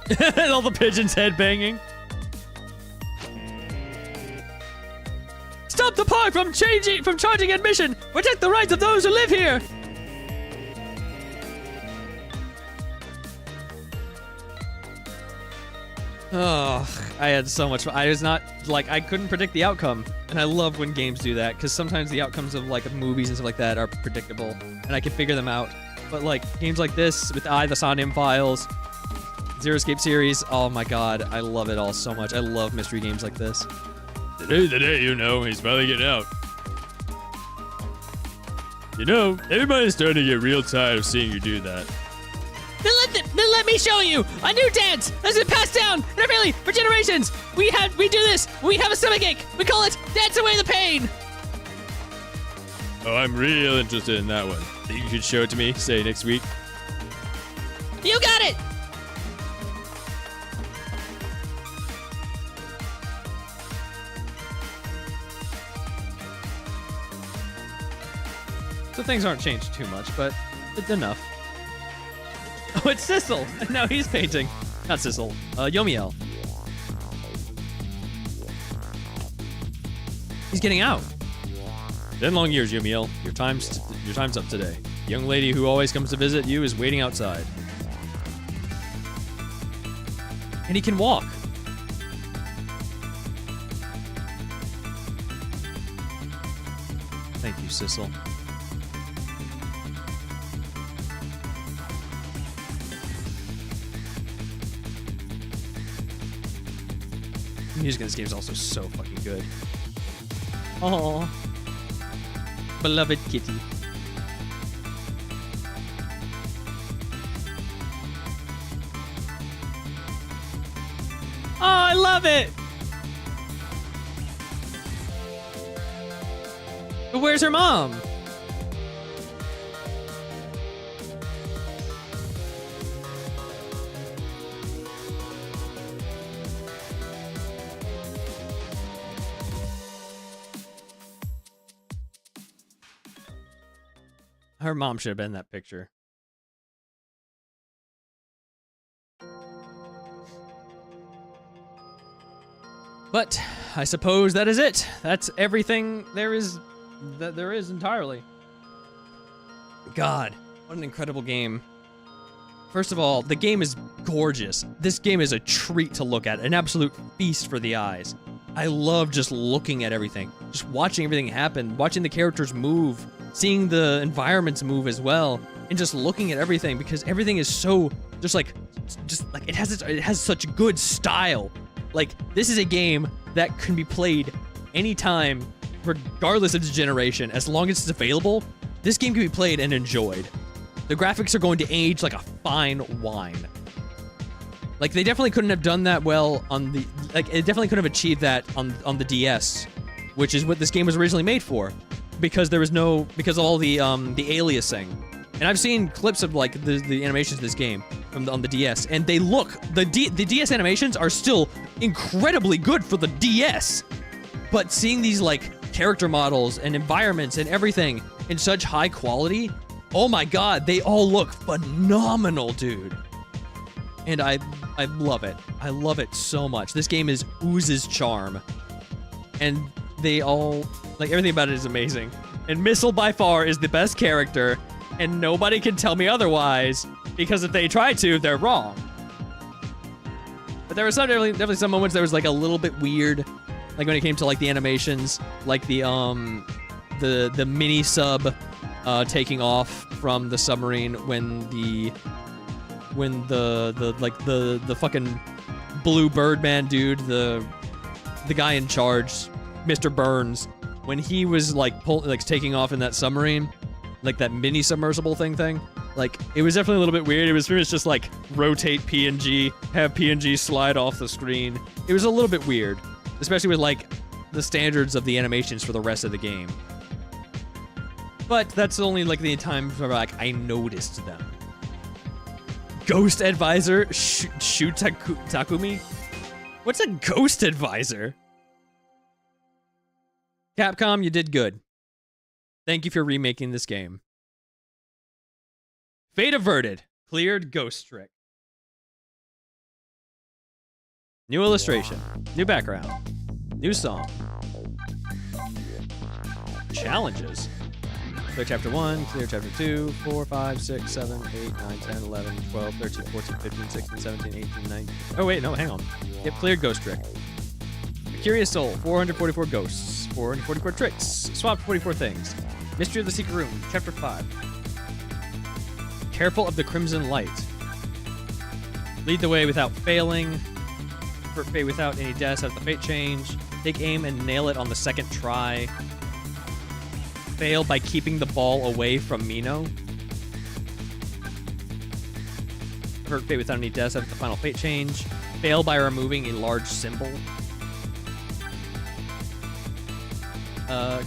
And all the pigeons head banging. Stop the park from charging admission! Protect the rights of those who live here! Oh, I had so much fun. I was not, like, I couldn't predict the outcome. And I love when games do that, because sometimes the outcomes of, like, movies and stuff like that are predictable, and I can figure them out. But, like, games like this, with the Sonim files, Zero Escape series, oh my god, I love it all so much. I love mystery games like this. Today's the day, you know, he's finally getting out. You know, everybody's starting to get real tired of seeing you do that. Then let me show you a new dance that's been passed down in our family for generations. We do this when we have a stomachache. We call it Dance Away the Pain. Oh, I'm real interested in that one. Think you should show it to me, say next week? You got it. So things aren't changed too much, but it's enough. Oh, it's Sissel! No, he's painting. Not Sissel. Yomiel. He's getting out. 10 long years, Yumiel. Your time's up today. The young lady who always comes to visit you is waiting outside. And he can walk. Thank you, Sissel. The music in this game is also so fucking good. Oh, beloved kitty. Oh, I love it. But where's her mom? Her mom should have been in that picture. But I suppose that is it. That's everything there is entirely. God, what an incredible game. First of all, the game is gorgeous. This game is a treat to look at, an absolute feast for the eyes. I love just looking at everything, just watching everything happen, watching the characters move, seeing the environments move as well, and just looking at everything because everything is so just like it has such good style. Like, this is a game that can be played anytime, regardless of its generation, as long as it's available. This game can be played and enjoyed. The graphics are going to age like a fine wine. Like, they definitely couldn't have done that well on the, like, it definitely couldn't have achieved that on the DS, which is what this game was originally made for, because there was no, because of all the aliasing. And I've seen clips of like the animations of this game on the DS, and they look, the DS animations are still incredibly good for the DS. But seeing these like character models and environments and everything in such high quality, oh my god, they all look phenomenal, dude. And I love it. I love it so much. This game oozes charm. And they all, like, everything about it is amazing. And Missile by far is the best character, and nobody can tell me otherwise, because if they try to, they're wrong. But there were definitely some moments that was like a little bit weird, like when it came to like the animations, like the mini sub taking off from the submarine when the fucking blue Birdman dude, the guy in charge, Mr. Burns, when he was like taking off in that submarine, like that mini submersible thing, like it was definitely a little bit weird. It was pretty much just like rotate PNG, have PNG slide off the screen. It was a little bit weird, especially with like the standards of the animations for the rest of the game. But that's only like the time where like I noticed them. Ghost Advisor Takumi? What's a Ghost Advisor? Capcom, you did good. Thank you for remaking this game. Fate averted. Cleared Ghost Trick. New illustration. New background. New song. Challenges. Clear Chapter 1, Clear Chapter 2, 4, 5, 6, 7, 8, 9, 10, 11, 12, 13, 14, 15, 16, 17, 18, 19... Oh wait, no, hang on. Yep, cleared Ghost Trick. A Curious Soul, 444 ghosts, 444 tricks, swapped 44 things. Mystery of the Secret Room, Chapter 5. Careful of the Crimson Light. Lead the way without failing. Fate without any deaths at the fate change. Take aim and nail it on the second try. Fail by keeping the ball away from Mino. Avert fate without any deaths after the final fate change. Fail by removing a large symbol.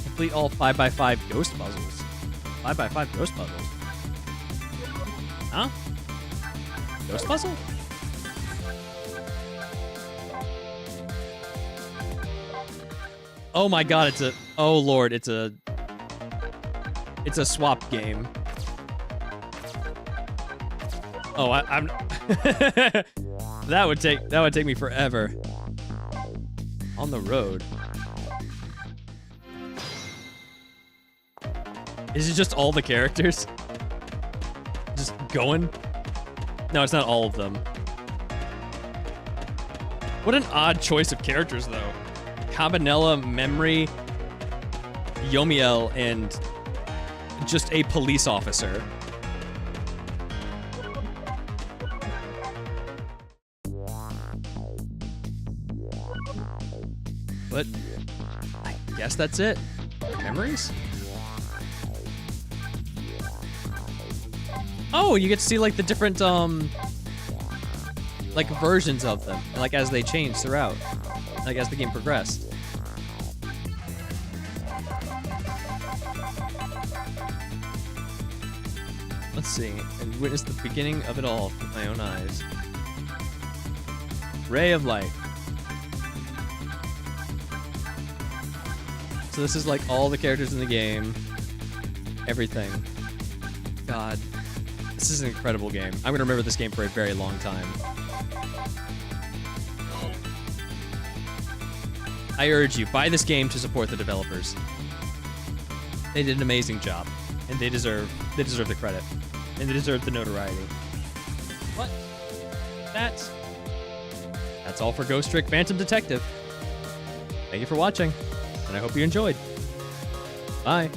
Complete all 5x5 ghost puzzles. 5x5 ghost puzzles. Huh? Ghost puzzle? Oh my god, it's a... Oh lord, it's a swap game. Oh, I'm that would take me forever. On the road. Is it just all the characters? Just going? No, it's not all of them. What an odd choice of characters, though. Cabanela, Memory, Yomiel, and just a police officer. But I guess that's it. Memories? Oh, you get to see like the different like versions of them, like as they change throughout, like as the game progressed. Let's see, and witness the beginning of it all with my own eyes. Ray of light. So this is like all the characters in the game, everything. God, this is an incredible game. I'm gonna remember this game for a very long time. I urge you, buy this game to support the developers. They did an amazing job, and they deserve the credit, and they deserve the notoriety. But that's all for Ghost Trick Phantom Detective. Thank you for watching, and I hope you enjoyed. Bye.